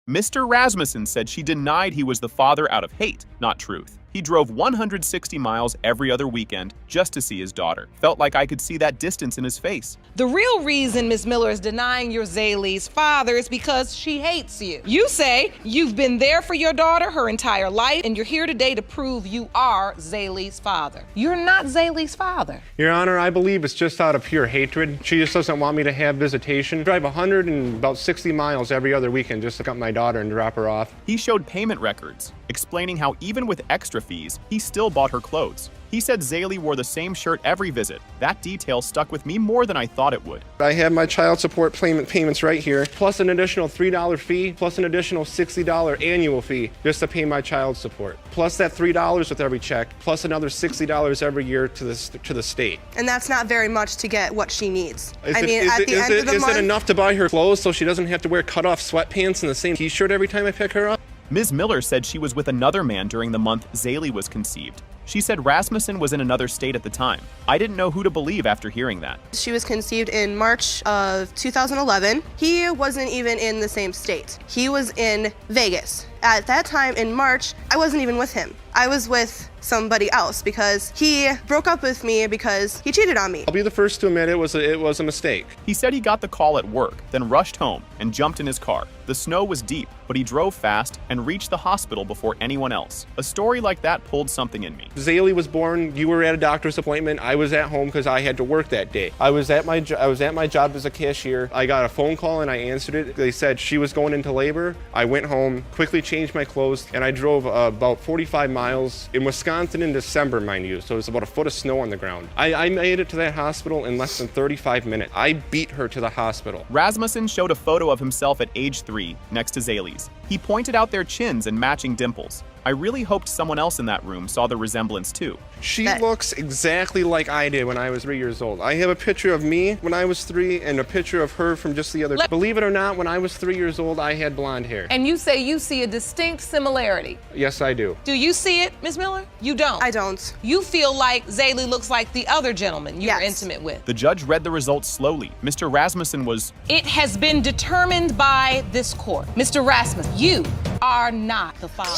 Mr. Rasmussen said she denied he was the father out of hate, not truth. He drove 160 miles every other weekend just to see his daughter. Felt like I could see that distance in his face. The real reason Ms. Miller is denying you're Zaylee's father is because she hates you. You say you've been there for your daughter her entire life, and you're here today to prove you are Zaylee's father. You're not Zaylee's father. Your Honor, I believe it's just out of pure hatred. She just doesn't want me to have visitation. Drive 160 miles every other weekend just to pick up my daughter and drop her off. He showed payment records, explaining how even with extra fees, he still bought her clothes. He said Zaylee wore the same shirt every visit. That detail stuck with me more than I thought it would. I have my child support payments right here, plus an additional $3 fee, plus an additional $60 annual fee just to pay my child support, plus that $3 with every check, plus another $60 every year to the state. And that's not very much to get what she needs. Is it enough to buy her clothes so she doesn't have to wear cut-off sweatpants and the same t-shirt every time I pick her up? Ms. Miller said she was with another man during the month Zaylee was conceived. She said Rasmussen was in another state at the time. I didn't know who to believe after hearing that. She was conceived in March of 2011. He wasn't even in the same state. He was in Vegas. At that time in March, I wasn't even with him. I was with somebody else because he broke up with me because he cheated on me. I'll be the first to admit it was a mistake. He said he got the call at work, then rushed home and jumped in his car. The snow was deep, but he drove fast and reached the hospital before anyone else. A story like that pulled something in me. Zaylee was born, you were at a doctor's appointment, I was at home because I had to work that day. I was at my job as a cashier. I got a phone call and I answered it. They said she was going into labor. I went home, quickly changed my clothes, and I drove about 45 miles in Wisconsin in December, mind you, so it was about a foot of snow on the ground. I made it to that hospital in less than 35 minutes. I beat her to the hospital. Rasmussen showed a photo of himself at age 3 next to Zaylee's. He pointed out their chins and matching dimples. I really hoped someone else in that room saw the resemblance too. She looks exactly like I did when I was 3 years old. I have a picture of me when I was 3 and a picture of her from just the other. Believe it or not, when I was 3 years old, I had blonde hair. And you say you see a distinct similarity. Yes, I do. Do you see it, Ms. Miller? You don't? I don't. You feel like Zaylee looks like the other gentleman you were intimate with. The judge read the results slowly. Mr. Rasmussen was... It has been determined by this court. Mr. Rasmussen, you are not the father.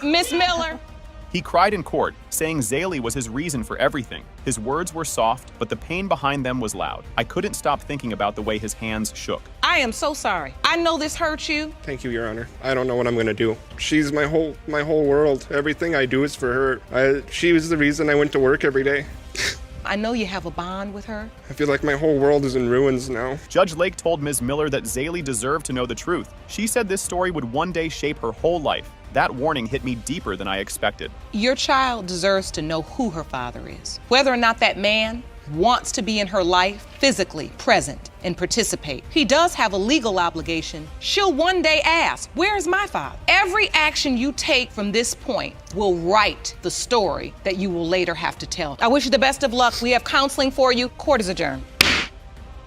Miss Miller. He cried in court, saying Zaylee was his reason for everything. His words were soft, but the pain behind them was loud. I couldn't stop thinking about the way his hands shook. I am so sorry. I know this hurt you. Thank you, Your Honor. I don't know what I'm gonna do. She's my whole world. Everything I do is for her. She was the reason I went to work every day. I know you have a bond with her. I feel like my whole world is in ruins now. Judge Lake told Ms. Miller that Zaylee deserved to know the truth. She said this story would one day shape her whole life. That warning hit me deeper than I expected. Your child deserves to know who her father is. Whether or not that man wants to be in her life, physically present and participate. He does have a legal obligation. She'll one day ask, where's my father? Every action you take from this point will write the story that you will later have to tell. I wish you the best of luck. We have counseling for you. Court is adjourned.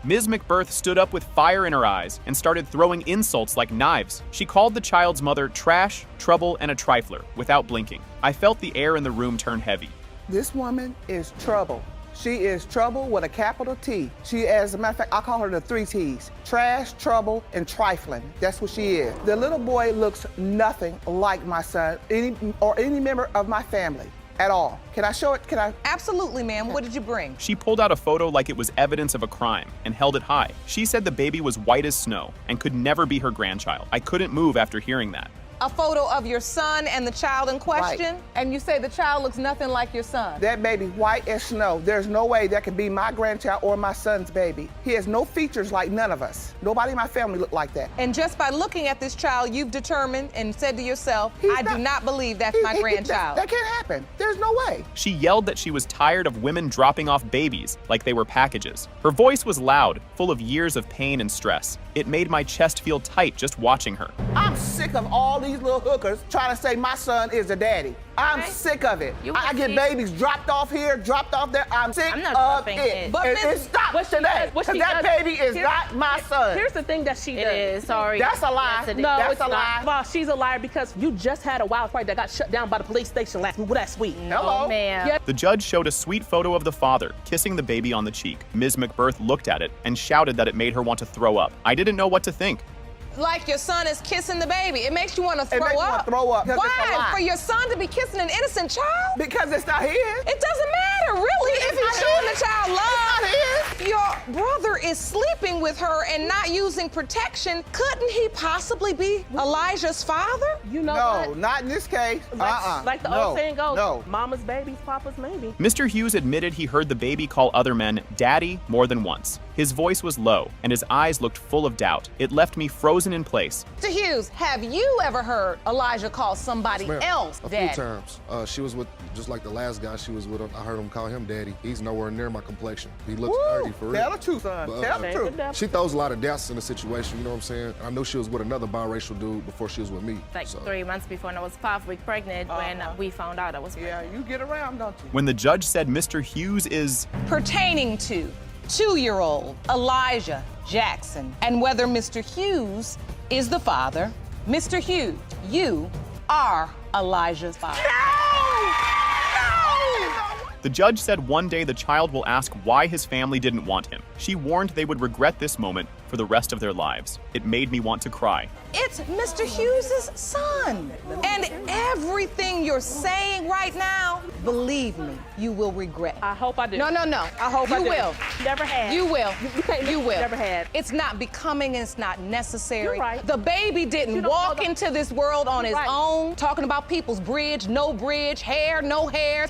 Ms. McBirth stood up with fire in her eyes and started throwing insults like knives. She called the child's mother trash, trouble, and a trifler without blinking. I felt the air in the room turn heavy. This woman is trouble. She is trouble with a capital T. She, as a matter of fact, I call her the 3 T's. Trash, trouble, and trifling. That's what she is. The little boy looks nothing like my son or any member of my family at all. Can I show it? Can I? Absolutely, ma'am. What did you bring? She pulled out a photo like it was evidence of a crime and held it high. She said the baby was white as snow and could never be her grandchild. I couldn't move after hearing that. A photo of your son and the child in question? Right. And you say the child looks nothing like your son? That baby white as snow. There's no way that could be my grandchild or my son's baby. He has no features like none of us. Nobody in my family looked like that. And just by looking at this child, you've determined and said to yourself, I do not believe that's my grandchild. That can't happen. There's no way. She yelled that she was tired of women dropping off babies like they were packages. Her voice was loud, full of years of pain and stress. It made my chest feel tight just watching her. I'm sick of all these little hookers trying to say my son is the daddy. I'm sick of it. I get babies dropped off here, dropped off there. I'm sick of it. But it stops today, because that baby is not my son. Here's the thing that she does. It is, sorry. That's a lie. No, that's it's a lie. not. Well, she's a liar because you just had a wild party that got shut down by the police station last week. Well, that's sweet. Hello. Ma'am. Yeah. The judge showed a sweet photo of the father kissing the baby on the cheek. Ms. McBirth looked at it and shouted that it made her want to throw up. I didn't know what to think. like your son is kissing the baby. It makes you want to It throw makes you wanna up. throw up, 'cause it's a Why? lie. For your son to be kissing an innocent child? Because it's not his. It doesn't matter, really, if he's showing the child love. It's not Your brother is sleeping with her and not using protection. Couldn't he possibly be Elijah's father? You know No, what? not in this case. Like the No, old saying goes, no. mama's baby's papa's maybe. Mr. Hughes admitted he heard the baby call other men daddy more than once. His voice was low, and his eyes looked full of doubt. It left me frozen in place. Mr. Hughes, have you ever heard Elijah call somebody Ma'am, else a few daddy? times. She was with, just like the last guy she was with, I heard him call him daddy. He's nowhere near my complexion. He looks 30 for real. Tell the truth, son. But, Tell the truth. She throws a lot of doubts in the situation, you know what I'm saying? I know she was with another biracial dude before she was with me. Like so. 3 months before, and I was 5 weeks pregnant when we found out I was Yeah, pregnant. you get around, don't you? When the judge said Mr. Hughes is Pertaining to 2-year-old Elijah Jackson, and whether Mr. Hughes is the father. Mr. Hughes, you are Elijah's father. The judge said one day the child will ask why his family didn't want him. She warned they would regret this moment for the rest of their lives. It made me want to cry. It's Mr. Hughes' son. And everything you're saying right now, believe me, you will regret. I hope I do. No. I hope you I do. will. Never had. You will. You can't You will. Never had. It's not becoming and it's not necessary. You're right. The baby didn't You don't walk know the- into this world on his Right. own, talking about people's bridge, no bridge, hair, no hair.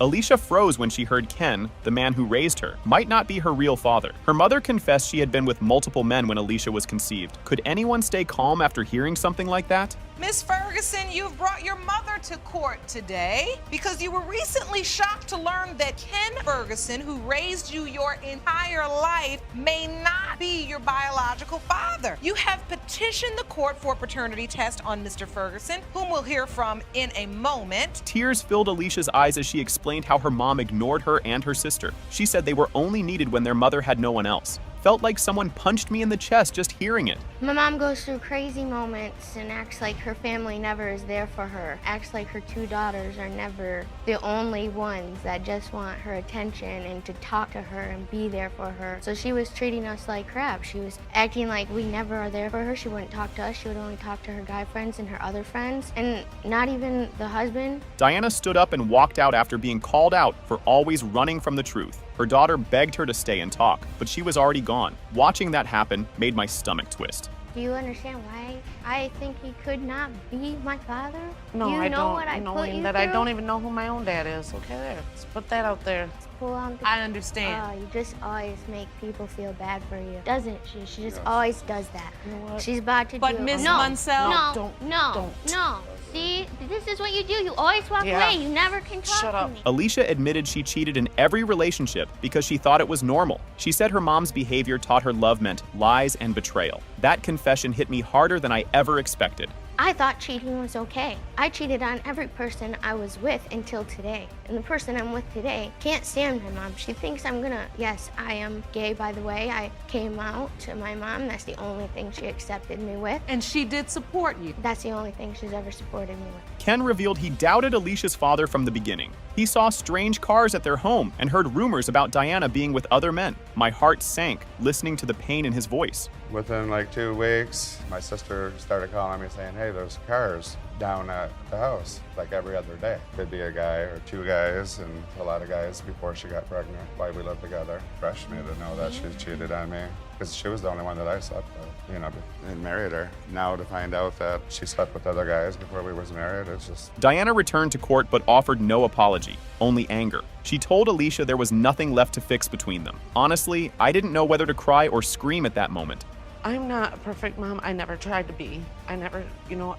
Alicia froze when she heard Ken, the man who raised her, might not be her real father. Her mother confessed she had been with multiple men when Alicia was conceived. Could anyone stay calm after hearing something like that? Miss Ferguson, you've brought your mother to court today because you were recently shocked to learn that Ken Ferguson, who raised you your entire life, may not be your biological father. You have petitioned the court for a paternity test on Mr. Ferguson, whom we'll hear from in a moment. Tears filled Alicia's eyes as she explained how her mom ignored her and her sister. She said they were only needed when their mother had no one else. Felt like someone punched me in the chest just hearing it. My mom goes through crazy moments and acts like her family never is there for her. Acts like her 2 daughters are never the only ones that just want her attention and to talk to her and be there for her. So she was treating us like crap. She was acting like we never are there for her. She wouldn't talk to us. She would only talk to her guy friends and her other friends, and not even the husband. Diana stood up and walked out after being called out for always running from the truth. Her daughter begged her to stay and talk, but she was already gone. Watching that happen made my stomach twist. Do you understand why I think he could not be my father? No, you I know don't. what I put Knowing you that I through? don't even know who my own dad is. Okay, there. Let's put that out there. Pull on the- I understand. Oh, you just always make people feel bad for you, doesn't she? She just always does that. You know what? She's about to But do Miss no, Munsell- no, Don't. no. See, this is what you do. You always walk Yeah. away. You never can talk Shut to up. me. Alicia admitted she cheated in every relationship because she thought it was normal. She said her mom's behavior taught her love meant lies and betrayal. That confession hit me harder than I ever expected. I thought cheating was okay. I cheated on every person I was with until today. And the person I'm with today can't stand my mom. She thinks I'm gonna, yes, I am gay, by the way. I came out to my mom. That's the only thing she accepted me with. And she did support you. That's the only thing she's ever supported me with. Ken revealed he doubted Alicia's father from the beginning. He saw strange cars at their home and heard rumors about Diana being with other men. My heart sank listening to the pain in his voice. Within like 2 weeks, my sister started calling me saying, hey, there's cars down at the house, like every other day. Could be a guy or 2 guys and a lot of guys before she got pregnant while we lived together. Crushed me to know that she cheated on me because she was the only one that I slept with, you know, and married her. Now to find out that she slept with other guys before we was married, it's just... Diana returned to court but offered no apology, only anger. She told Alicia there was nothing left to fix between them. Honestly, I didn't know whether to cry or scream at that moment. I'm not a perfect mom. I never tried to be. I never,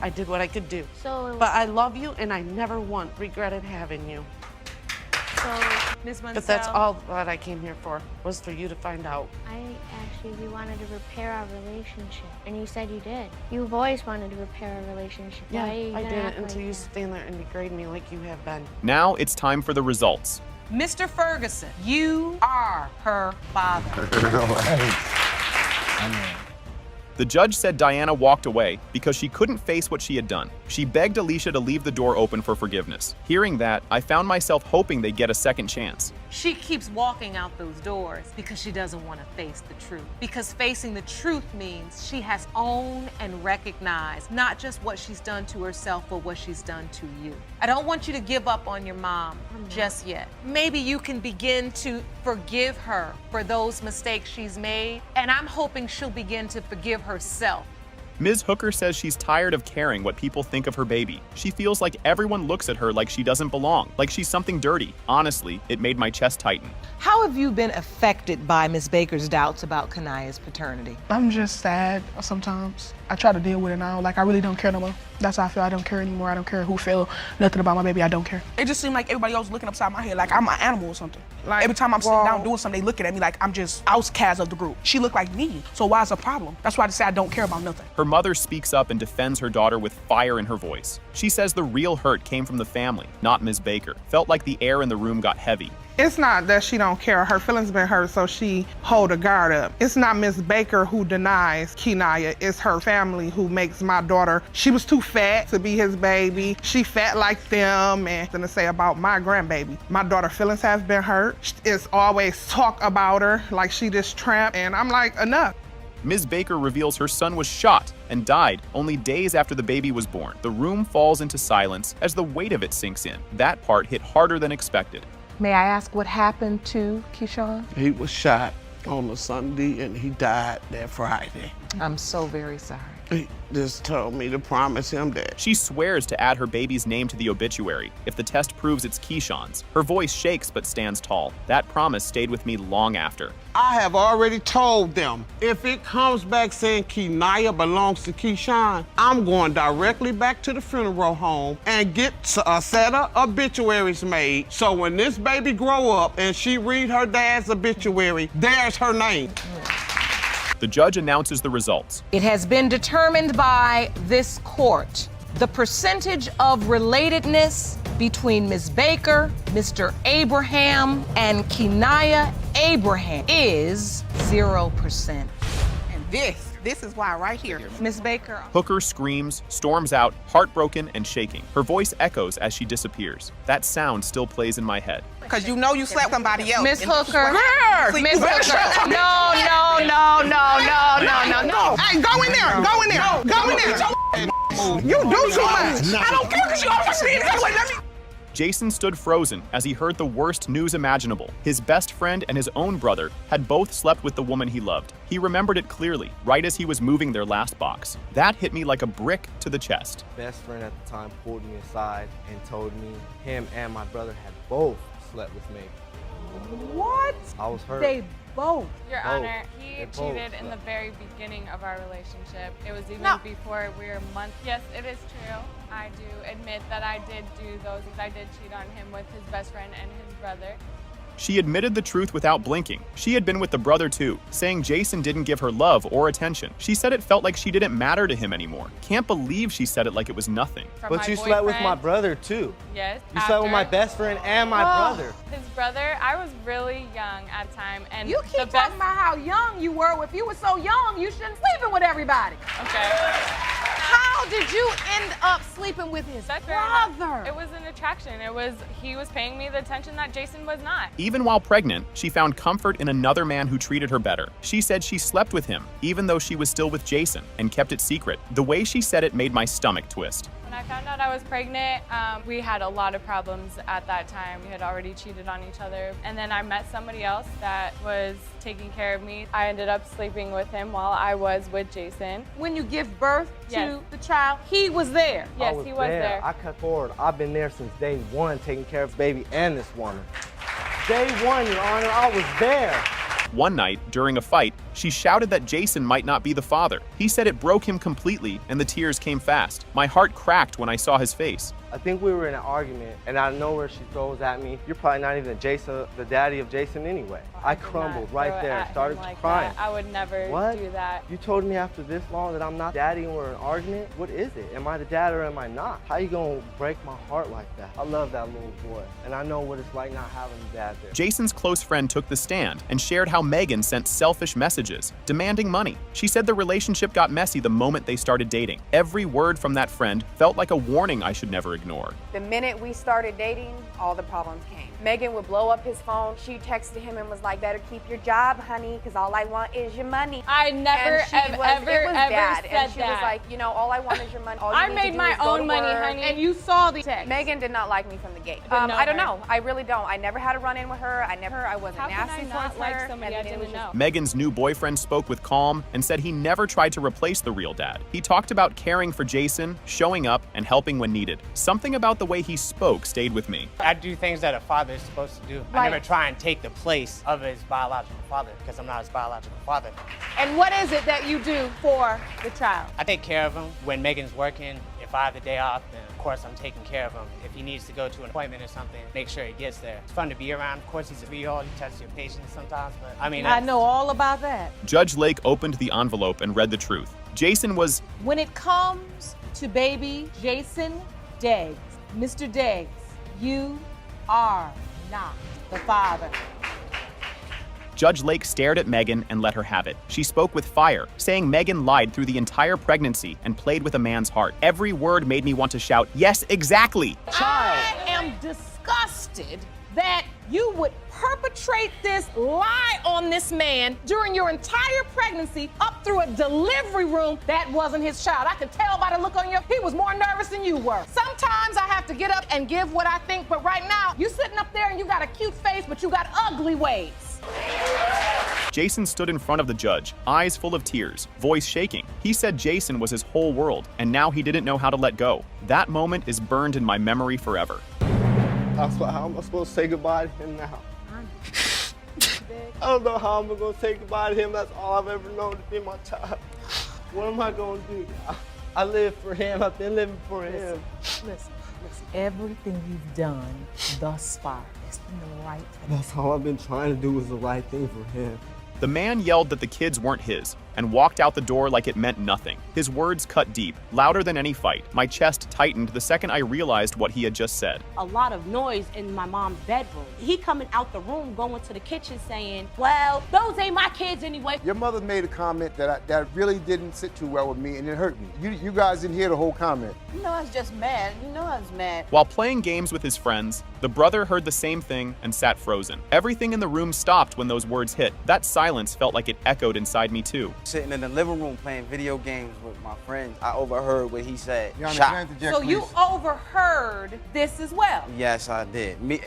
I did what I could do. So, But I love you, and I never once regretted having you. so Miss Munsell. But that's all that I came here for, was for you to find out. I asked you if you wanted to repair our relationship, and you said you did. You've always wanted to repair our relationship. Yeah, Why are you I gonna did act it until like you that? stand there and degrade me like you have been. Now it's time for the results. Mr. Ferguson, you are her father. The judge said Diana walked away because she couldn't face what she had done. She begged Alicia to leave the door open for forgiveness. Hearing that, I found myself hoping they'd get a second chance. She keeps walking out those doors because she doesn't want to face the truth. Because facing the truth means she has owned and recognized not just what she's done to herself, but what she's done to you. I don't want you to give up on your mom just yet. Maybe you can begin to forgive her for those mistakes she's made, and I'm hoping she'll begin to forgive herself. Ms. Hooker says she's tired of caring what people think of her baby. She feels like everyone looks at her like she doesn't belong, like she's something dirty. Honestly, it made my chest tighten. How have you been affected by Ms. Baker's doubts about Kania's paternity? I'm just sad sometimes. I try to deal with it now. Like, I really don't care no more. That's how I feel. I don't care anymore. I don't care who feel nothing about my baby. I don't care. It just seemed like everybody else looking upside my head like I'm an animal or something. Like, every time I'm sitting down doing something, they looking at me like I'm just outcast of the group. She looked like me, so why is a problem? That's why I just say I don't care about nothing. Her mother speaks up and defends her daughter with fire in her voice. She says the real hurt came from the family, not Ms. Baker. Felt like the air in the room got heavy. It's not that she don't care. Her feelings been hurt, so she hold her guard up. It's not Miss Baker who denies Kenia. It's her family who makes my daughter. She was too fat to be his baby. She fat like them, and to say about my grandbaby. My daughter's feelings have been hurt. It's always talk about her like she this tramp, and I'm like, enough. Ms. Baker reveals her son was shot and died only days after the baby was born. The room falls into silence as the weight of it sinks in. That part hit harder than expected. May I ask what happened to Keyshawn? He was shot on a Sunday and he died that Friday. I'm so very sorry. He just told me to promise him that. She swears to add her baby's name to the obituary if the test proves it's Keyshawn's. Her voice shakes but stands tall. That promise stayed with me long after. I have already told them if it comes back saying Kenia belongs to Keyshawn, I'm going directly back to the funeral home and get a set of obituaries made. So when this baby grow up and she read her dad's obituary, there's her name. The judge announces the results. It has been determined by this court. The percentage of relatedness between Ms. Baker, Mr. Abraham, and Kenia Abraham is 0%. And this is why right here. Ms. Baker. Hooker screams, storms out, heartbroken and shaking. Her voice echoes as she disappears. That sound still plays in my head. Because you know you slept somebody else. Miss Hooker. Miss Hooker. No. Hey, go in there. Go in there. Go in there. You do too much. I don't care because you always need it. Let me. Jason stood frozen as he heard the worst news imaginable. His best friend and his own brother had both slept with the woman he loved. He remembered it clearly, right as he was moving their last box. That hit me like a brick to the chest. Best friend at the time pulled me aside and told me him and my brother had both slept with me. What? I was hurt. They both. Your Both. Honor, he They both cheated in the slept. very beginning of our relationship. It was even No. before we were months. Yes, it is true. I do admit that I did do those. I did cheat on him with his best friend and his brother. She admitted the truth without blinking. She had been with the brother too, saying Jason didn't give her love or attention. She said it felt like she didn't matter to him anymore. Can't believe she said it like it was nothing. But you slept with my brother too. Yes. You slept with my best friend and my brother. His brother, I was really young at the time. And You keep talking about how young you were. If you were so young, you shouldn't sleeping with everybody. Okay. How did you end up sleeping with his brother? It was an attraction. He was paying me the attention that Jason was not. Even while pregnant, she found comfort in another man who treated her better. She said she slept with him, even though she was still with Jason, and kept it secret. The way she said it made my stomach twist. When I found out I was pregnant, we had a lot of problems at that time. We had already cheated on each other. And then I met somebody else that was taking care of me. I ended up sleeping with him while I was with Jason. When you give birth Yes. to the child, he was there. Yes, he was there. I cut forward. I've been there since day one, taking care of the baby and this woman. Day one, Your Honor, I was there. One night, during a fight, she shouted that Jason might not be the father. He said it broke him completely, and the tears came fast. My heart cracked when I saw his face. I think we were in an argument, and out of nowhere she throws at me, "You're probably not even Jason, the daddy of Jason anyway." I crumbled Throw right it there, at him started like crying. that. I would never What? do that. You told me after this long that I'm not daddy and we're in an argument? What is it? Am I the dad or am I not? How you gonna break my heart like that? I love that little boy, and I know what it's like not having a dad there. Jason's close friend took the stand and shared how Megan sent selfish messages, demanding money. She said the relationship got messy the moment they started dating. Every word from that friend felt like a warning I should never ignore. The minute we started dating, all the problems came. Megan would blow up his phone. She texted him and was like, better keep your job, honey, because all I want is your money. I never, and ever bad. said And she that. was like, you know, all I want is your money. All I you need made to do my is go to own money, work. honey. And You saw the text. Megan did not like me from the gate. Didn't know I don't her. know. I really don't. I never had a run-in with her. I wasn't How can nasty I not towards like her. somebody and I it was didn't know? Megan's new boyfriend spoke with calm and said he never tried to replace the real dad. He talked about caring for Jason, showing up, and helping when needed. Something about the way he spoke stayed with me. I do things that a father is supposed to do. I never try and take the place of his biological father because I'm not his biological father. And what is it that you do for the child? I take care of him when Megan's working. If I have the day off, then of course I'm taking care of him. If he needs to go to an appointment or something, make sure he gets there. It's fun to be around. Of course, he's a 3-year-old. He touches your patience sometimes, but I mean, I know all about that. Judge Lake opened the envelope and read the truth. Jason was... When it comes to baby Jason Deggs, Mr. Deggs, you are not the father. Judge Lake stared at Megan and let her have it. She spoke with fire, saying Megan lied through the entire pregnancy and played with a man's heart. Every word made me want to shout, "Yes, exactly!" I am disgusted that you would perpetrate this lie on this man during your entire pregnancy up through a delivery room. That wasn't his child. I could tell by the look on your, he was more nervous than you were. Sometimes I have to get up and give what I think, but right now, you sitting up there and you got a cute face, but you got ugly ways. Jason stood in front of the judge, eyes full of tears, voice shaking. He said Jason was his whole world, and now he didn't know how to let go. That moment is burned in my memory forever. How am I supposed to say goodbye to him now? I don't know how I'm going to say goodbye to him. That's all I've ever known to be my child. What am I going to do? I live for him. I've been living for him. Listen. Everything you've done thus far has been the right thing. That's all I've been trying to do was the right thing for him. The man yelled that the kids weren't his and walked out the door like it meant nothing. His words cut deep, louder than any fight. My chest tightened the second I realized what he had just said. A lot of noise in my mom's bedroom. He coming out the room, going to the kitchen saying, well, those ain't my kids anyway. Your mother made a comment that really didn't sit too well with me and it hurt me. You guys didn't hear the whole comment. You know I was just mad. You know I was mad. While playing games with his friends, the brother heard the same thing and sat frozen. Everything in the room stopped when those words hit. That silence felt like it echoed inside me too. Sitting in the living room playing video games with my friends, I overheard what he said. So you overheard this as well? Yes, I did. Me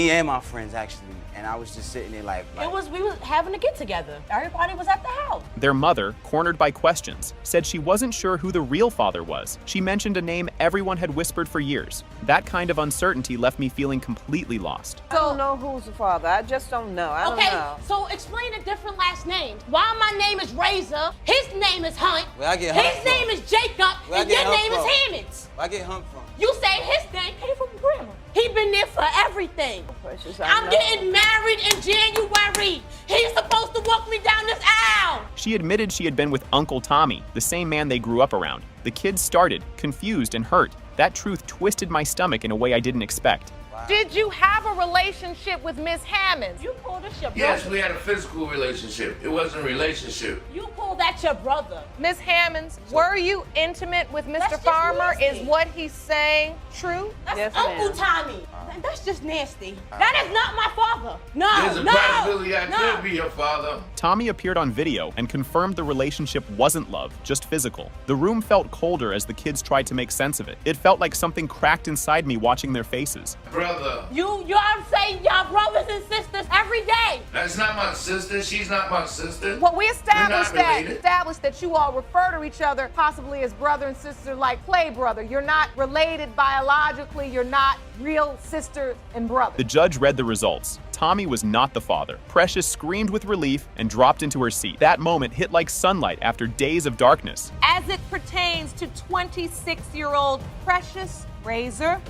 and my friends actually, and I was just sitting there like we was having a get together. Everybody was at the house. Their mother, cornered by questions, said she wasn't sure who the real father was. She mentioned a name everyone had whispered for years. That kind of uncertainty left me feeling completely lost. I don't know who's the father. I just don't know. I don't know. So explain the different last names. Why my name is Razor, his name is Hunt, his name is Jacob, and your name is Hammonds. Where I get Hunt from? You say his name came from grandma. He been there for everything. Precious, I'm getting married in January. He's supposed to walk me down this aisle. She admitted she had been with Uncle Tommy, the same man they grew up around. The kids started, confused and hurt. That truth twisted my stomach in a way I didn't expect. Did you have a relationship with Miss Hammonds? You called this your brother. Yes, we had a physical relationship. It wasn't a relationship. You called that your brother. Miss Hammonds, were you intimate with Mr. Farmer? Is what he's saying true? That's Uncle Tommy. That's just nasty. That is not my father. No, There's a possibility I could be your father. Tommy appeared on video and confirmed the relationship wasn't love, just physical. The room felt colder as the kids tried to make sense of it. It felt like something cracked inside me watching their faces. Brother. Y'all say y'all brothers and sisters every day. That's not my sister. She's not my sister. Well, we established We're not related. that you all refer to each other possibly as brother and sister, like play brother. You're not related biologically. You're not real sister and brother. The judge read the results. Tommy was not the father. Precious screamed with relief and dropped into her seat. That moment hit like sunlight after days of darkness. As it pertains to 26-year-old Precious Razor,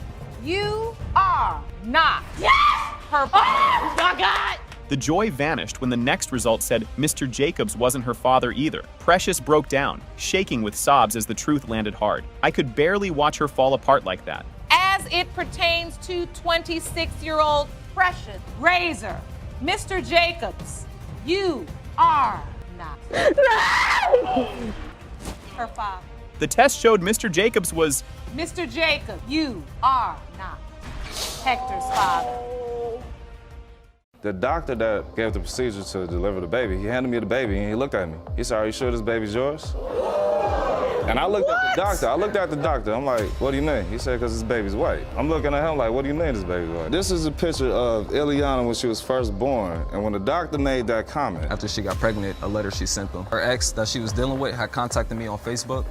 you are not her father. Oh my God! The joy vanished when the next result said Mr. Jacobs wasn't her father either. Precious broke down, shaking with sobs as the truth landed hard. I could barely watch her fall apart like that. As it pertains to 26-year-old Precious Razor, Mr. Jacobs, you are not her father. The test showed Mr. Jacobs was... Mr. Jacob, you are not Hector's father. The doctor that gave the procedure to deliver the baby, he handed me the baby and he looked at me. He said, "Are you sure this baby's yours?" And I looked at the doctor. I looked at the doctor. I'm like, "What do you mean?" He said, "Because this baby's white." I'm looking at him like, "What do you mean this baby's white?" This is a picture of Ileana when she was first born. And when the doctor made that comment. After she got pregnant, a letter she sent them. Her ex that she was dealing with had contacted me on Facebook.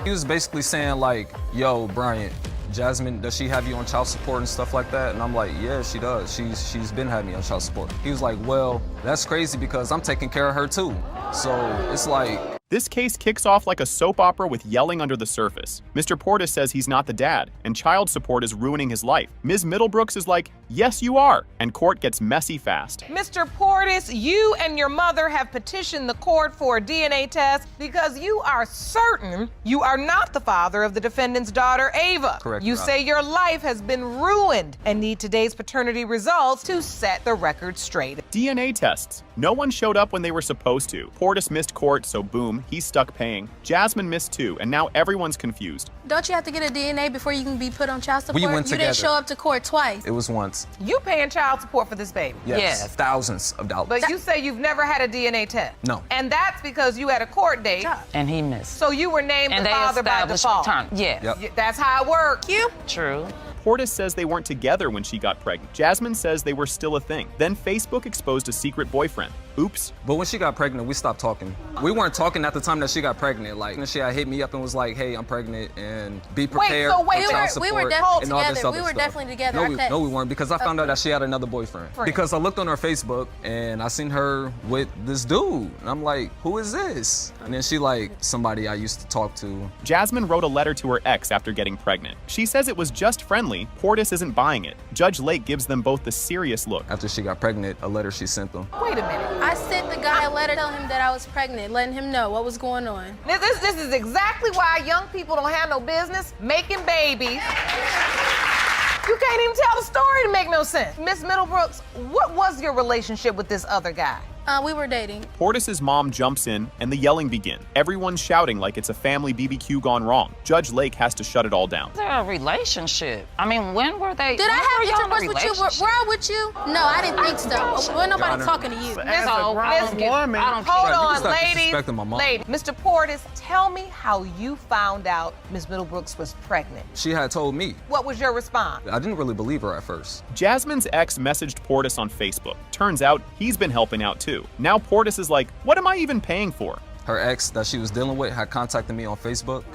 He was basically saying like, "Yo, Bryant, Jasmine, does she have you on child support and stuff like that?" And I'm like, "Yeah, she does. She's been having me on child support." He was like, "Well, that's crazy because I'm taking care of her too." So it's like... This case kicks off like a soap opera with yelling under the surface. Mr. Portis says he's not the dad, and child support is ruining his life. Ms. Middlebrooks is like, "Yes, you are," and court gets messy fast. Mr. Portis, you and your mother have petitioned the court for a DNA test because you are certain you are not the father of the defendant's daughter, Ava. Correct. You say your life has been ruined and need today's paternity results to set the record straight. DNA tests. No one showed up when they were supposed to. Portis missed court, so boom, he's stuck paying. Jasmine missed too, and now everyone's confused. Don't you have to get a DNA before you can be put on child support? We went You together. didn't show up to court twice. It was once. You paying child support for this baby? Yes. Thousands of dollars. But you say you've never had a DNA test. No. And that's because you had a court date. And he missed. So you were named And the they father by established default. paternity. Yes. Yep. That's how it works. True. Portis says they weren't together when she got pregnant. Jasmine says they were still a thing. Then Facebook exposed a secret boyfriend. Oops. But when she got pregnant, we stopped talking. We weren't talking at the time that she got pregnant. Like, she had hit me up and was like, "Hey, I'm pregnant and be prepared for child support." We were definitely and all this together. other We were stuff. definitely together. No, we weren't, because I found out that she had another boyfriend. Because I looked on her Facebook and I seen her with this dude. And I'm like, "Who is this?" And then she like, "Somebody I used to talk to." Jasmine wrote a letter to her ex after getting pregnant. She says it was just friendly. Portis isn't buying it. Judge Lake gives them both the serious look. After she got pregnant, a letter she sent them. Wait a minute. I sent the guy a letter telling him that I was pregnant, letting him know what was going on. This is exactly why young people don't have no business making babies. You can't even tell the story to make no sense. Miss Middlebrooks, what was your relationship with this other guy? We were dating. Portis's mom jumps in and the yelling begins. Everyone's shouting like it's a family BBQ gone wrong. Judge Lake has to shut it all down. They're a relationship. I mean, when were they? Did I have intercourse with you? Were I with you? No, I didn't think so. Wasn't nobody talking to you. As a grown woman. Hold on, stop ladies. disrespecting my mom. Lady, Mr. Portis, tell me how you found out Miss Middlebrooks was pregnant. She had told me. What was your response? I didn't really believe her at first. Jasmine's ex messaged Portis on Facebook. Turns out he's been helping out too. Now Portis is like, "What am I even paying for?" Her ex that she was dealing with had contacted me on Facebook.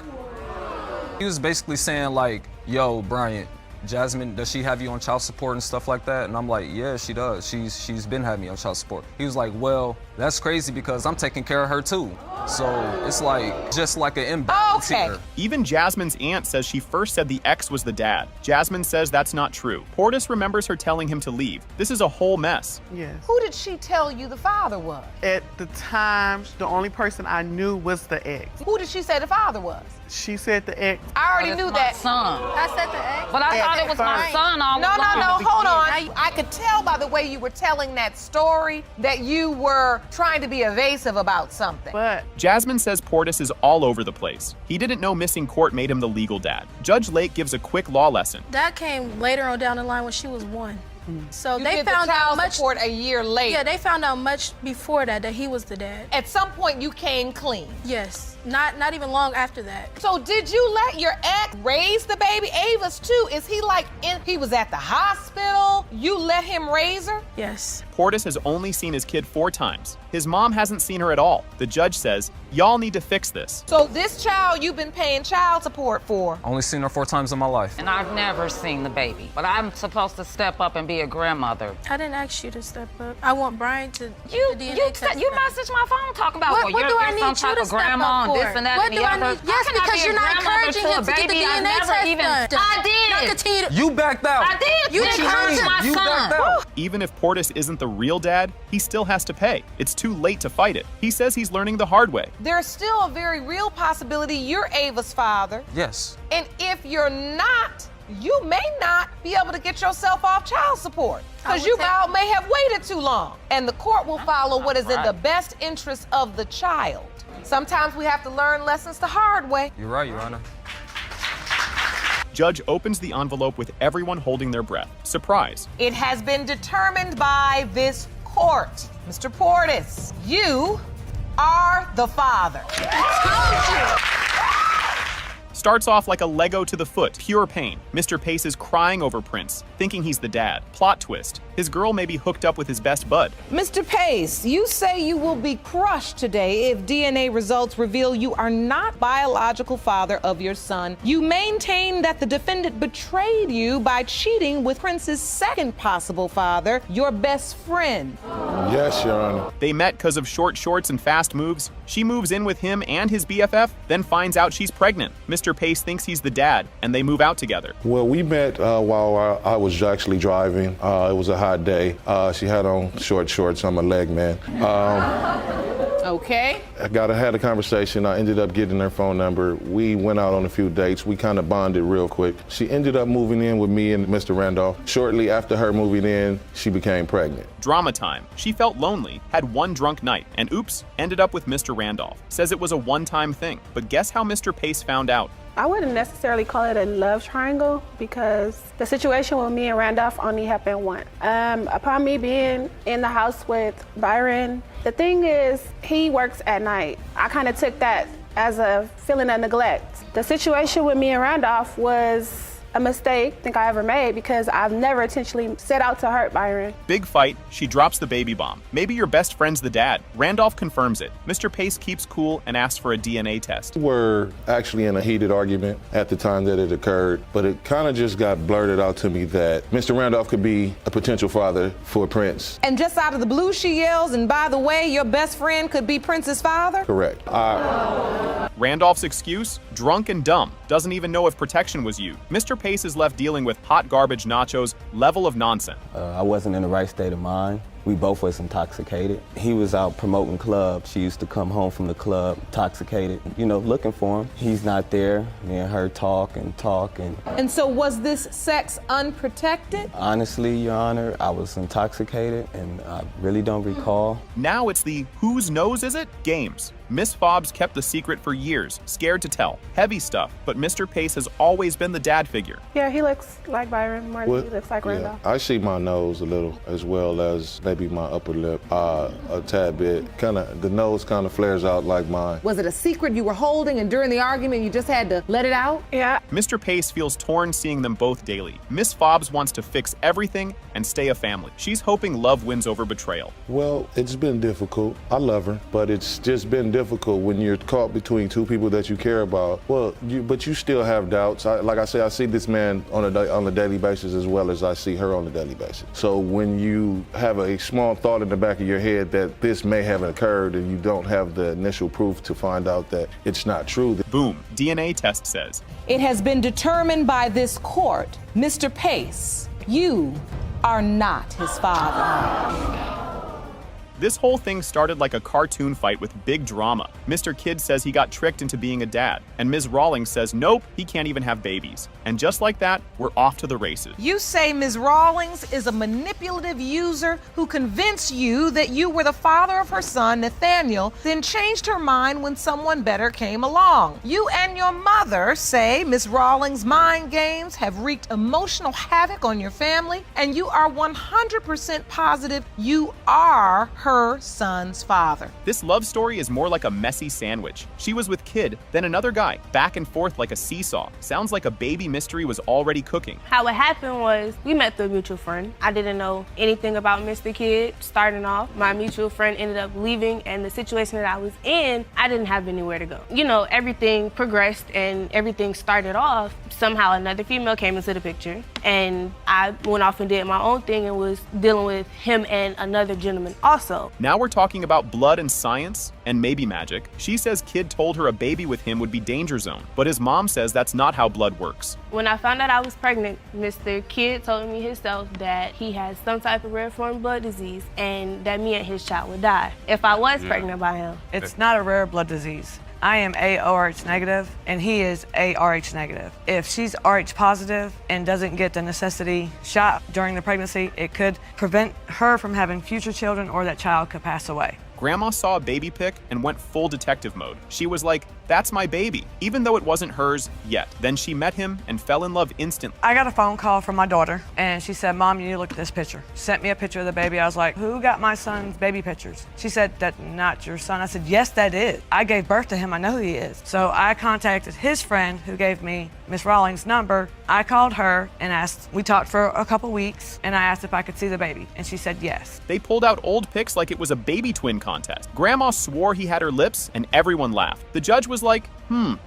He was basically saying like, "Yo, Bryant, Jasmine, does she have you on child support and stuff like that?" And I'm like, "Yeah, she does. She's been having me on child support." He was like, "Well, that's crazy because I'm taking care of her too." So it's like, just like an imbalance here. Even Jasmine's aunt says she first said the ex was the dad. Jasmine says that's not true. Portis remembers her telling him to leave. This is a whole mess. Yes. Who did she tell you the father was? At the time, the only person I knew was the ex. Who did she say the father was? She said the ex. I already knew that. Son. I said the ex. But I thought it was my son all No, along. hold on. I could tell by the way you were telling that story that you were trying to be evasive about something. But Jasmine says Portis is all over the place. He didn't know missing court made him the legal dad. Judge Lake gives a quick law lesson. That came later on down the line when she was 1. So You they did found the child out much support a year later. Yeah, they found out much before that he was the dad. At some point you came clean. Yes, not even long after that. So did you let your ex raise the baby? Ava's too. Is he like he was at the hospital? You let him raise her? Yes. Portis has only seen his kid 4 times. His mom hasn't seen her at all. The judge says, "Y'all need to fix this." So this child you've been paying child support for? Only seen her 4 times in my life. And I've never seen the baby. But I'm supposed to step up and be a grandmother. I didn't ask you to step up. I want Brian to You do the DNA test. messaged my phone talking about What do I you're need some you type to of step grandma up and for? this and that What and do the I other. need? Yes, How can I because be a you're not grandmother encouraging to a him to get the baby I've DNA never test even done. done? I did. Not continue to. You backed out. I did. You Then encouraged my You son. backed out. Even if Portis isn't the real dad, he still has to pay. It's too late to fight it. He says he's learning the hard way. There's still a very real possibility you're Ava's father. Yes. And if you're not you may not be able to get yourself off child support because you may have waited too long. And the court will follow what is in the best interest of the child. Sometimes we have to learn lessons the hard way. You're right, Your Honor. Judge opens the envelope with everyone holding their breath. Surprise. It has been determined by this court. Mr. Portis, you are the father. I told you. Starts off like a Lego to the foot, pure pain. Mr. Pace is crying over Prince, thinking he's the dad. Plot twist. His girl may be hooked up with his best bud. Mr. Pace, you say you will be crushed today if DNA results reveal you are not biological father of your son. You maintain that the defendant betrayed you by cheating with Prince's second possible father, your best friend. Yes, Your Honor. They met because of short shorts and fast moves. She moves in with him and his BFF, then finds out she's pregnant. Mr. Pace thinks he's the dad, and they move out together. Well, we met while I was actually driving. It was a hot day. She had on short shorts. I'm a leg man. Okay. I had a conversation. I ended up getting her phone number. We went out on a few dates. We kind of bonded real quick. She ended up moving in with me and Mr. Randolph. Shortly after her moving in, she became pregnant. Drama time. She felt lonely, had one drunk night, and oops, ended up with Mr. Randolph. Says it was a one-time thing. But guess how Mr. Pace found out? I wouldn't necessarily call it a love triangle because the situation with me and Randolph only happened once. Upon me being in the house with Byron, the thing is, he works at night. I kind of took that as a feeling of neglect. The situation with me and Randolph was a mistake I think I ever made because I've never intentionally set out to hurt Byron. Big fight, she drops the baby bomb. Maybe your best friend's the dad. Randolph confirms it. Mr. Pace keeps cool and asks for a DNA test. We were actually in a heated argument at the time that it occurred, but it kind of just got blurted out to me that Mr. Randolph could be a potential father for Prince. And just out of the blue, she yells, and by the way, your best friend could be Prince's father? Correct. Randolph's excuse? Drunk and dumb. Doesn't even know if protection was used. Mr. Pace is left dealing with hot garbage nachos level of nonsense. I wasn't in the right state of mind. We both was intoxicated. He was out promoting clubs. She used to come home from the club intoxicated, looking for him. He's not there. Me and her talk. And so was this sex unprotected? Honestly, Your Honor, I was intoxicated and I really don't recall. Now it's the whose nose is it games. Miss Fobbs kept the secret for years, scared to tell. Heavy stuff, but Mr. Pace has always been the dad figure. Yeah, he looks like Byron more than he looks like Randolph. I see my nose a little as well as maybe my upper lip a tad bit. The nose kind of flares out like mine. Was it a secret you were holding and during the argument you just had to let it out? Yeah. Mr. Pace feels torn seeing them both daily. Miss Fobbs wants to fix everything and stay a family. She's hoping love wins over betrayal. Well, it's been difficult. I love her, but it's just been difficult when you're caught between two people that you care about. But you still have doubts. Like I say, I see this man on a daily basis as well as I see her on a daily basis. So when you have a small thought in the back of your head that this may have occurred and you don't have the initial proof to find out that it's not true. Boom, DNA test says. It has been determined by this court, Mr. Pace, you are not his father. This whole thing started like a cartoon fight with big drama. Mr. Kidd says he got tricked into being a dad, and Ms. Rawlings says nope, he can't even have babies. And just like that, we're off to the races. You say Ms. Rawlings is a manipulative user who convinced you that you were the father of her son, Nathaniel, then changed her mind when someone better came along. You and your mother say Ms. Rawlings' mind games have wreaked emotional havoc on your family, and you are 100% positive you are her son's father. This love story is more like a messy sandwich. She was with Kidd, then another guy, back and forth like a seesaw. Sounds like a baby mystery was already cooking. How it happened was we met through a mutual friend. I didn't know anything about Mr. Kidd starting off. My mutual friend ended up leaving, and the situation that I was in, I didn't have anywhere to go. Everything progressed and everything started off. Somehow another female came into the picture, and I went off and did my own thing and was dealing with him and another gentleman also. Now we're talking about blood and science and maybe magic. She says Kidd told her a baby with him would be danger zone, but his mom says that's not how blood works. When I found out I was pregnant, Mr. Kidd told me himself that he had some type of rare form blood disease and that me and his child would die if I was pregnant by him. It's not a rare blood disease. I am ARH negative and he is ARH negative. If she's RH positive and doesn't get the necessity shot during the pregnancy, it could prevent her from having future children or that child could pass away. Grandma saw a baby pic and went full detective mode. She was like, that's my baby, even though it wasn't hers yet. Then she met him and fell in love instantly. I got a phone call from my daughter and she said, Mom, you need to look at this picture. She sent me a picture of the baby. I was like, who got my son's baby pictures? She said, that's not your son. I said, yes, that is. I gave birth to him. I know who he is. So I contacted his friend who gave me Miss Rawlings' number. I called her and asked, we talked for a couple weeks and I asked if I could see the baby and she said yes. They pulled out old pics like it was a baby twin contest. Grandma swore he had her lips and everyone laughed. The judge was like,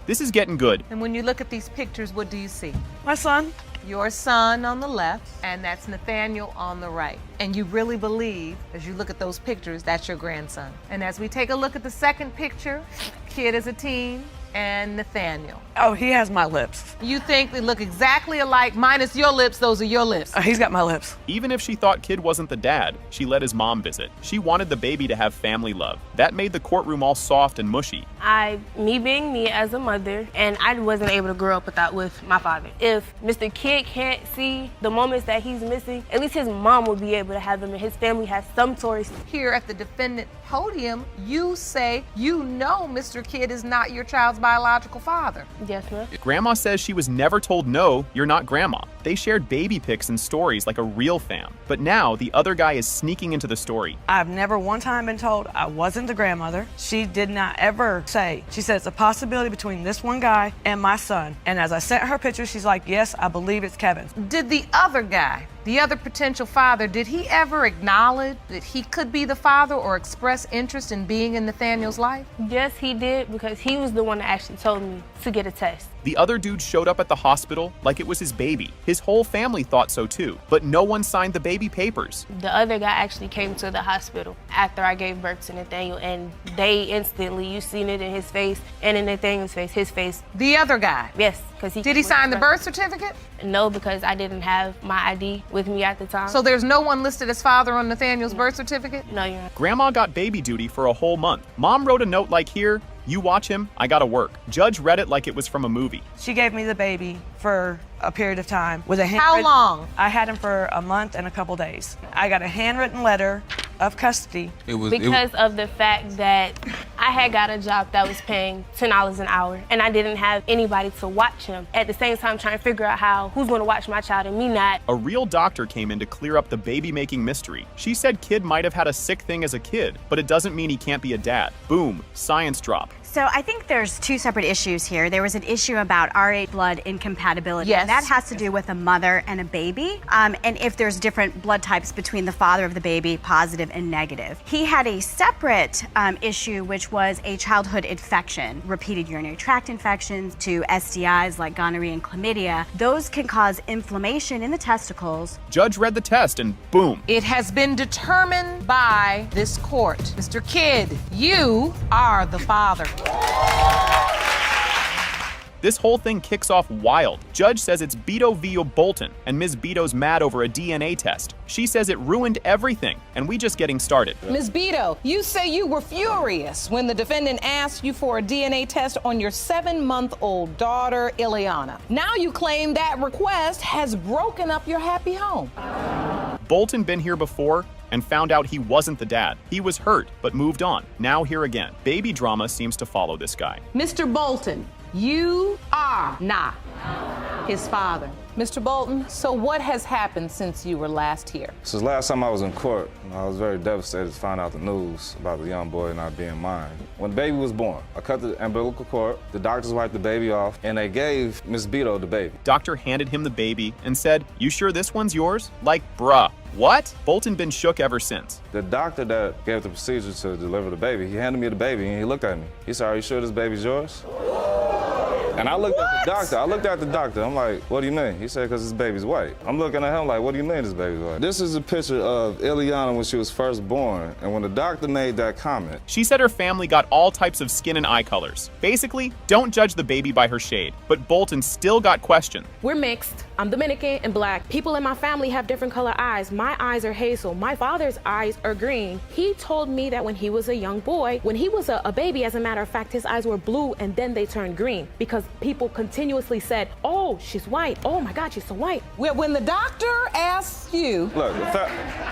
this is getting good. And when you look at these pictures, what do you see? My son. Your son on the left, and that's Nathaniel on the right. And you really believe, as you look at those pictures, that's your grandson. And as we take a look at the second picture, kid is a teen, and Nathaniel. Oh, he has my lips. You think they look exactly alike, minus your lips, those are your lips. He's got my lips. Even if she thought kid wasn't the dad, she let his mom visit. She wanted the baby to have family love. That made the courtroom all soft and mushy. Me being me as a mother, and I wasn't able to grow up with my father. If Mr. Kid can't see the moments that he's missing, at least his mom will be able to have them, and his family has some stories. Here at the defendant podium, you say you know Mr. Kid is not your child's biological father. Yes, ma'am. Grandma says she was never told no, you're not grandma. They shared baby pics and stories like a real fam. But now the other guy is sneaking into the story. I've never one time been told I wasn't the grandmother. She did not ever say. She said it's a possibility between this one guy and my son. And as I sent her picture, she's like, yes, I believe it's Kevin's. Did the other guy, the other potential father, did he ever acknowledge that he could be the father or express interest in being in Nathaniel's life? Yes, he did, because he was the one that actually told me to get a test. The other dude showed up at the hospital like it was his baby. His whole family thought so too, but no one signed the baby papers. The other guy actually came to the hospital after I gave birth to Nathaniel, and they instantly, you seen it in his face and in Nathaniel's face, his face. The other guy? Yes, because he. Did he sign the birth certificate? No, because I didn't have my ID with me at the time. So there's no one listed as father on Nathaniel's birth certificate? No, you're not. Grandma got baby duty for a whole month. Mom wrote a note like, here, you watch him, I gotta work. Judge read it like it was from a movie. She gave me the baby for a period of time with a How long? I had him for a month and a couple days. I got a handwritten letter of custody. Because of the fact that I had got a job that was paying $10 an hour and I didn't have anybody to watch him. At the same time, trying to figure out who's gonna watch my child and me not. A real doctor came in to clear up the baby-making mystery. She said kid might have had a sick thing as a kid, but it doesn't mean he can't be a dad. Boom, science drop. So I think there's two separate issues here. There was an issue about RH blood incompatibility. Yes. And that has to do with a mother and a baby. And if there's different blood types between the father of the baby, positive and negative. He had a separate issue, which was a childhood infection, repeated urinary tract infections to STIs like gonorrhea and chlamydia. Those can cause inflammation in the testicles. Judge read the test and boom. It has been determined by this court. Mr. Kidd, you are the father. This whole thing kicks off wild. Judge says it's Beto v. Bolton, and Ms. Beto's mad over a DNA test. She says it ruined everything, and we just getting started. Ms. Beto, you say you were furious when the defendant asked you for a DNA test on your 7-month-old daughter, Ileana. Now you claim that request has broken up your happy home. Bolton been here before and found out he wasn't the dad. He was hurt, but moved on. Now here again. Baby drama seems to follow this guy. Mr. Bolton, you are not his father. Mr. Bolton, so what has happened since you were last here? Since last time I was in court, I was very devastated to find out the news about the young boy not being mine. When the baby was born, I cut the umbilical cord, the doctors wiped the baby off, and they gave Miss Beto the baby. Doctor handed him the baby and said, "You sure this one's yours?" Like, bruh. What? Bolton been shook ever since. The doctor that gave the procedure to deliver the baby, he handed me the baby and he looked at me. He said, "Are you sure this baby's yours?" And I looked at the doctor. I'm like, what do you mean? He said, because his baby's white. I'm looking at him like, what do you mean his baby's white? This is a picture of Ileana when she was first born. And when the doctor made that comment. She said her family got all types of skin and eye colors. Basically, don't judge the baby by her shade. But Bolton still got questioned. We're mixed. I'm Dominican and black. People in my family have different color eyes. My eyes are hazel. My father's eyes are green. He told me that when he was a young boy, when he was a baby, as a matter of fact, his eyes were blue and then they turned green because people continuously said, oh, she's white. Oh my God, she's so white. When the doctor asks you,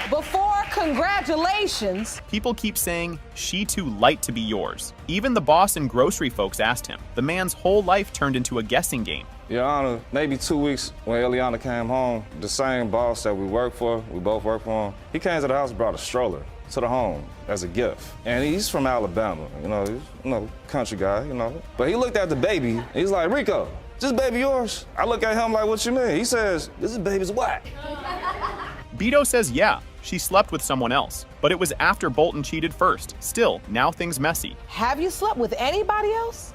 before congratulations, people keep saying, she too light to be yours. Even the boss and grocery folks asked him. The man's whole life turned into a guessing game. Your Honor, maybe 2 weeks when Ileana came home, the same boss that we both work for him, he came to the house and brought a stroller to the home as a gift. And he's from Alabama, he's country guy, But he looked at the baby, and he's like, Rico, this baby yours? I look at him like, what you mean? He says, this baby's white. Beto says yeah, she slept with someone else. But it was after Bolton cheated first. Still, now things messy. have you slept with anybody else?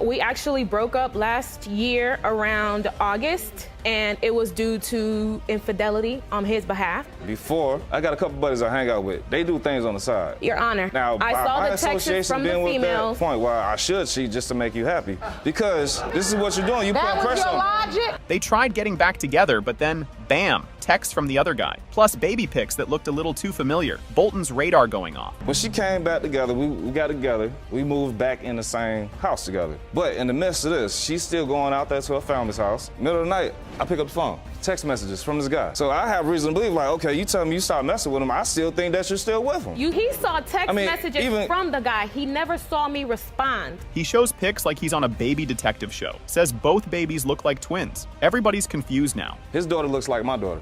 We actually broke up last year around August, and it was due to infidelity on his behalf. Before, I got a couple buddies I hang out with. They do things on the side. Your Honor, now, I saw my the texts from the being with females. that point where I should cheat just to make you happy. Because this is what you're doing. You put pressure on me. They tried getting back together, but then, bam, text from the other guy. Plus baby pics that looked a little too familiar. Bolton's radar going off. When she came back together, we got together. We moved back in the same house together. But in the midst of this, she's still going out there to her family's house. Middle of the night, I pick up the phone. Text messages from this guy. So I have reason to believe, like, okay, you tell me you stopped messing with him. I still think that you're still with him. He saw text messages from the guy. He never saw me respond. He shows pics like he's on a baby detective show. Says both babies look like twins. Everybody's confused now. His daughter looks like my daughter.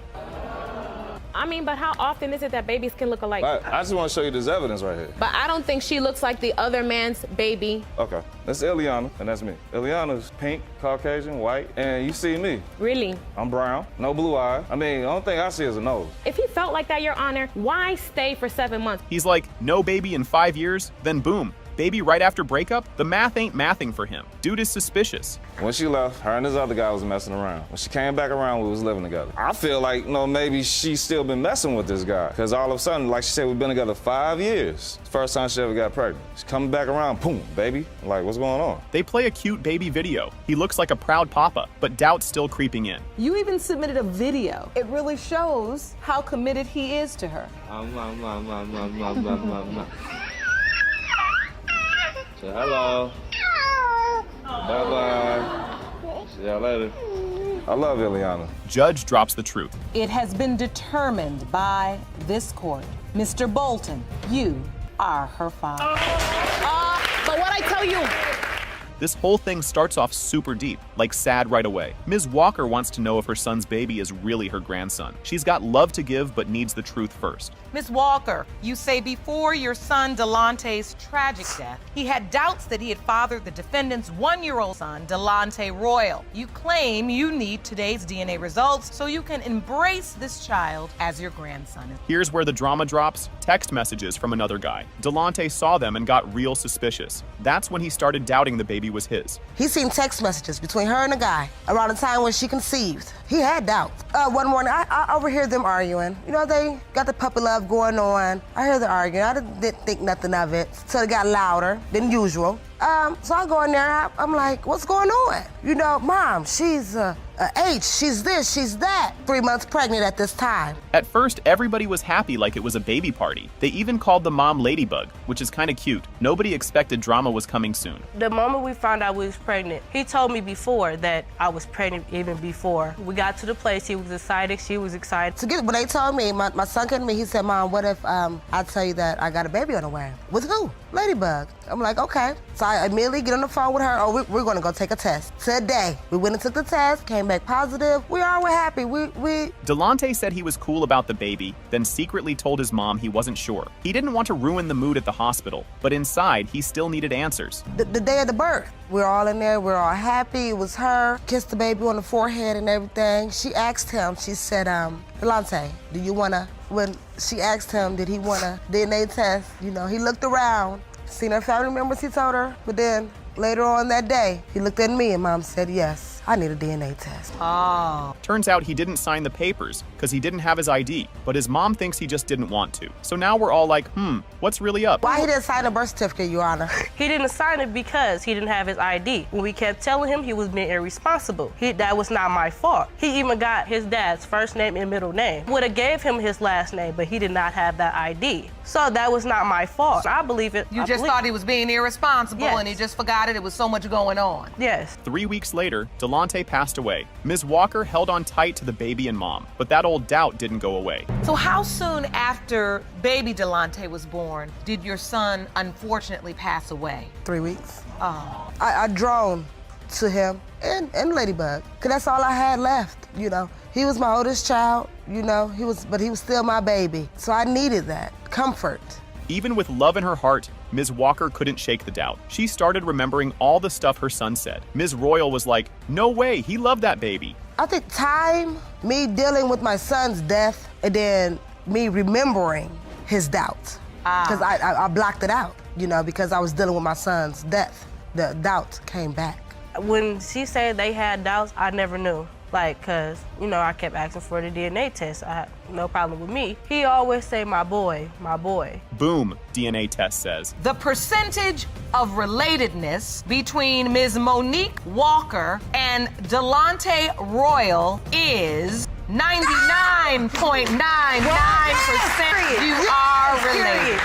But how often is it that babies can look alike? I just want to show you this evidence right here. But I don't think she looks like the other man's baby. Okay, that's Ileana, and that's me. Ileana's pink, Caucasian, white, and you see me. Really? I'm brown, no blue eye. the only thing I see is a nose. If he felt like that, Your Honor, why stay for 7 months? He's like, no baby in 5 years, then boom. Baby right after breakup? The math ain't mathing for him. Dude is suspicious. When she left, her and this other guy was messing around. When she came back around, we was living together. I feel like, maybe she's still been messing with this guy. Because all of a sudden, like she said, we've been together 5 years. First time she ever got pregnant. She's coming back around, boom, baby. Like, what's going on? They play a cute baby video. He looks like a proud papa, but doubt's still creeping in. You even submitted a video. It really shows how committed he is to her. Say hello. Bye-bye. See y'all later. I love Ileana. Judge drops the truth. It has been determined by this court. Mr. Bolton, you are her father. But what I tell you, This whole thing starts off super deep, like sad right away. Ms. Walker wants to know if her son's baby is really her grandson. She's got love to give, but needs the truth first. Ms. Walker, you say before your son Delonte's tragic death, he had doubts that he had fathered the defendant's 1-year-old son, Delonte Royal. You claim you need today's DNA results so you can embrace this child as your grandson. Here's where the drama drops. Text messages from another guy. Delonte saw them and got real suspicious. That's when he started doubting the baby was his. He seen text messages between her and a guy around the time when she conceived. He had doubts. One morning, I overheard them arguing. They got the puppy love going on. I heard them arguing. I didn't think nothing of it. So it got louder than usual. So I go in there, I'm like, what's going on? Mom, she's H, she's this, she's that. 3 months pregnant at this time. At first, everybody was happy like it was a baby party. They even called the mom Ladybug, which is kind of cute. Nobody expected drama was coming soon. The moment we found out we was pregnant, he told me before that I was pregnant even before. We got to the place, he was excited, she was excited. When they told me, my son came to me, he said, Mom, what if I tell you that I got a baby on the way? With who? Ladybug. I'm like, okay. So I immediately get on the phone with her. Oh, we're gonna go take a test. Today, we went and took the test, came back positive. We all were happy. Delonte said he was cool about the baby, then secretly told his mom he wasn't sure. He didn't want to ruin the mood at the hospital, but inside, he still needed answers. The day of the birth, we're all in there, we're all happy. It was her, kissed the baby on the forehead and everything. She asked him, she said, Delonte, do you wanna, when she asked him, did he want a DNA test? He looked around, seen her family members, he told her, but then later on that day, he looked at me and Mom said, yes, I need a DNA test. Oh. Turns out he didn't sign the papers because he didn't have his ID, but his mom thinks he just didn't want to. So now we're all like, what's really up? Why he didn't sign a birth certificate, Your Honor? He didn't sign it because he didn't have his ID. When we kept telling him he was being irresponsible, that was not my fault. He even got his dad's first name and middle name. Would have gave him his last name, but he did not have that ID. So that was not my fault. I believe it. You just thought he was being irresponsible and he just forgot it. It was so much going on. Yes. 3 weeks later, Delonte passed away. Ms. Walker held on tight to the baby and mom, but that old doubt didn't go away. So how soon after baby Delonte was born did your son unfortunately pass away? 3 weeks. Oh. I drone to him and Ladybug, because that's all I had left, you know. He was my oldest child, you know, but he was still my baby. So I needed that comfort. Even with love in her heart, Ms. Walker couldn't shake the doubt. She started remembering all the stuff her son said. Ms. Royal was like, no way, he loved that baby. I think time, me dealing with my son's death, and then me remembering his doubts. Because I blocked it out, you know, because I was dealing with my son's death. The doubt came back. When she said they had doubts, I never knew. Like, cause, you know, I kept asking for the DNA test. I had no problem with me. He always say, my boy, my boy. Boom, DNA test says. The percentage of relatedness between Ms. Monique Walker and Delonte Royal is 99.99%. You are related.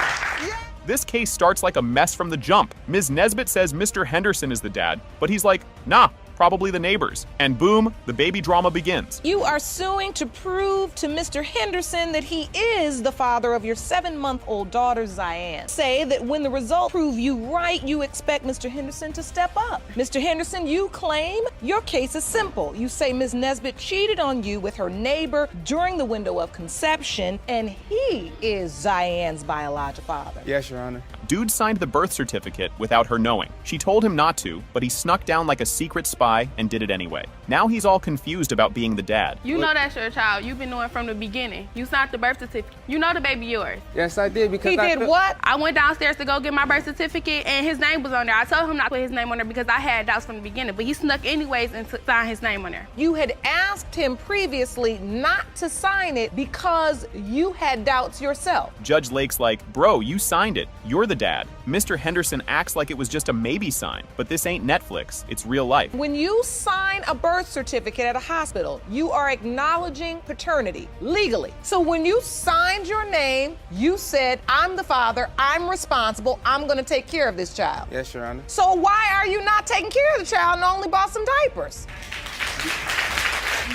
This case starts like a mess from the jump. Ms. Nesbitt says Mr. Henderson is the dad, but he's like, nah, probably the neighbors. And boom, the baby drama begins. You are suing to prove to Mr. Henderson that he is the father of your 7-month-old daughter, Zian. Say that when the results prove you right, you expect Mr. Henderson to step up. Mr. Henderson, you claim your case is simple. You say Ms. Nesbitt cheated on you with her neighbor during the window of conception, and he is Zian's biological father. Yes, Your Honor. Dude signed the birth certificate without her knowing. She told him not to, but he snuck down like a secret spy and did it anyway. Now he's all confused about being the dad. You know that's your child. You've been knowing from the beginning. You signed the birth certificate. You know the baby yours. Yes, I did because He did what? I went downstairs to go get my birth certificate and his name was on there. I told him not to put his name on there because I had doubts from the beginning, but he snuck anyways and signed his name on there. You had asked him previously not to sign it because you had doubts yourself. Judge Lake's like, bro, you signed it. You're the dad. Mr. Henderson acts like it was just a maybe sign, but this ain't Netflix. It's real life. When you sign a birth certificate at a hospital, you are acknowledging paternity legally. So when you signed your name, you said, I'm the father, I'm responsible, I'm gonna take care of this child. Yes, Your Honor. So why are you not taking care of the child and only bought some diapers?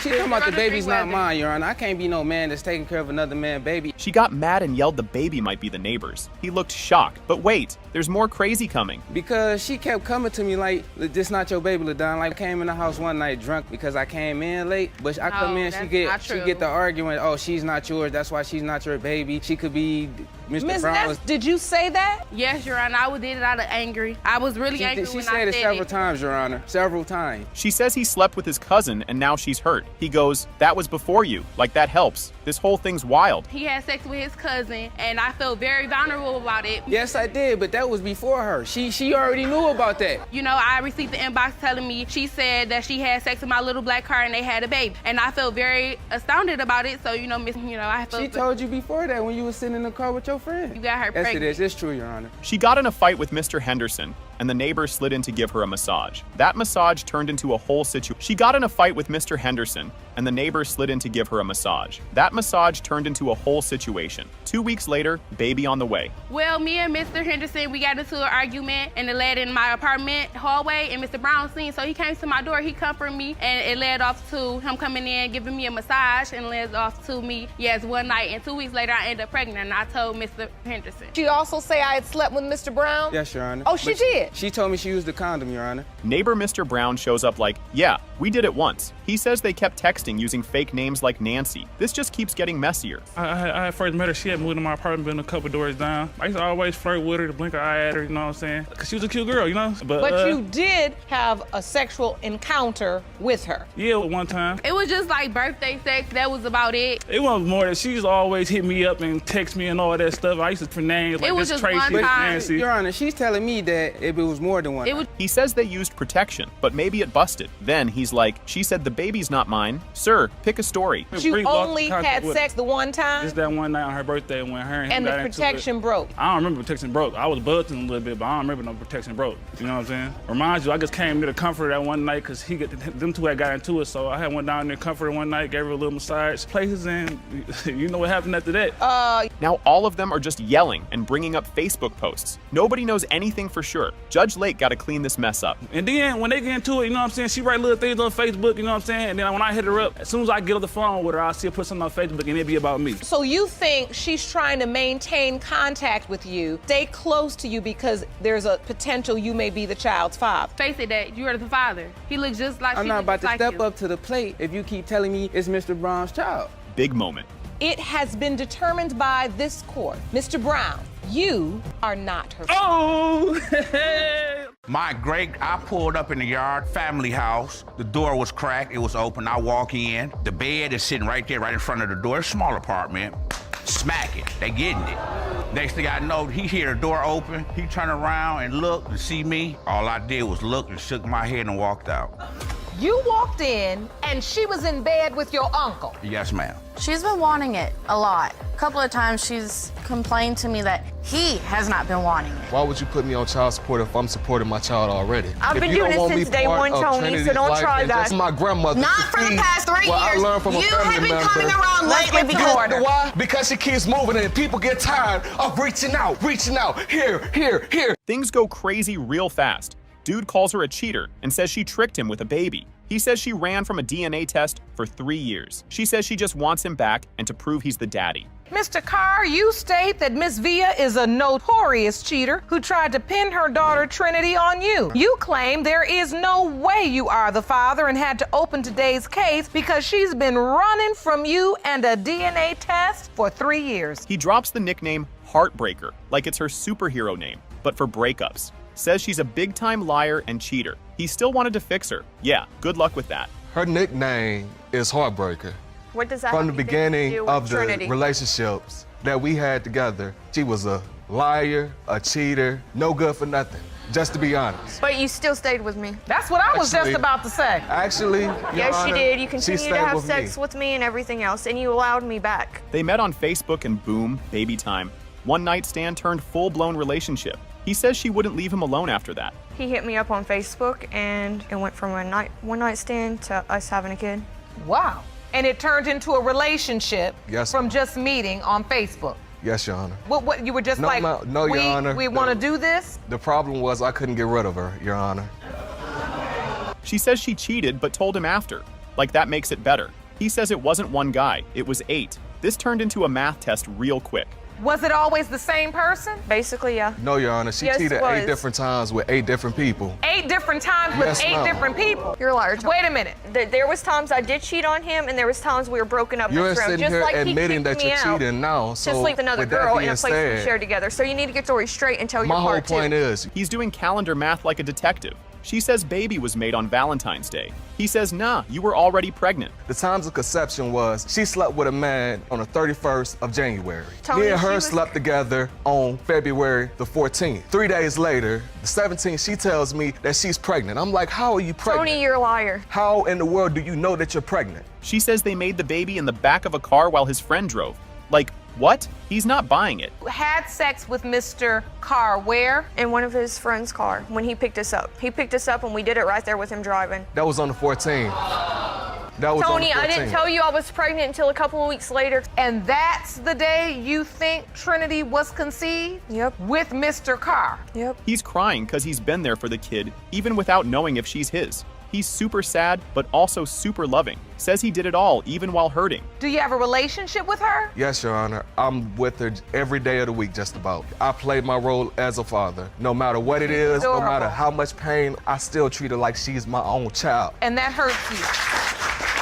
She talking about the baby's not mine, Your Honor. I can't be no man that's taking care of another man's baby. She got mad and yelled the baby might be the neighbor's. He looked shocked, but wait, there's more crazy coming. Because she kept coming to me like, this not your baby, LaDon. Like, I came in the house one night drunk because I came in late, but I come in, she get the argument, oh, she's not yours, that's why she's not your baby. She could be Mr. Brown. Did you say that? Yes, Your Honor. I did it out of angry. I was really angry She when said I it said several times, Your Honor. Several times. She says he slept with his cousin and now she's hurt. He goes, that was before you. Like that helps. This whole thing's wild. He had sex with his cousin, and I felt very vulnerable about it. Yes, I did, but that was before her. She already knew about that. You know, I received the inbox telling me she said that she had sex with my little black car and they had a baby. And I felt very astounded about it. So, I felt... She told you before that when you was sitting in the car with your friend. You got her Yes, pregnant. it is. It's true, Your Honor. She got in a fight with Mr. Henderson, and the neighbor slid in to give her a massage. That massage turned into a whole situation. She got in a fight with Mr. Henderson, and the neighbor slid in to give her a massage. That massage turned into a whole situation. 2 weeks later, baby on the way. Well, me and Mr. Henderson, we got into an argument, and it led in my apartment hallway, and Mr. Brown seen, so he came to my door, he comforted me, and it led off to him coming in, giving me a massage, and led off to me, yes, one night, and 2 weeks later, I ended up pregnant, and I told Mr. Henderson. She also say I had slept with Mr. Brown? Yes, Your Honor. Oh, she did? She told me she used the condom, Your Honor. Neighbor Mr. Brown shows up like, yeah, We did it once. He says they kept texting using fake names like Nancy. This just keeps getting messier. I first met her, she had moved to my apartment building a couple doors down. I used to always flirt with her, to blink an eye at her, you know what I'm saying? Because she was a cute girl, you know? But you did have a sexual encounter with her. Yeah, one time. It was just like birthday sex, that was about it. It wasn't more that she used to always hit me up and text me and all that stuff. I used to for names like It was this just Tracy, one time. Nancy. Your Honor, she's telling me that it was more than one. He says they used protection, but maybe it busted. Then he's like, she said the baby's not mine. Sir, pick a story. You only had sex the one time? Just that one night on her birthday when her and him And the got into protection it. broke? I don't remember protection broke. I was buzzing a little bit, but I don't remember no protection broke. You know what I'm saying? Reminds you, I just came to the comforter that one night because them two had got into it, so I had went down there comforter one night, gave her a little massage places, and you know what happened after that. Now all of them are just yelling and bringing up Facebook posts. Nobody knows anything for sure. Judge Lake got to clean this mess up. And then when they get into it, you know what I'm saying, she write little things on Facebook, you know what I'm saying, and then when I hit her up, as soon as I get on the phone with her, I'll see her put something on Facebook and it'll be about me. So you think she's trying to maintain contact with you, stay close to you because there's a potential you may be the child's father? Face it, that you are the father. He looks just like I'm not about to step up to the plate if you keep telling me it's Mr. Brown's child. Big moment. It has been determined by this court. Mr. Brown, you are not her father. Oh! I pulled up in the yard, family house. The door was cracked, it was open. I walk in, the bed is sitting right there, right in front of the door. Small apartment, smack it, they getting it. Next thing I know, he hear the door open, he turned around and looked to see me. All I did was look and shook my head and walked out. You walked in and she was in bed with your uncle. Yes, ma'am. She's been wanting it a lot. A couple of times she's complained to me that he has not been wanting it. Why would you put me on child support if I'm supporting my child already? I've been doing it since day one, Tony, so don't try that. That's my grandmother. Not for the past 3 years. I learned from a you family have been member. coming around lately because... Why? Because she keeps moving and people get tired of reaching out. Here. Things go crazy real fast. Dude calls her a cheater and says she tricked him with a baby. He says she ran from a DNA test for 3 years. She says she just wants him back and to prove he's the daddy. Mr. Carr, you state that Miss Villa is a notorious cheater who tried to pin her daughter Trinity on you. You claim there is no way you are the father and had to open today's case because she's been running from you and a DNA test for 3 years. He drops the nickname Heartbreaker like it's her superhero name, but for breakups. Says she's a big-time liar and cheater. He still wanted to fix her. Yeah, good luck with that. Her nickname is Heartbreaker. What does that From the have anything to beginning do with of the Trinity? relationships that we had together, she was a liar, a cheater, no good for nothing, just to be honest. But you still stayed with me. That's what I was just about to say. Actually, Your Yes, Honor, you did. You she continued stayed to have with sex me. with me and everything else, and you allowed me back. They met on Facebook and boom, baby time. One night stand turned full-blown relationship. He says she wouldn't leave him alone after that. He hit me up on Facebook, and it went from a one night stand to us having a kid. Wow. And it turned into a relationship Yes. from just meeting on Facebook. Yes, Your Honor. What you were just No, like, no, Your Honor. we want to do this? The problem was I couldn't get rid of her, Your Honor. She says she cheated but told him after. Like that makes it better. He says it wasn't one guy, it was 8. This turned into a math test real quick. Was it always the same person? Basically, yeah. No, Your Honor. She Yes, cheated it was. 8 different times with 8 different people. 8 different times with Yes, 8 ma'am. different people? You're a liar. Tom. Wait a minute. There was times I did cheat on him, and there was times we were broken up. You're next round, sitting just here like he admitting kicked that me you're out cheating now. to So sleep with another with that girl in being a place we said, share together. So you need to get the story straight and tell your my whole part point too. is, He's doing calendar math like a detective. She says baby was made on Valentine's Day. He says, nah, you were already pregnant. the times of conception was she slept with a man on the 31st of January. Tony, Me and she her was- slept together on February the 14th. 3 days later, the 17th, she tells me that she's pregnant. I'm like, how are you pregnant? Tony, you're a liar. How in the world do you know that you're pregnant? She says they made the baby in the back of a car while his friend drove. Like, what? He's not buying it. Had sex with Mr. Carr where? In one of his friend's car when he picked us up. He picked us up and we did it right there with him driving. That was on the 14th. That was Tony, on the I didn't 14th. tell you I was pregnant until a couple of weeks later. And that's the day you think Trinity was conceived? Yep. With Mr. Carr? Yep. He's crying because he's been there for the kid, even without knowing if she's his. He's super sad, but also super loving. Says he did it all, even while hurting. Do you have a relationship with her? Yes, Your Honor. I'm with her every day of the week, just about. I played my role as a father. No matter what it is, no matter how much pain, I still treat her like she's my own child. And that hurts you.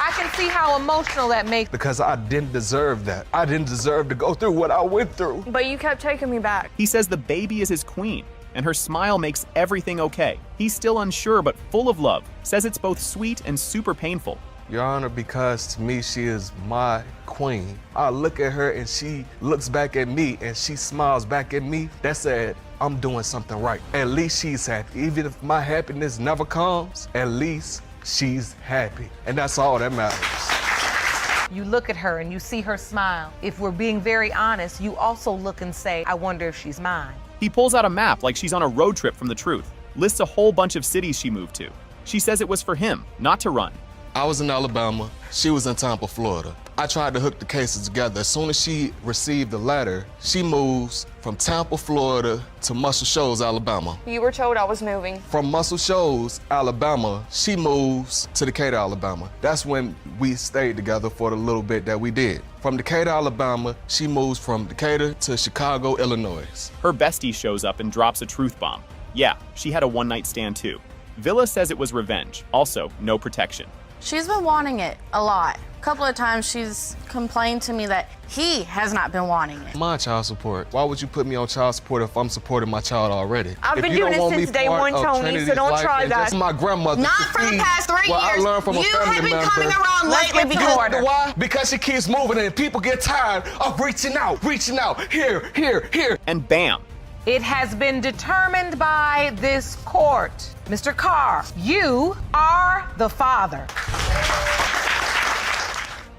I can see how emotional that makes. Because I didn't deserve that. I didn't deserve to go through what I went through. But you kept taking me back. He says the baby is his queen, and her smile makes everything okay. He's still unsure, but full of love. Says it's both sweet and super painful. Your Honor, because to me, she is my queen. I look at her and she looks back at me and she smiles back at me. That said, I'm doing something right. At least she's happy. Even if my happiness never comes, at least she's happy. And that's all that matters. You look at her and you see her smile. If we're being very honest, you also look and say, I wonder if she's mine. He pulls out a map like she's on a road trip from the truth. Lists a whole bunch of cities she moved to. She says it was for him, not to run. I was in Alabama. She was in Tampa, Florida. I tried to hook the cases together. As soon as she received the letter, she moves from Tampa, Florida to Muscle Shoals, Alabama. You were told I was moving. From Muscle Shoals, Alabama, she moves to Decatur, Alabama. That's when we stayed together for the little bit that we did. From Decatur, Alabama, she moves from Decatur to Chicago, Illinois. Her bestie shows up and drops a truth bomb. Yeah, she had a one-night stand too. Villa says it was revenge. Also, no protection. She's been wanting it a lot. A couple of times she's complained to me that he has not been wanting it. My child support. Why would you put me on child support if I'm supporting my child already? I've been doing it since day one, Tony, so don't try that. Just my grandmother. Not for the past 3 years. I learned from a you family have been member. coming around lately because why? Because she keeps moving and people get tired of reaching out. Here, here, here. And bam. It has been determined by this court. Mr. Carr, you are the father.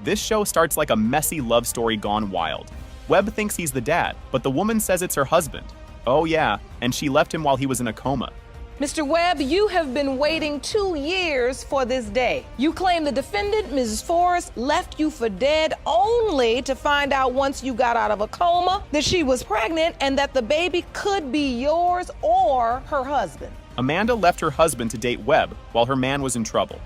This show starts like a messy love story gone wild. Webb thinks he's the dad, but the woman says it's her husband. Oh yeah, and she left him while he was in a coma. Mr. Webb, you have been waiting 2 years for this day. You claim the defendant, Mrs. Forrest, left you for dead only to find out once you got out of a coma that she was pregnant and that the baby could be yours or her husband. Amanda left her husband to date Webb while her man was in trouble.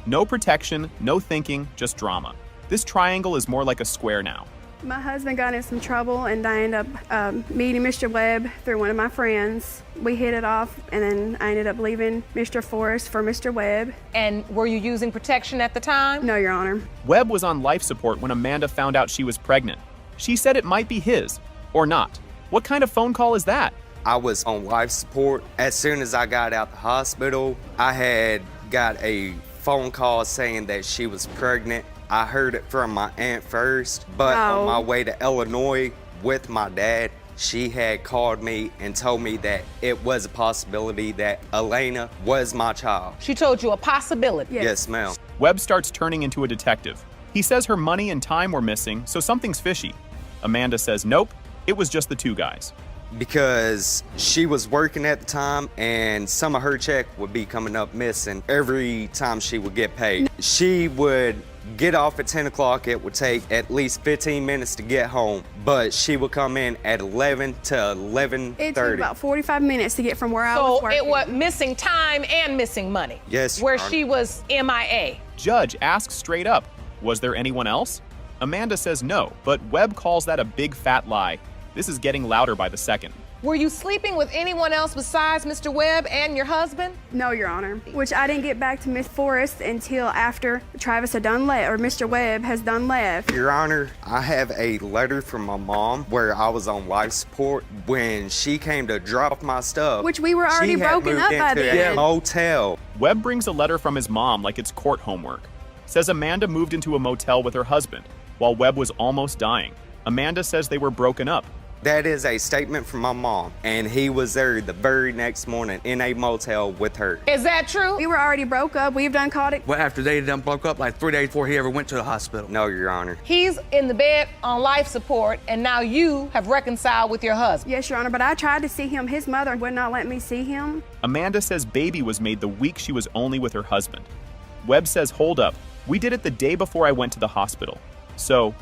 No protection, no thinking, just drama. This triangle is more like a square now. My husband got in some trouble and I ended up meeting Mr. Webb through one of my friends. We hit it off and then I ended up leaving Mr. Forrest for Mr. Webb. And were you using protection at the time? No, Your Honor. Webb was on life support when Amanda found out she was pregnant. She said it might be his, or not. What kind of phone call is that? I was on life support. As soon as I got out the hospital, I had got a phone call saying that she was pregnant. I heard it from my aunt first, but on my way to Illinois with my dad, she had called me and told me that it was a possibility that Elena was my child. She told you a possibility? Yes, ma'am. Webb starts turning into a detective. He says her money and time were missing, so something's fishy. Amanda says nope, it was just the two guys. Because she was working at the time and some of her check would be coming up missing every time she would get paid. She would get off at 10 o'clock. It would take at least 15 minutes to get home, but she would come in at 11 to 11:30. It took about 45 minutes to get from where I was working. So it was missing time and missing money? Yes, Where Your Honor. she was MIA? Judge asks straight up, was there anyone else? Amanda says no, but Webb calls that a big fat lie. This is getting louder by the second. Were you sleeping with anyone else besides Mr. Webb and your husband? No, Your Honor. Which I didn't get back to Miss Forrest until after Travis had done left, or Mr. Webb has done left. Your Honor, I have a letter from my mom where I was on life support when she came to drop my stuff. Which we were already broken up by then. She had moved into a motel. Webb brings a letter from his mom like it's court homework. Says Amanda moved into a motel with her husband while Webb was almost dying. Amanda says they were broken up. That is a statement from my mom, and he was there the very next morning in a motel with her. Is that true? We were already broke up. We've done called it. Well, after they done broke up, like 3 days before he ever went to the hospital. No, Your Honor. He's in the bed on life support, and now you have reconciled with your husband. Yes, Your Honor, but I tried to see him. His mother would not let me see him. Amanda says baby was made the week she was only with her husband. Webb says hold up, We did it the day before I went to the hospital. So,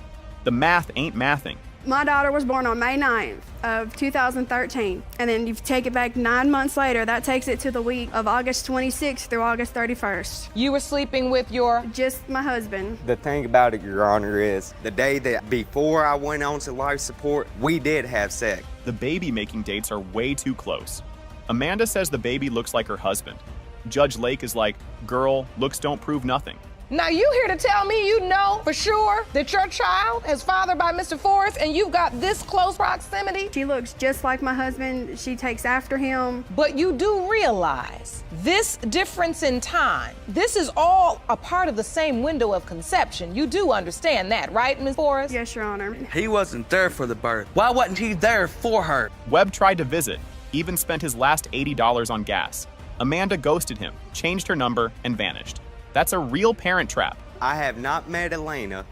the math ain't mathing. My daughter was born on May 9th of 2013. And then you take it back 9 months later, that takes it to the week of August 26th through August 31st. You were sleeping with your? Just my husband. The thing about it, Your Honor, is the day that before I went on to life support, we did have sex. The baby-making dates are way too close. Amanda says the baby looks like her husband. Judge Lake is like, girl, looks don't prove nothing. Now you here to tell me you know for sure that your child is fathered by Mr. Forrest and you've got this close proximity? She looks just like my husband. She takes after him. But you do realize this difference in time, this is all a part of the same window of conception. You do understand that, right, Ms. Forrest? Yes, Your Honor. He wasn't there for the birth. Why wasn't he there for her? Webb tried to visit, even spent his last $80 on gas. Amanda ghosted him, changed her number, and vanished. That's a real parent trap. I have not met Elena.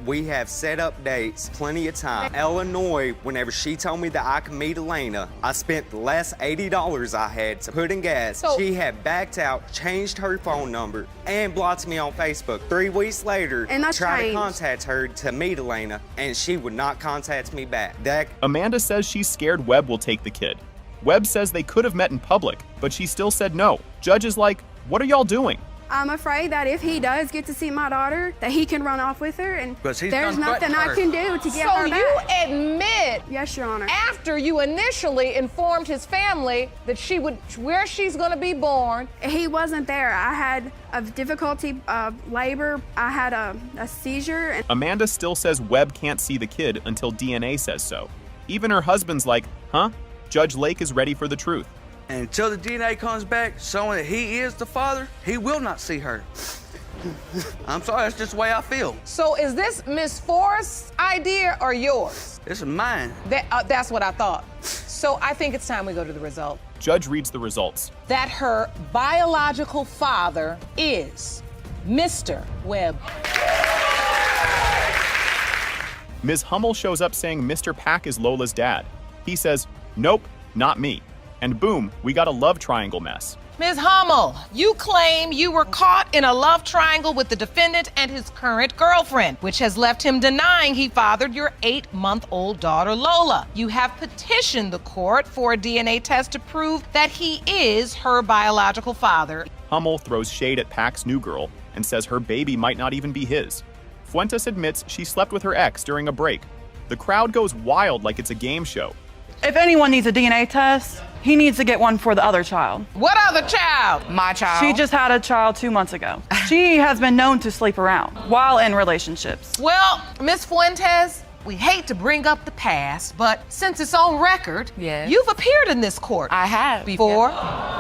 We have set up dates plenty of time. Illinois, whenever she told me that I could meet Elena, I spent the last $80 I had to put in gas. She had backed out, changed her phone number, and blocked me on Facebook. 3 weeks later, tried to contact her to meet Elena, and she would not contact me back. Amanda says she's scared Webb will take the kid. Webb says they could have met in public, but she still said no. Judge is like, what are y'all doing? I'm afraid that if he does get to see my daughter, that he can run off with her, and there's nothing I can do to get her back. So you admit, yes, Your Honor, after you initially informed his family that where she's going to be born. He wasn't there. I had a difficulty of labor. I had a seizure. And Amanda still says Webb can't see the kid until DNA says so. Even her husband's like, huh? Judge Lake is ready for the truth. And until the DNA comes back showing that he is the father, he will not see her. I'm sorry, that's just the way I feel. So is this Miss Forrest's idea or yours? This is mine. That's what I thought. So I think it's time we go to the result. Judge reads the results. That her biological father is Mr. Webb. Ms. Hummel shows up saying Mr. Pack is Lola's dad. He says, nope, not me. And boom, we got a love triangle mess. Ms. Hummel, you claim you were caught in a love triangle with the defendant and his current girlfriend, which has left him denying he fathered your 8-month-old daughter, Lola. You have petitioned the court for a DNA test to prove that he is her biological father. Hummel throws shade at Pack's new girl and says her baby might not even be his. Fuentes admits she slept with her ex during a break. The crowd goes wild like it's a game show. If anyone needs a DNA test, he needs to get one for the other child. What other child? My child. She just had a child 2 months ago. She has been known to sleep around while in relationships. Well, Ms. Fuentes, we hate to bring up the past, but since it's on record, you've appeared in this court. I have. Before?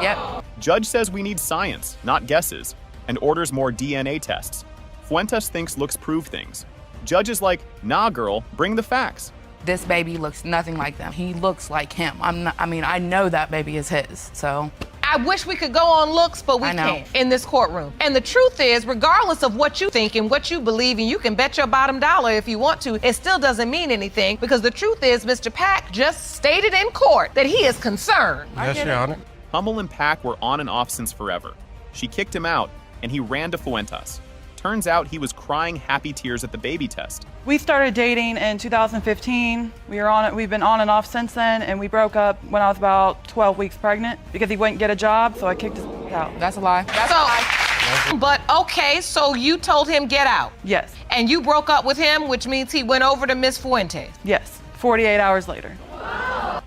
Yep. Judge says we need science, not guesses, and orders more DNA tests. Fuentes thinks looks prove things. Judge is like, nah, girl, bring the facts. This baby looks nothing like them. He looks like him. I know that baby is his, so. I wish we could go on looks, but we can't in this courtroom. And the truth is, regardless of what you think and what you believe, and you can bet your bottom dollar if you want to, it still doesn't mean anything, because the truth is, Mr. Pack just stated in court that he is concerned. Yes, Your Honor. Hummel and Pack were on and off since forever. She kicked him out, and he ran to Fuentes. Turns out he was crying happy tears at the baby test. We started dating in 2015. We've been on and off since then, and we broke up when I was about 12 weeks pregnant because he wouldn't get a job, so I kicked his out. That's a lie. That's a lie. But okay, so you told him get out. Yes. And you broke up with him, which means he went over to Miss Fuentes. Yes, 48 hours later.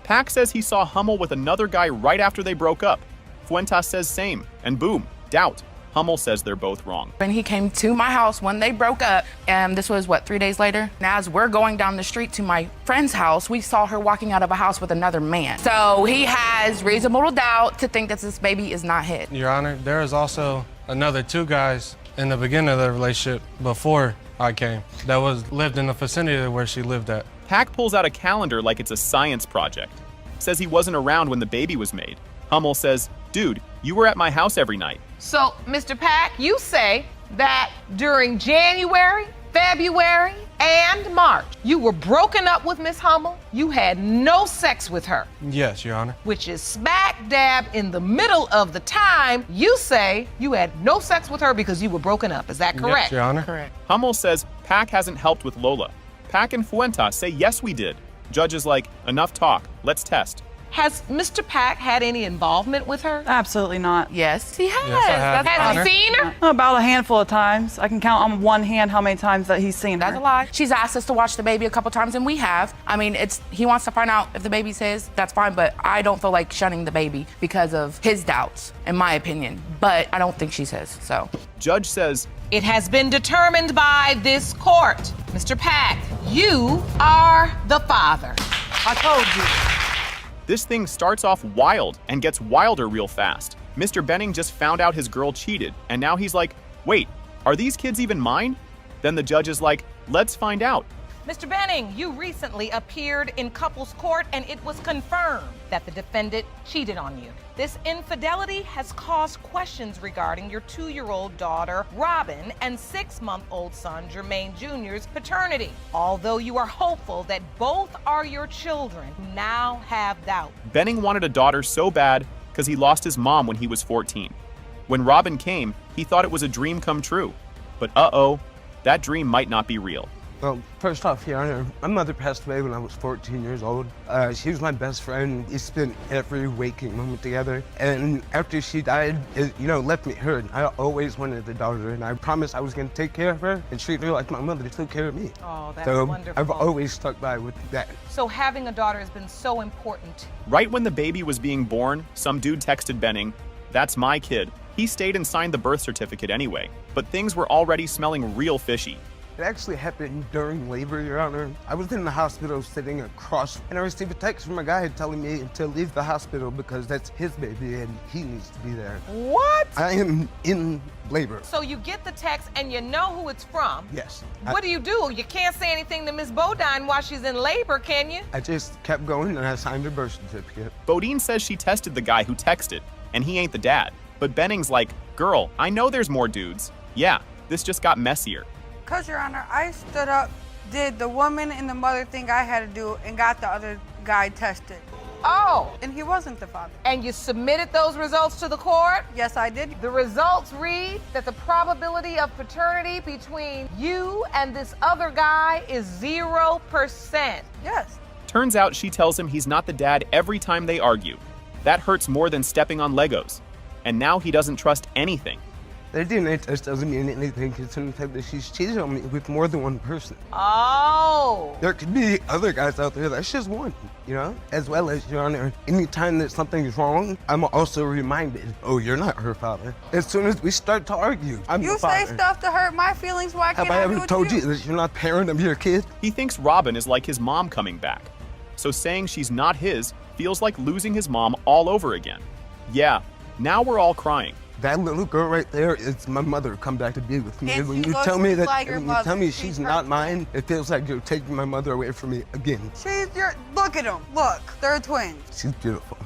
Pack says he saw Hummel with another guy right after they broke up. Fuentes says same, and boom, doubt. Hummel says they're both wrong. When he came to my house when they broke up, and this was, 3 days later? And as we're going down the street to my friend's house, we saw her walking out of a house with another man. So he has reasonable doubt to think that this baby is not his. Your Honor, there is also another 2 guys in the beginning of the relationship before I came that lived in the vicinity where she lived at. Pack pulls out a calendar like it's a science project. Says he wasn't around when the baby was made. Hummel says, dude, you were at my house every night. So, Mr. Pack, you say that during January, February, and March, you were broken up with Miss Hummel. You had no sex with her. Yes, Your Honor. Which is smack dab in the middle of the time you say you had no sex with her because you were broken up. Is that correct? Yes, Your Honor. Correct. Hummel says Pack hasn't helped with Lola. Pack and Fuentes say yes, we did. Judge is like, enough talk, let's test. Has Mr. Pack had any involvement with her? Absolutely not. Yes, he has. Yes, I have. Has he seen her? About a handful of times. I can count on one hand how many times that he's seen her. That's a lie. She's asked us to watch the baby a couple times, and we have. I mean, he wants to find out if the baby's his, that's fine, but I don't feel like shunning the baby because of his doubts, in my opinion. But I don't think she's his, so. Judge says, it has been determined by this court. Mr. Pack, you are the father. I told you. This thing starts off wild and gets wilder real fast. Mr. Benning just found out his girl cheated, and now he's like, wait, are these kids even mine? Then the judge is like, let's find out. Mr. Benning, you recently appeared in couples court and it was confirmed that the defendant cheated on you. This infidelity has caused questions regarding your 2-year-old daughter, Robin, and 6-month-old son, Jermaine Jr.'s paternity. Although you are hopeful that both are your children, you now have doubt. Benning wanted a daughter so bad because he lost his mom when he was 14. When Robin came, he thought it was a dream come true. But uh-oh, that dream might not be real. Well, first off, Your Honor, my mother passed away when I was 14 years old. She was my best friend. We spent every waking moment together. And after she died, it, left me hurt. I always wanted a daughter, and I promised I was going to take care of her and treat her like my mother took care of me. Oh, that's so wonderful. I've always stuck by with that. So having a daughter has been so important. Right when the baby was being born, some dude texted Benning, "That's my kid." He stayed and signed the birth certificate anyway, but things were already smelling real fishy. It actually happened during labor, Your Honor. I was in the hospital sitting across, and I received a text from a guy telling me to leave the hospital because that's his baby and he needs to be there. What? I am in labor. So you get the text and you know who it's from? Yes. What do? You can't say anything to Miss Bodine while she's in labor, can you? I just kept going and I signed her birth certificate. Bodine says she tested the guy who texted, and he ain't the dad. But Benning's like, girl, I know there's more dudes. Yeah, this just got messier. Because, Your Honor, I stood up, did the woman and the mother thing I had to do, and got the other guy tested. Oh. And he wasn't the father. And you submitted those results to the court? Yes, I did. The results read that the probability of paternity between you and this other guy is 0%. Yes. Turns out she tells him he's not the dad every time they argue. That hurts more than stepping on Legos. And now he doesn't trust anything. The DNA test doesn't mean anything considering the fact that she's cheated on me with more than one person. Oh. There could be other guys out there, that's just one, As well as, Your Honor, anytime that something is wrong, I'm also reminded, oh, you're not her father. As soon as we start to argue, I'm the father. You say stuff to hurt my feelings, why can't I do it? Have I ever told you that you're not the parent of your kid? He thinks Robin is like his mom coming back. So saying she's not his feels like losing his mom all over again. Yeah, now we're all crying. That little girl right there is my mother come back to be with me. And when she you looks tell me just that, like your when you mother. tell me She's she's her not kid. mine, it feels like you're taking my mother away from me again. Look at them. Look, they're twins. She's beautiful.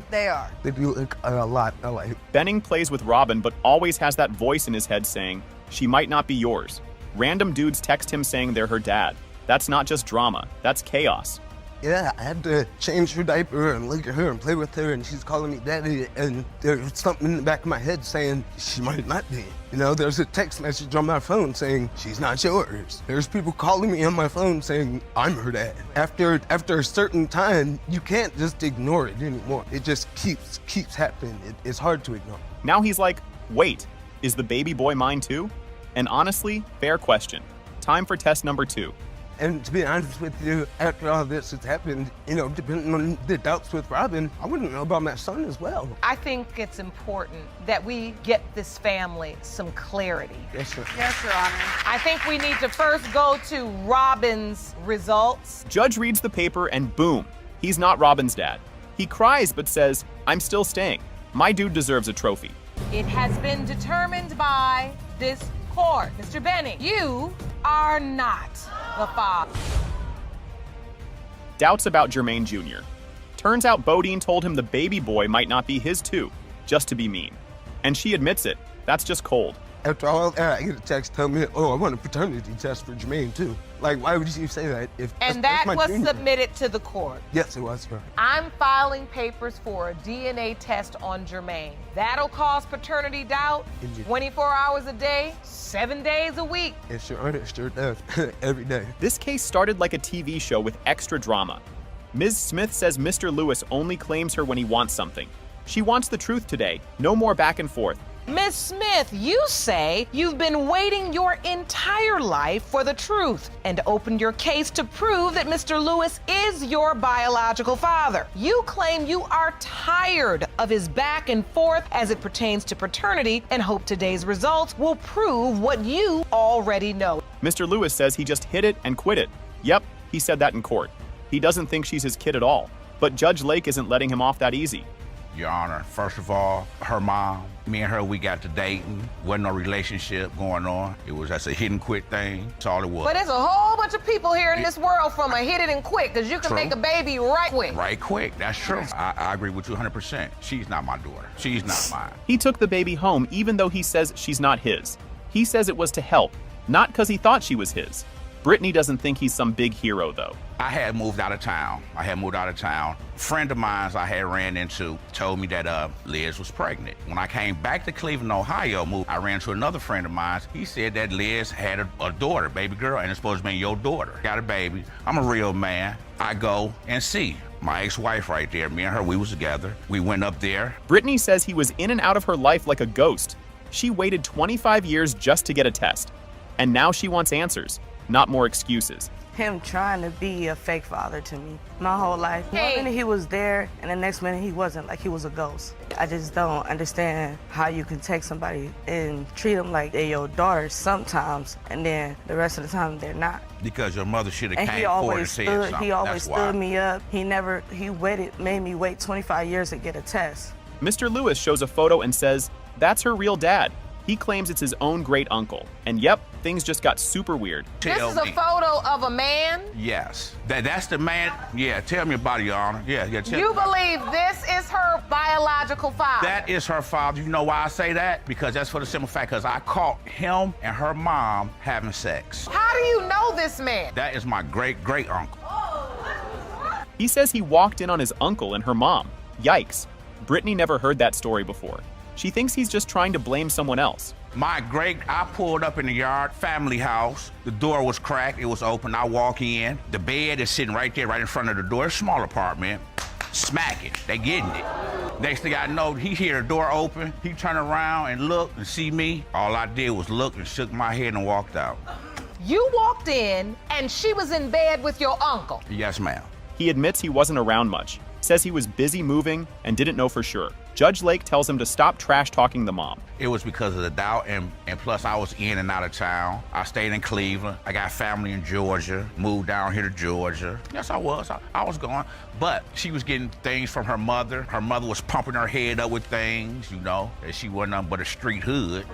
They are. They do look a lot alike. Benning plays with Robin, but always has that voice in his head saying, she might not be yours. Random dudes text him saying they're her dad. That's not just drama, that's chaos. Yeah, I had to change her diaper and look at her and play with her, and she's calling me daddy, and there's something in the back of my head saying she might not be. There's a text message on my phone saying she's not yours. There's people calling me on my phone saying I'm her dad. After a certain time, you can't just ignore it anymore. It just keeps happening. It's hard to ignore. Now he's like, wait, is the baby boy mine too? And honestly, fair question. Time for test number 2. And to be honest with you, after all this has happened, depending on the doubts with Robin, I wouldn't know about my son as well. I think it's important that we get this family some clarity. Yes, sir. Yes, Your Honor. I think we need to first go to Robin's results. Judge reads the paper and boom, he's not Robin's dad. He cries but says, I'm still staying. My dude deserves a trophy. It has been determined by this court. Mr. Benning, you are not the father. Doubts about Jermaine Jr. Turns out Bodine told him the baby boy might not be his too, just to be mean. And she admits it. That's just cold. After all that, I get a text telling me, oh, I want a paternity test for Jermaine too. Like, why would you say that? And that was submitted to the court. Yes, it was, sir. I'm filing papers for a DNA test on Jermaine. That'll cause paternity doubt 24 hours a day, 7 days a week. It sure does. Every day. This case started like a TV show with extra drama. Ms. Smith says Mr. Lewis only claims her when he wants something. She wants the truth today. No more back and forth. Ms. Smith, you say you've been waiting your entire life for the truth and opened your case to prove that Mr. Lewis is your biological father. You claim you are tired of his back and forth as it pertains to paternity and hope today's results will prove what you already know. Mr. Lewis says he just hit it and quit it. Yep, he said that in court. He doesn't think she's his kid at all. But Judge Lake isn't letting him off that easy. Your Honor, first of all, her mom, me and her, we got to dating. Wasn't no relationship going on. It was just a hit and quit thing. That's all it was. But there's a whole bunch of people here in this world from a hit it and quit, because you can make a baby right quick. Right quick, that's true. I agree with you 100%. She's not my daughter. She's not mine. He took the baby home even though he says she's not his. He says it was to help, not because he thought she was his. Brittany doesn't think he's some big hero, though. I had moved out of town. A friend of mine I had ran into told me that Liz was pregnant. When I came back to Cleveland, Ohio, I ran to another friend of mine. He said that Liz had a daughter, baby girl, and it's supposed to be your daughter. Got a baby. I'm a real man. I go and see my ex-wife right there. Me and her, we was together. We went up there. Brittany says he was in and out of her life like a ghost. She waited 25 years just to get a test. And now she wants answers, not more excuses. Him trying to be a fake father to me my whole life. One minute he was there, and the next minute he wasn't, like he was a ghost. I just don't understand how you can take somebody and treat them like they're your daughter sometimes, and then the rest of the time they're not. Because your mother should have came forward and said something. He always stood me up. He made me wait 25 years to get a test. Mr. Lewis shows a photo and says, that's her real dad. He claims it's his own great uncle. And yep, things just got super weird. This is a photo of a man? Yes. That's the man. Yeah, tell me about it, Your Honor. Yeah. You believe this is her biological father? That is her father. You know why I say that? Because that's for the simple fact, because I caught him and her mom having sex. How do you know this man? That is my great uncle. He says he walked in on his uncle and her mom. Yikes. Brittany never heard that story before. She thinks he's just trying to blame someone else. I pulled up in the yard, family house. The door was cracked, it was open. I walk in. The bed is sitting right there, right in front of the door. It's a small apartment. Smack it, they getting it. Next thing I know, he hear the door open. He turn around and look and see me. All I did was look and shook my head and walked out. You walked in and she was in bed with your uncle? Yes, ma'am. He admits he wasn't around much, says he was busy moving and didn't know for sure. Judge Lake tells him to stop trash-talking the mom. It was because of the doubt, and plus I was in and out of town. I stayed in Cleveland. I got family in Georgia, moved down here to Georgia. Yes, I was. I was going. But she was getting things from her mother. Her mother was pumping her head up with things, and she wasn't nothing but a street hood.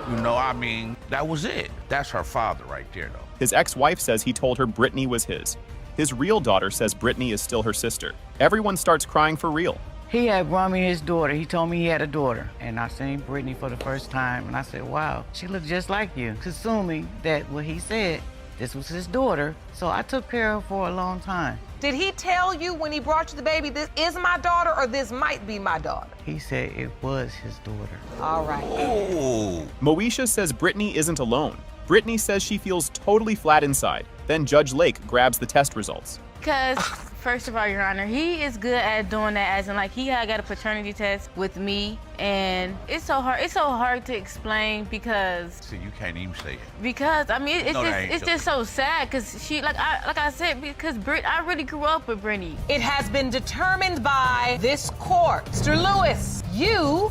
That was it. That's her father right there, though. His ex-wife says he told her Brittany was his. His real daughter says Brittany is still her sister. Everyone starts crying for real. He had brought me his daughter. He told me he had a daughter. And I seen Brittany for the first time, and I said, wow, she looks just like you. Assuming that what he said, this was his daughter. So I took care of her for a long time. Did he tell you when he brought you the baby, this is my daughter or this might be my daughter? He said it was his daughter. All right. Ooh. Moesha says Brittany isn't alone. Brittany says she feels totally flat inside. Then Judge Lake grabs the test results. Because, first of all, Your Honor, he is good at doing that, as in, like, he had got a paternity test with me, and it's so hard to explain because. See, you can't even say it. Because it's just so sad because she, like I said, because I really grew up with Brittany. It has been determined by this court, Mr. Lewis, you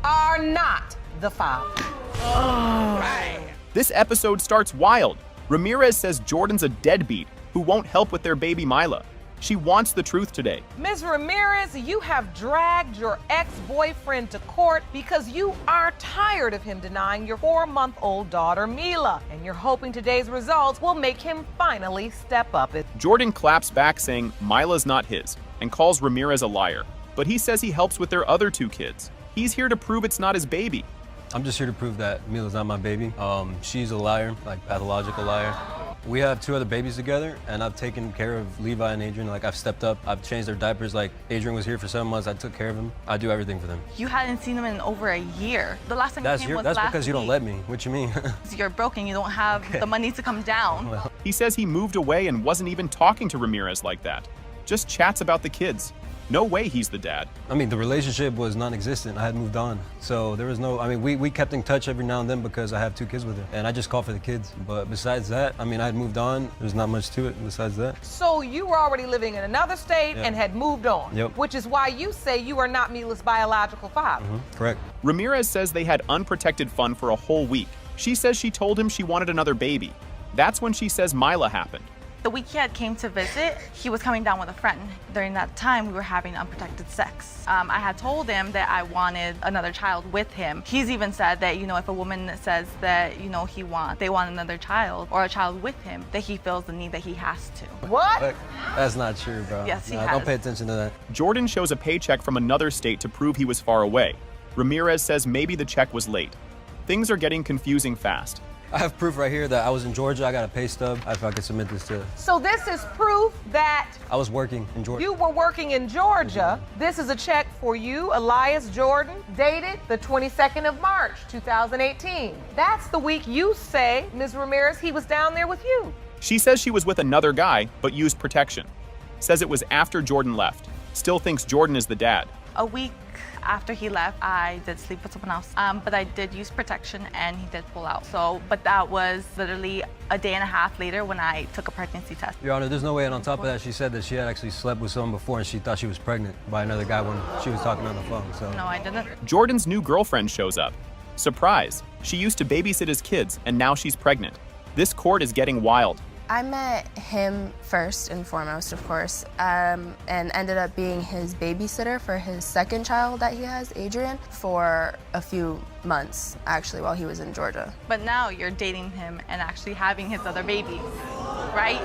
are not the father. Oh. Right. This episode starts wild. Ramirez says Jordan's a deadbeat who won't help with their baby Mila. She wants the truth today. Ms. Ramirez, you have dragged your ex-boyfriend to court because you are tired of him denying your 4-month-old daughter Mila, and you're hoping today's results will make him finally step up. Jordan claps back saying Mila's not his and calls Ramirez a liar, but he says he helps with their other 2 kids. He's here to prove it's not his baby. I'm just here to prove that Mila's not my baby. She's a liar, like pathological liar. We have 2 other babies together, and I've taken care of Levi and Adrian. Like, I've stepped up. I've changed their diapers. Like, Adrian was here for 7 months. I took care of him. I do everything for them. You hadn't seen them in over a year. The last time you came was last That's because you don't week. let me. What you mean? You're broken. You don't have the money to come down. Well. He says he moved away and wasn't even talking to Ramirez like that. Just chats about the kids. No way he's the dad. I mean, the relationship was non-existent. I had moved on. So there was no, I mean, we kept in touch every now and then because I have 2 kids with her. And I just called for the kids. But besides that, I mean, I had moved on. There's not much to it besides that. So you were already living in another state and had moved on. Yep. Which is why you say you are not Mila's biological father. Correct. Ramirez says they had unprotected fun for a whole week. She says she told him she wanted another baby. That's when she says Mila happened. The week he had came to visit, he was coming down with a friend. During that time, we were having unprotected sex. I had told him that I wanted another child with him. He's even said that, you know, if a woman says that, you know, they want another child or a child with him, that he feels the need that he has to. What? That's not true, bro. Yes, he has. Don't pay attention to that. Jordan shows a paycheck from another state to prove he was far away. Ramirez says maybe the check was late. Things are getting confusing fast. I have proof right here that I was in Georgia. I got a pay stub. If I could submit this to. So this is proof that I was working in Georgia. you were working in Georgia. This is a check for you, Elias Jordan, dated the 22nd of March, 2018. That's the week you say, Ms. Ramirez, he was down there with you. She says she was with another guy, but used protection. Says it was after Jordan left. Still thinks Jordan is the dad. A week after he left, I did sleep with someone else, but I did use protection and he did pull out. But that was literally a day and a half later when I took a pregnancy test. Your Honor, there's no way, and on top of that, she said that she had actually slept with someone before and she thought she was pregnant by another guy when she was talking on the phone, so. No, I didn't. Jordan's new girlfriend shows up. Surprise, she used to babysit his kids and now she's pregnant. This court is getting wild. I met him first and foremost, of course, and ended up being his babysitter for his second child that he has, Adrian, for a few months, actually, while he was in Georgia. But now you're dating him and actually having his other babies, right?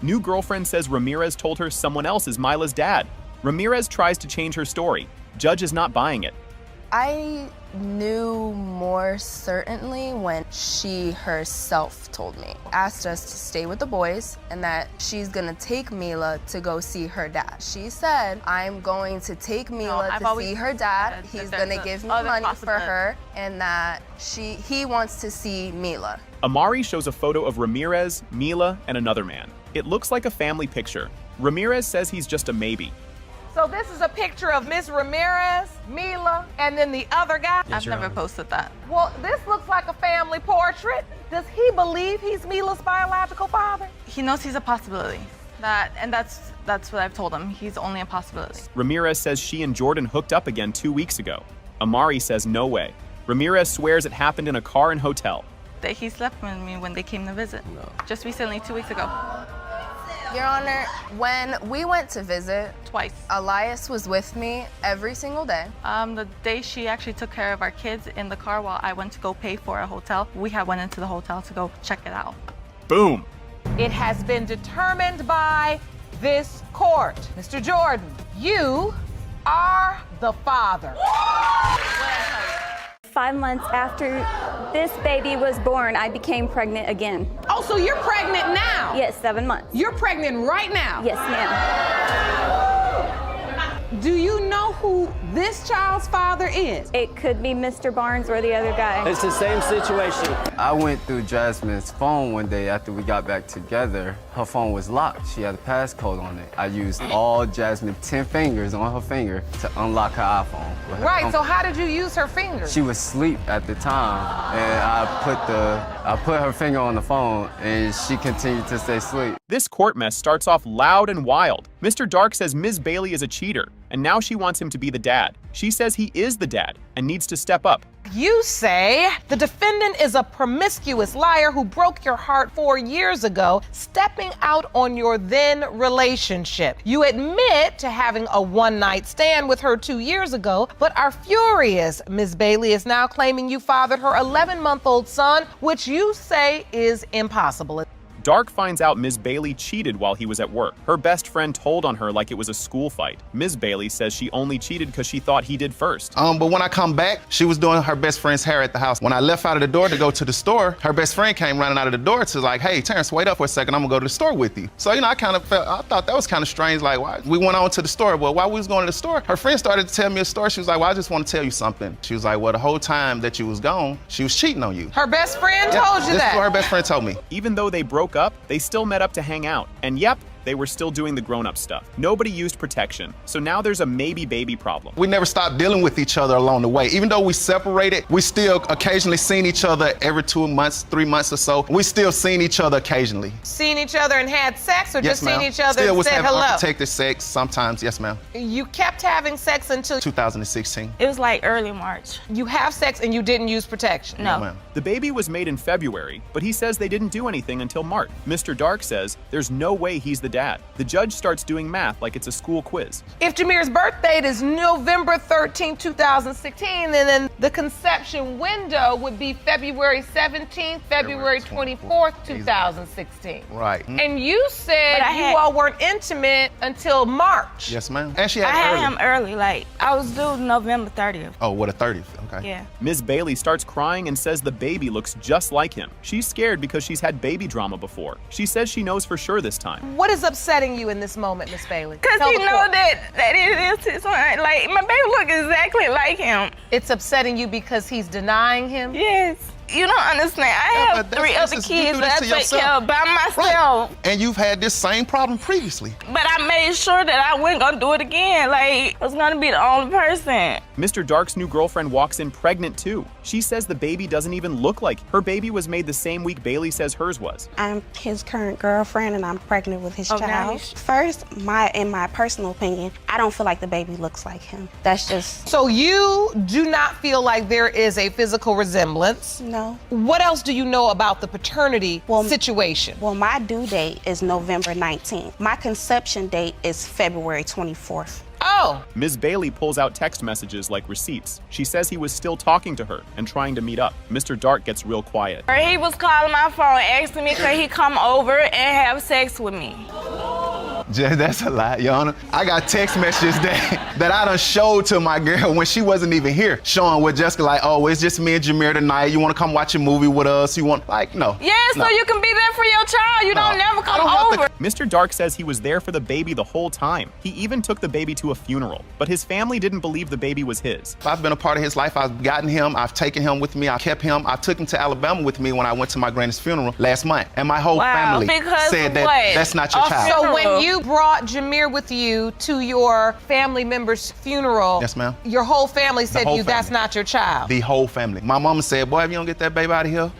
New girlfriend says Ramirez told her someone else is Mila's dad. Ramirez tries to change her story. Judge is not buying it. I knew more certainly when she herself told me. Asked us to stay with the boys and that she's gonna take Mila to go see her dad. She said, I'm going to take Mila to see her dad. He's gonna give me money for her and that he wants to see Mila. Amari shows a photo of Ramirez, Mila, and another man. It looks like a family picture. Ramirez says he's just a maybe. So this is a picture of Ms. Ramirez, Mila, and then the other guy? I've never posted that. Well, this looks like a family portrait. Does he believe he's Mila's biological father? He knows he's a possibility. That's what I've told him. He's only a possibility. Ramirez says she and Jordan hooked up again 2 weeks ago. Amari says no way. Ramirez swears it happened in a car and hotel. That he slept with me when they came to visit. No. Just recently, 2 weeks ago. Your Honor, when we went to visit, twice, Elias was with me every single day. The day she actually took care of our kids in the car while I went to go pay for a hotel, we had went into the hotel to go check it out. Boom. It has been determined by this court. Mr. Jordan, you are the father. 5 months after this baby was born, I became pregnant again. Oh, so you're pregnant now? Yes, 7 months. You're pregnant right now? Yes, ma'am. Do you know who this child's father is? It could be Mr. Barnes or the other guy. It's the same situation. I went through Jasmine's phone one day after we got back together. Her phone was locked. She had a passcode on it. I used all Jasmine's 10 fingers on her finger to unlock her iPhone. Right, so how did you use her fingers? She was asleep at the time, and I put her finger on the phone, and she continued to stay asleep. This court mess starts off loud and wild. Mr. Dark says Ms. Bailey is a cheater, and now she wants him to be the dad. She says he is the dad and needs to step up. You say the defendant is a promiscuous liar who broke your heart 4 years ago, stepping out on your then relationship. You admit to having a one-night stand with her 2 years ago, but are furious. Ms. Bailey is now claiming you fathered her 11-month-old son, which you say is impossible. Dark finds out Ms. Bailey cheated while he was at work. Her best friend told on her like it was a school fight. Ms. Bailey says she only cheated because she thought he did first. But when I come back, she was doing her best friend's hair at the house. When I left out of the door to go to the store, her best friend came running out of the door to like, hey, Terrence, wait up for a second, I'm gonna go to the store with you. So, I thought that was kind of strange, like, why? We went on to the store. Well, while we was going to the store, her friend started to tell me a story. She was like, well, I just want to tell you something. She was like, well, the whole time that you was gone, she was cheating on you. Her best friend told you that? This is what her best friend told me. Even though they broke up, they still met up to hang out. And yep, they were still doing the grown-up stuff. Nobody used protection, so now there's a maybe baby problem. We never stopped dealing with each other along the way. Even though we separated, we still occasionally seen each other every 2 months, 3 months or so. We still seen each other occasionally. Seen each other and had sex, or Yes, just ma'am. seen each other Still and was said having hello? unprotected sex sometimes, yes, ma'am. You kept having sex until 2016. It was like early March. You have sex and you didn't use protection? No. ma'am. The baby was made in February, but he says they didn't do anything until March. Mr. Dark says there's no way he's the dad. The judge starts doing math like it's a school quiz. If Jameer's birth date is November 13, 2016, then the conception window would be February 17th, February 24th, 2016. Right. And you said But I you had- all weren't intimate until March. Yes, ma'am. And she I had had early. him early, like I was due November 30th. Oh, what, a 30th? Okay. Yeah. Ms. Bailey starts crying and says the baby looks just like him. She's scared because she's had baby drama before. She says she knows for sure this time. What is upsetting you in this moment, Miss Bailey? Cause Tell he the know court. that it is his son. Like my baby look exactly like him. It's upsetting you because he's denying him? Yes. You don't understand. I have but 3 that's- other this is- you kids do that I this to take care yourself. of by myself. And you've had this same problem previously. But I made sure that I wasn't gonna do it again. Like, I was gonna be the only person. Mr. Dark's new girlfriend walks in pregnant too. She says the baby doesn't even look like her baby was made the same week Bailey says hers was. I'm his current girlfriend and I'm pregnant with his Oh, now child. he's- First, in my personal opinion, I don't feel like the baby looks like him. That's just... So you do not feel like there is a physical resemblance? No. What else do you know about the paternity situation? Well, my due date is November 19th. My conception date is February 24th. Oh! Ms. Bailey pulls out text messages like receipts. She says he was still talking to her and trying to meet up. Mr. Dark gets real quiet. Or he was calling my phone asking me could he come over and have sex with me. That's a lie, Your Honor. I got text messages that I done showed to my girl when she wasn't even here, showing with Jessica like, oh, it's just me and Jameer tonight. You want to come watch a movie with us? You want, like, no. Yeah, No. so you can be there for your child. You don't never come over. Mr. Dark says he was there for the baby the whole time. He even took the baby to a funeral, but his family didn't believe the baby was his. I've been a part of his life. I've gotten him. I've taken him with me. I kept him. I took him to Alabama with me when I went to my granny's funeral last month. And my whole family said that that's not your child. So when you brought Jameer with you to your family member's funeral, Yes, ma'am. your whole family said to whole you that's family. not your child. The whole family. My mama said, boy, if you don't get that baby out of here.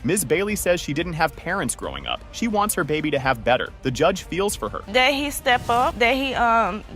Ms. Bailey says she didn't have parents growing up. She wants her baby to have better. The judge feels for her. That he step up, that he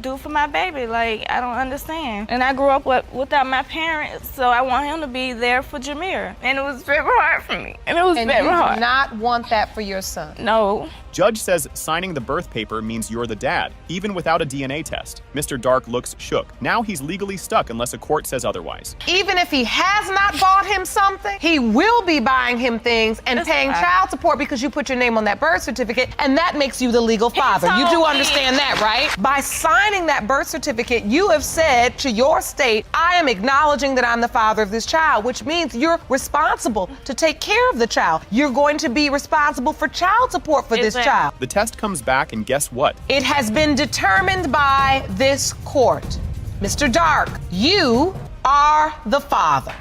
do for my baby. Like, I don't understand. And I grew up without my parents, so I want him to be there for Jameer. And it was very hard for me. And it was And very you hard. do not want that for your son? No. Judge says signing the birth paper means you're the dad, even without a DNA test. Mr. Dark looks shook. Now he's legally stuck unless a court says otherwise. Even if he has not bought him something, he will be buying him things and paying child support because you put your name on that birth certificate, and that makes you the legal father. You do told me. understand that, right? By signing that birth certificate, you have said to your state, I am acknowledging that I'm the father of this child, which means you're responsible to take care of the child. You're going to be responsible for child support for this child. The test comes back, and guess what? It has been determined by this court. Mr. Dark, you are the father.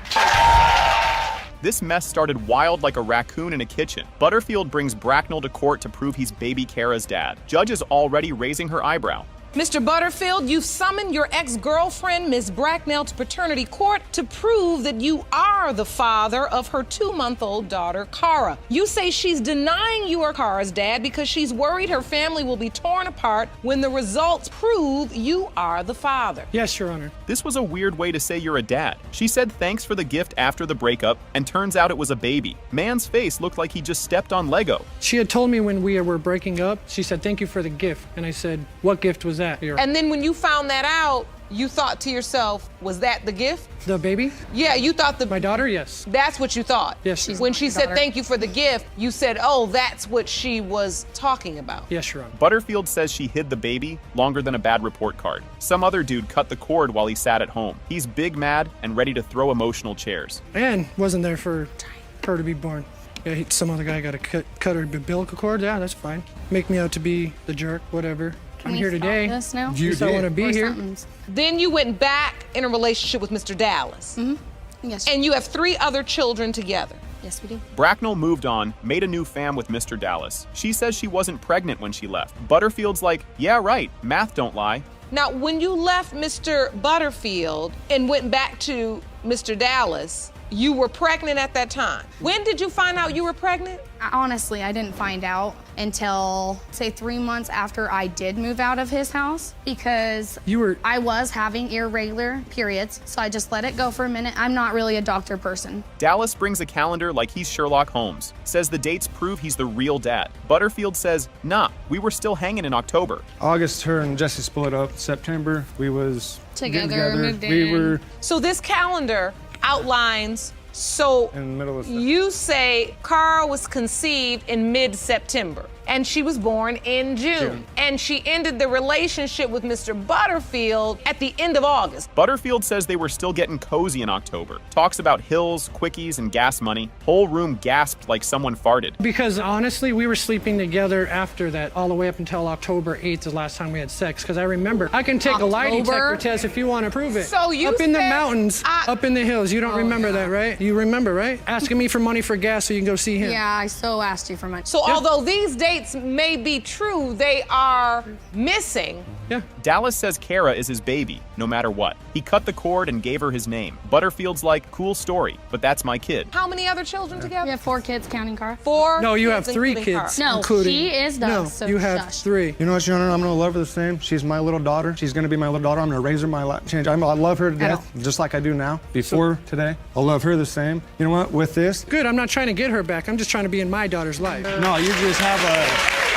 This mess started wild like a raccoon in a kitchen. Butterfield brings Bracknell to court to prove he's baby Kara's dad. Judge is already raising her eyebrow. Mr. Butterfield, you've summoned your ex-girlfriend, Ms. Bracknell, to paternity court to prove that you are the father of her 2-month-old daughter, Kara. You say she's denying you are Kara's dad because she's worried her family will be torn apart when the results prove you are the father. Yes, Your Honor. This was a weird way to say you're a dad. She said thanks for the gift after the breakup, and turns out it was a baby. Man's face looked like he just stepped on Lego. She had told me when we were breaking up, she said, thank you for the gift. And I said, what gift was that? And then when you found that out, you thought to yourself, was that the gift? The baby? Yeah, you thought My daughter, yes. That's what you thought? Yes, When she said thank you for the gift, you said, oh, that's what she was talking about. Yes, Your Honor. Butterfield says she hid the baby longer than a bad report card. Some other dude cut the cord while he sat at home. He's big mad and ready to throw emotional chairs. And wasn't there for her to be born. Yeah, some other guy got to cut her umbilical cord. Yeah, that's fine. Make me out to be the jerk, whatever. I'm here today. This now? You I want to be here. Then you went back in a relationship with Mr. Dallas. Yes. And you have 3 other children together. Yes, we do. Bracknell moved on, made a new fam with Mr. Dallas. She says she wasn't pregnant when she left. Butterfield's like, yeah, right, math don't lie. Now, when you left Mr. Butterfield and went back to Mr. Dallas, you were pregnant at that time. When did you find out you were pregnant? Honestly, I didn't find out until, say, 3 months after I did move out of his house because I was having irregular periods, so I just let it go for a minute. I'm not really a doctor person. Dallas brings a calendar like he's Sherlock Holmes, says the dates prove he's the real dad. Butterfield says, nah, we were still hanging in October. August, her and Jesse split up. September, we was together. Moved in. We were... So this calendar outlines, so in the middle of you say Cara was conceived in mid-September and she was born in June. And she ended the relationship with Mr. Butterfield at the end of August. Butterfield says they were still getting cozy in October. Talks about hills, quickies, and gas money. Whole room gasped like someone farted. Because honestly, we were sleeping together after that all the way up until October 8th, the last time we had sex. Because I remember, I can take a lie detector test if you want to prove it. So you up in the said mountains, up in the hills. You don't remember that, right? You remember, right? Asking me for money for gas so you can go see him. Yeah, I so asked you for money. So although these dates may be true, they are missing. Yeah. Dallas says Cara is his baby, no matter what. He cut the cord and gave her his name. Butterfield's like, cool story, but that's my kid. How many other children together? We have 4 kids, counting Cara. 4? No, you have 3 kids. No, including... she is done. No, so you have shush. 3. You know what, Your Honor? I'm gonna love her the same. She's my little daughter. She's gonna be my little daughter. I'm gonna raise her my life. I love her to death, just like I do now. Before today, I'll love her the same. You know what? With this. Good, I'm not trying to get her back. I'm just trying to be in my daughter's life. No, you just have a...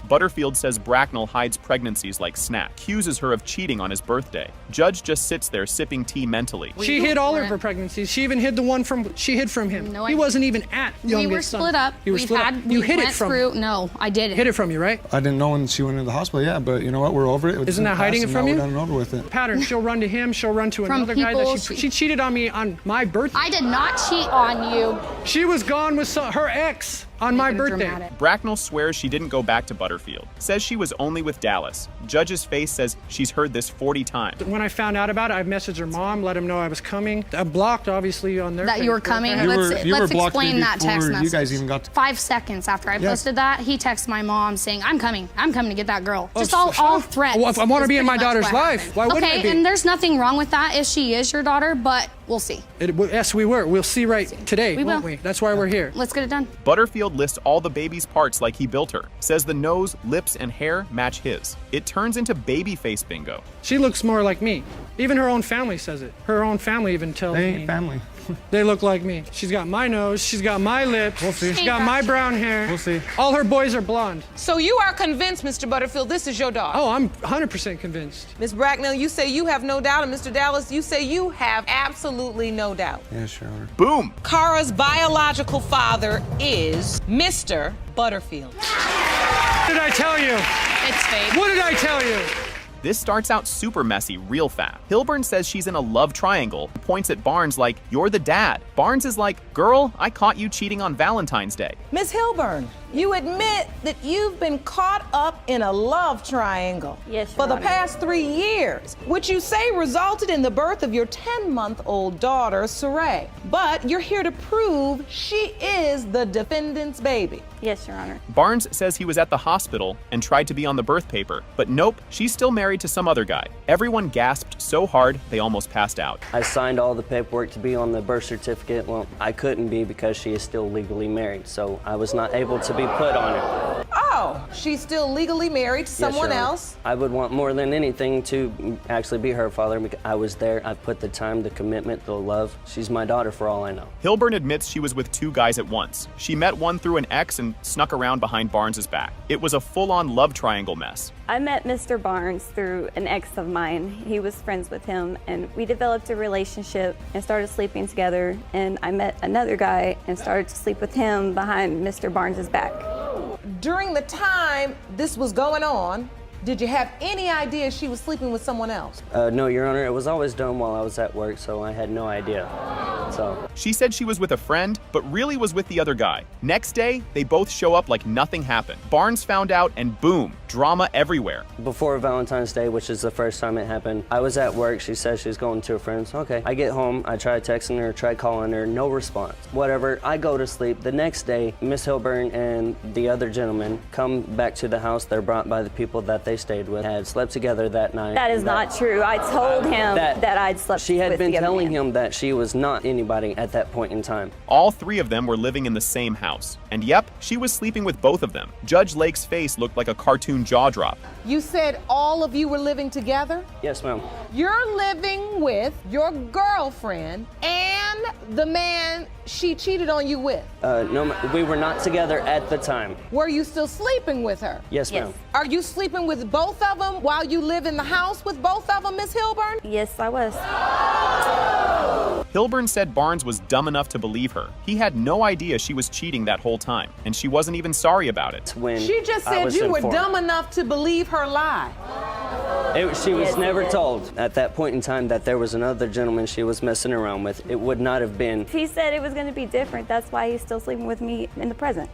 Butterfield says Bracknell hides pregnancies like Snack, accuses her of cheating on his birthday. Judge just sits there sipping tea mentally. She hid all of her pregnancies. She even hid the one she hid from him. No, he wasn't even at youngest We were son. split up. You were split up. You hid it from through. No, I didn't. Hid it from you, right? I didn't know when she went into the hospital, yeah, but you know what? We're over it. Isn't that hiding it from you? We're done and over with it. Pattern. She'll run to him. She'll run to another guy that she cheated on me on my birthday. I did not cheat on you. She was gone with her ex on my birthday. Dramatic. Bracknell swears she didn't go back to Butterfield. Says she was only with Dallas. Judge's face says she's heard this 40 times. When I found out about it, I messaged her mom, let him know I was coming. I blocked, obviously, on their That you were coming. Let's explain that text message. You guys even got 5 seconds after I posted that, he texted my mom saying, I'm coming to get that girl. Just all threats. Well, I want to be in my daughter's life. Why wouldn't I be? And there's nothing wrong with that if she is your daughter, but we'll see. Yes, we were. We'll see today, won't we? That's why we're here. Let's get it done. Butterfield lists all the baby's parts like he built her. Says the nose, lips, and hair match his. It turns into baby face bingo. She looks more like me. Even her own family says it. Her own family even tells me. They ain't family. They look like me. She's got my nose, she's got my lips, we'll see. She's got my brown hair. We'll see. All her boys are blonde. So you are convinced, Mr. Butterfield, this is your daughter? Oh, I'm 100% convinced. Ms. Bracknell, you say you have no doubt, and Mr. Dallas, you say you have absolutely no doubt. Yes, Your Honor. Boom! Cara's biological father is Mr. Butterfield. What did I tell you? It's fake. What did I tell you? This starts out super messy real fast. Hilburn says she's in a love triangle, points at Barnes like, you're the dad. Barnes is like, girl, I caught you cheating on Valentine's Day. Ms. Hilburn, you admit that you've been caught up in a love triangle for the past 3 years, which you say resulted in the birth of your 10-month-old daughter, Saray. But you're here to prove she is the defendant's baby. Yes, Your Honor. Barnes says he was at the hospital and tried to be on the birth paper, but nope, she's still married to some other guy. Everyone gasped so hard they almost passed out. I signed all the paperwork to be on the birth certificate. Well, I couldn't be because she is still legally married, so I was not able to be put on it. Oh, she's still legally married to someone Your Honor. else? I would want more than anything to actually be her father. Because I was there. I've put the time, the commitment, the love. She's my daughter for all I know. Hilburn admits she was with two guys at once. She met one through an ex and snuck around behind Barnes's back. It was a full-on love triangle mess. I met Mr. Barnes through an ex of mine. He was friends with him, and we developed a relationship and started sleeping together. And I met another guy and started to sleep with him behind Mr. Barnes's back. During the time this was going on, did you have any idea she was sleeping with someone else? No, Your Honor. It was always done while I was at work, so I had no idea. So She said she was with a friend, but really was with the other guy. Next day, they both show up like nothing happened. Barnes found out, and boom, drama everywhere. before Valentine's Day, which is the first time it happened, I was at work. She said she's going to her friends. Okay. I get home. I try texting her, try calling her. No response. Whatever. I go to sleep. The next day, Miss Hilburn and the other gentleman come back to the house. They're brought by the people that they stayed with. Had slept together that night. That is not true. I told him that I'd slept with She had been the other telling man. him that she was not anybody at that point in time. All three of them were living in the same house. And yep, she was sleeping with both of them. Judge Lake's face looked like a cartoon jaw drop. You said all of you were living together? Yes, ma'am. You're living with your girlfriend and the man she cheated on you with. No, we were not together at the time. Were you still sleeping with her? Yes, ma'am. Are you sleeping with both of them while you live in the house with both of them, Miss Hilburn? Yes, I was. Hilburn said Barnes was dumb enough to believe her. He had no idea she was cheating that whole time, and she wasn't even sorry about it. She just said you were dumb enough to believe her lie. She was never told at that point in time that there was another gentleman she was messing around with. It would not have been. He said it was going to be different. That's why he's still sleeping with me in the present.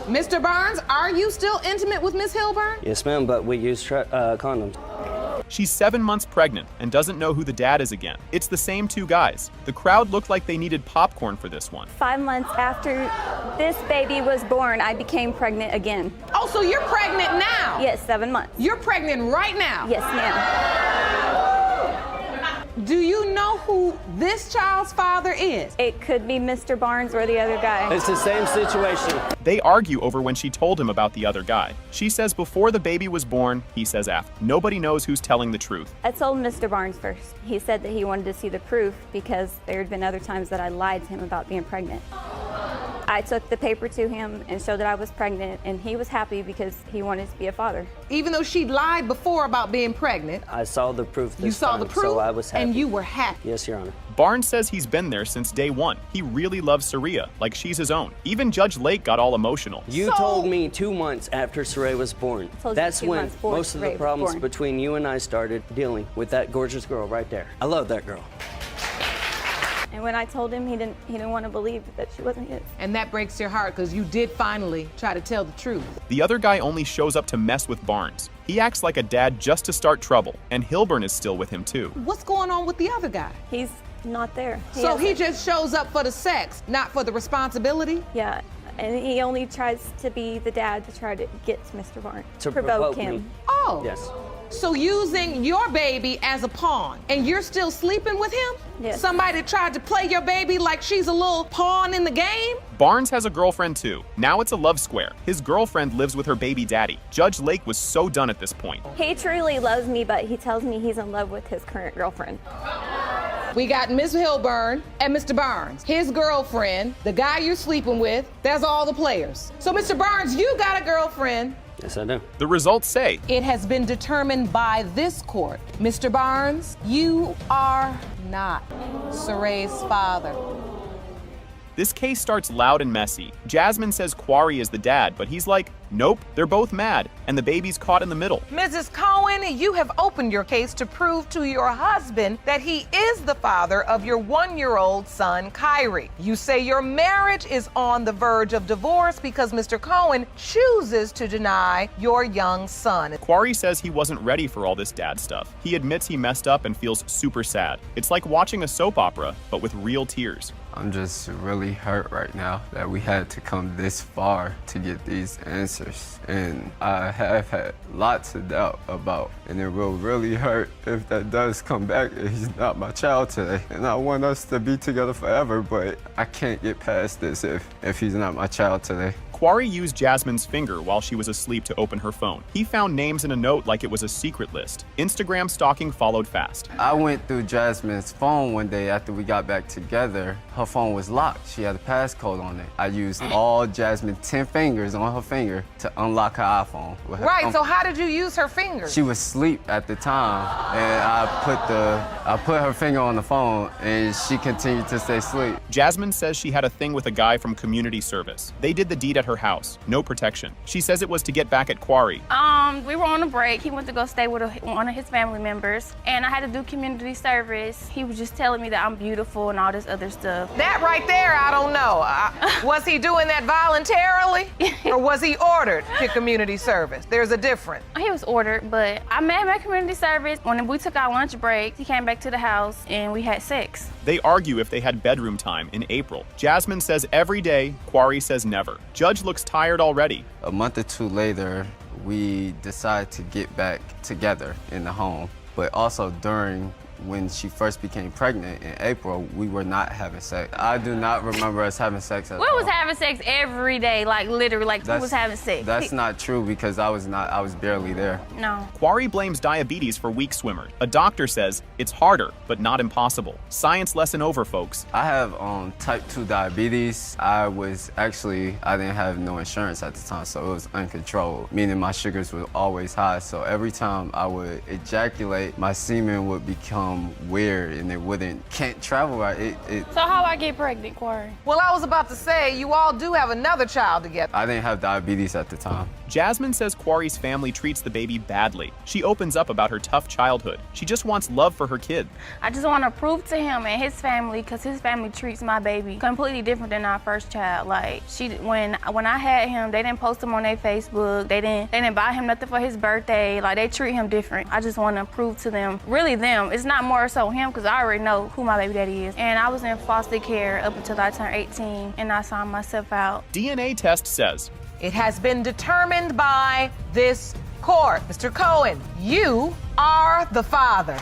Mr. Barnes, are you still intimate with Miss Hilburn? Yes, ma'am, but we use condoms. She's 7 months pregnant and doesn't know who the dad is again. It's the same two guys. The crowd looked like they needed popcorn for this one. 5 months after this baby was born, I became pregnant again. Oh, so you're pregnant now? Yes, 7 months. You're pregnant right now? Yes, ma'am. Do you know who this child's father is? It could be Mr. Barnes or the other guy. It's the same situation. They argue over when she told him about the other guy. She says before the baby was born, he says after. Nobody knows who's telling the truth. I told Mr. Barnes first. He said that he wanted to see the proof because there had been other times that I lied to him about being pregnant. I took the paper to him and showed that I was pregnant, and he was happy because he wanted to be a father. Even though she lied before about being pregnant. I saw the proof this You saw time, the proof, so I was happy. and you were happy. Yes, Your Honor. Barnes says he's been there since day one. He really loves Saria, like she's his own. Even Judge Lake got all emotional. You told me 2 months after Saray was born. Told you That's 2 when months before most of the Saray was problems born. between you and I started dealing with that gorgeous girl right there. I love that girl. And when I told him, he didn't want to believe that she wasn't his. And that breaks your heart because you did finally try to tell the truth. The other guy only shows up to mess with Barnes. He acts like a dad just to start trouble, and Hilburn is still with him too. What's going on with the other guy? He's not there. So he just shows up for the sex, not for the responsibility? Yeah, and he only tries to be the dad to try to get Mr. Barnes. To provoke provoke him. me. Oh. Yes. So using your baby as a pawn, and you're still sleeping with him? Yes. Somebody tried to play your baby like she's a little pawn in the game? Barnes has a girlfriend too. Now it's a love square. His girlfriend lives with her baby daddy. Judge Lake was so done at this point. He truly loves me, but he tells me he's in love with his current girlfriend. We got Miss Hilburn and Mr. Barnes, his girlfriend, the guy you're sleeping with. That's all the players. So, Mr. Barnes, you got a girlfriend. Yes, I do. The results say It has been determined by this court. Mr. Barnes, you are not Saray's father. this case starts loud and messy. Jasmine says Quarry is the dad, but he's like, nope, they're both mad, and the baby's caught in the middle. Mrs. Cohen, you have opened your case to prove to your husband that he is the father of your 1-year-old son, Kyrie. You say your marriage is on the verge of divorce because Mr. Cohen chooses to deny your young son. Quarry says he wasn't ready for all this dad stuff. He admits he messed up and feels super sad. It's like watching a soap opera, but with real tears. I'm just really hurt right now that we had to come this far to get these answers. And I have had lots of doubt about, and it will really hurt if that does come back and he's not my child today. And I want us to be together forever, but I can't get past this if he's not my child today. Quarry used Jasmine's finger while she was asleep to open her phone. He found names in a note like it was a secret list. Instagram stalking followed fast. I went through Jasmine's phone one day after we got back together. Her phone was locked. She had a passcode on it. I used all Jasmine's 10 fingers on her finger to unlock her iPhone. With her Right, so how did you use her fingers? She was asleep at the time, and I put her finger on the phone, and she continued to stay asleep. Jasmine says she had a thing with a guy from community service. They did the deed at her house, no protection. She says it was to get back at Quarry. We were on a break. He went to go stay with one of his family members, and I had to do community service. He was just telling me that I'm beautiful and all this other stuff. That right there, I don't know. Was he doing that voluntarily, or was he ordered to community service? There's a difference. He was ordered, but I met him at community service. When we took our lunch break, he came back to the house and we had sex. They argue if they had bedroom time in April. Jasmine says every day, Quarry says never. Judge looks tired already. A month or two later, we decided to get back together in the home, but also during when she first became pregnant in April, we were not having sex. I do not remember us having sex at all. We was having sex every day, like literally, like we was having sex. That's not true because I was barely there. No. Quarry blames diabetes for weak swimmers. A doctor says it's harder, but not impossible. Science lesson over, folks. I have type 2 diabetes. I didn't have no insurance at the time, so it was uncontrolled, meaning my sugars were always high. So every time I would ejaculate, my semen would become weird and can't travel right. So how I get pregnant, Quarry? Well, I was about to say, you all do have another child together. I didn't have diabetes at the time. Jasmine says Quarry's family treats the baby badly. She opens up about her tough childhood. She just wants love for her kid. I just want to prove to him and his family, because his family treats my baby completely different than our first child. Like, when I had him, they didn't post him on their Facebook. They didn't buy him nothing for his birthday. Like, they treat him different. I just want to prove to them, really them. It's not more so him, because I already know who my baby daddy is. And I was in foster care up until I turned 18, and I signed myself out. DNA test says it has been determined by this court. Mr. Cohen, you are the father.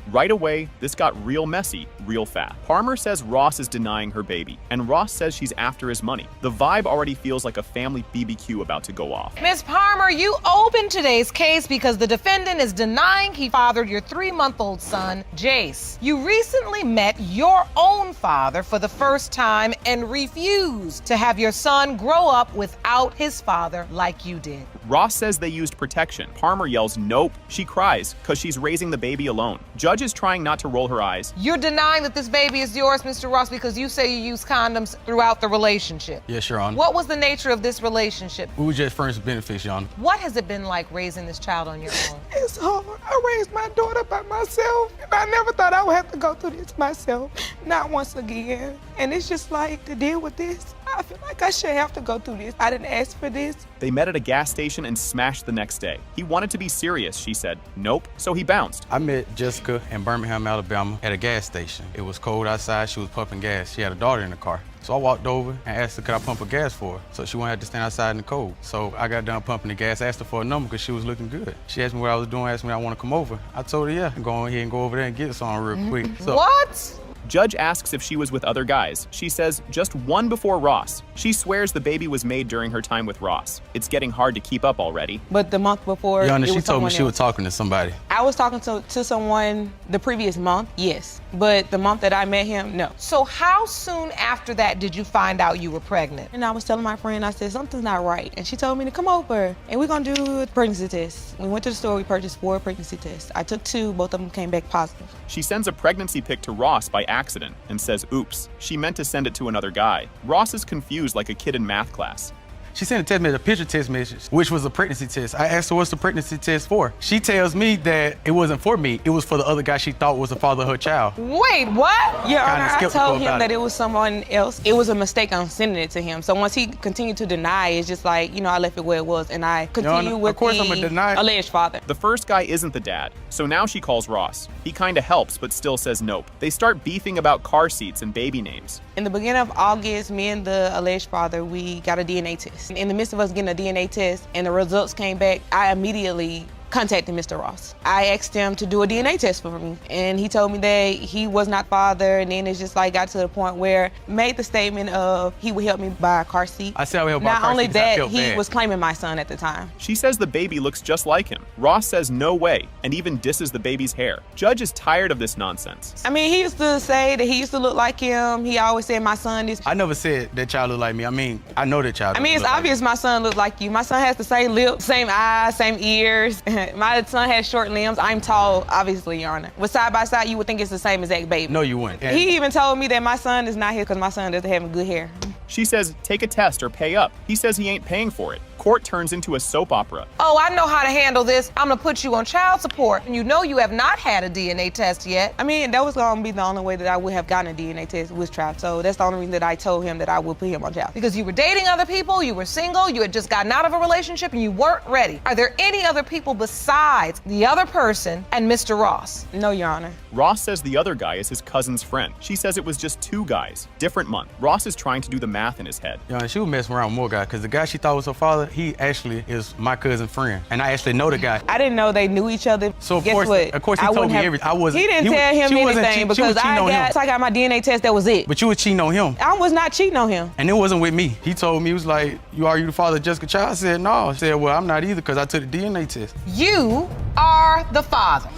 Right away, this got real messy, real fast. Palmer says Ross is denying her baby, and Ross says she's after his money. The vibe already feels like a family BBQ about to go off. Ms. Palmer, you opened today's case because the defendant is denying he fathered your 3-month-old son, Jace. You recently met your own father for the first time and refused to have your son grow up without his father like you did. Ross says they used protection. Palmer yells nope. She cries because she's raising the baby alone. Judge is trying not to roll her eyes. You're denying that this baby is yours, Mr. Ross, because you say you used condoms throughout the relationship. Yes, Your Honor. What was the nature of this relationship? We were just friends with benefits, Your Honor. What has it been like raising this child on your own? It's hard. I raised my daughter by myself, and I never thought I would have to go through this myself. Not once again. And it's just like, to deal with this, I feel like I shouldn't have to go through this. I didn't ask for this. They met at a gas station and smashed the next day. He wanted to be serious, she said. Nope, so he bounced. I met Jessica in Birmingham, Alabama at a gas station. It was cold outside. She was pumping gas. She had a daughter in the car. So I walked over and asked her, could I pump her gas for her? So she wouldn't have to stand outside in the cold. So I got done pumping the gas, asked her for a number because she was looking good. She asked me what I was doing, asked me if I want to come over. I told her, yeah, go ahead and go over there and get some real quick. So, what? Judge asks if she was with other guys. She says just one before Ross. She swears the baby was made during her time with Ross. It's getting hard to keep up already. But the month before, Your Honor, she told me she was talking to somebody. I was talking to someone the previous month, yes. But the month that I met him, no. So how soon after that did you find out you were pregnant? And I was telling my friend, I said, something's not right. And she told me to come over and we're gonna do a pregnancy test. We went to the store, we purchased 4 pregnancy tests. I took 2, both of them came back positive. She sends a pregnancy pic to Ross by accident and says, oops, she meant to send it to another guy. Ross is confused like a kid in math class. She sent a text message, a picture text message, which was a pregnancy test. I asked her what's the pregnancy test for. She tells me that it wasn't for me. It was for the other guy she thought was the father of her child. Wait, what? Your Honor, I told him that it it was someone else. It was a mistake on sending it to him. So once he continued to deny, it's just like, you know, I left it where it was and I continue with the alleged father. The first guy isn't the dad, so now she calls Ross. He kinda helps, but still says nope. They start beefing about car seats and baby names. In the beginning of August, me and the alleged father, we got a DNA test. In the midst of us getting a DNA test and the results came back, I immediately contacted Mr. Ross. I asked him to do a DNA test for me, and he told me that he was not father, and then it's just like got to the point where made the statement of he would help me buy a car seat. I said I would help buy a car seat. Not only because I that, felt he bad. was claiming my son at the time. She says the baby looks just like him. Ross says no way, and even disses the baby's hair. Judge is tired of this nonsense. I mean, he used to say that he used to look like him. He always said my son is. I never said that child looked like me. I mean, I know that child. I mean, it's obvious my son looked like you. My son has the same lips, same eyes, same ears. My son has short limbs. I'm tall, obviously, Your Honor. But side by side, you would think it's the same exact baby. No, you wouldn't. He even told me that my son is not here because my son doesn't have good hair. She says, take a test or pay up. He says he ain't paying for it. Court turns into a soap opera. Oh, I know how to handle this. I'm gonna put you on child support. And you know you have not had a DNA test yet. I mean, that was gonna be the only way that I would have gotten a DNA test was child. So that's the only reason that I told him that I would put him on child. Because you were dating other people, you were single, you had just gotten out of a relationship, and you weren't ready. Are there any other people besides the other person and Mr. Ross? No, Your Honor. Ross says the other guy is his cousin's friend. She says it was just 2 guys, different month. Ross is trying to do the math in his head. Yeah, she was messing around with more guys because the guy she thought was her father, he actually is my cousin friend, and I actually know the guy. I didn't know they knew each other. So of Guess course, what? of course, he told me everything. I wasn't. He didn't tell him anything because I got my DNA test. That was it. But you were cheating on him. I was not cheating on him. And it wasn't with me. He told me, he was like, are you the father of Jessica Child? I said, no. I said, well, I'm not either because I took the DNA test. You are the father.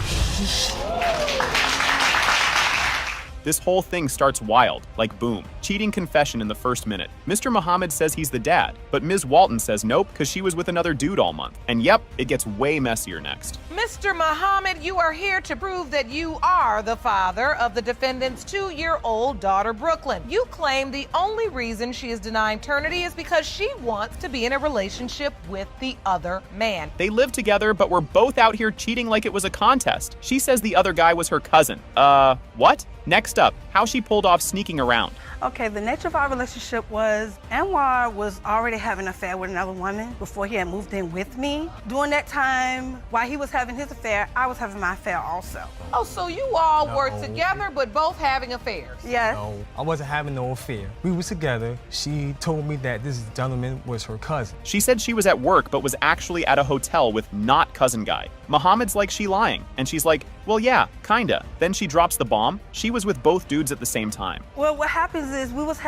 This whole thing starts wild, like boom. Cheating confession in the first minute. Mr. Muhammad says he's the dad, but Ms. Walton says nope because she was with another dude all month. And yep, it gets way messier next. Mr. Muhammad, you are here to prove that you are the father of the defendant's 2-year-old daughter, Brooklyn. You claim the only reason she is denying paternity is because she wants to be in a relationship with the other man. They live together, but we're both out here cheating like it was a contest. She says the other guy was her cousin. What? Next up, how she pulled off sneaking around. Okay, the nature of our relationship was Anwar was already having an affair with another woman before he had moved in with me. During that time, while he was having his affair, I was having my affair also. Oh, so you all were together but both having affairs? Yes. No, I wasn't having no affair. We were together. She told me that this gentleman was her cousin. She said she was at work but was actually at a hotel with not cousin guy. Muhammad's like, she lying. And she's like, well, yeah, kinda. Then she drops the bomb. She was with both dudes at the same time. Well, what happens is we was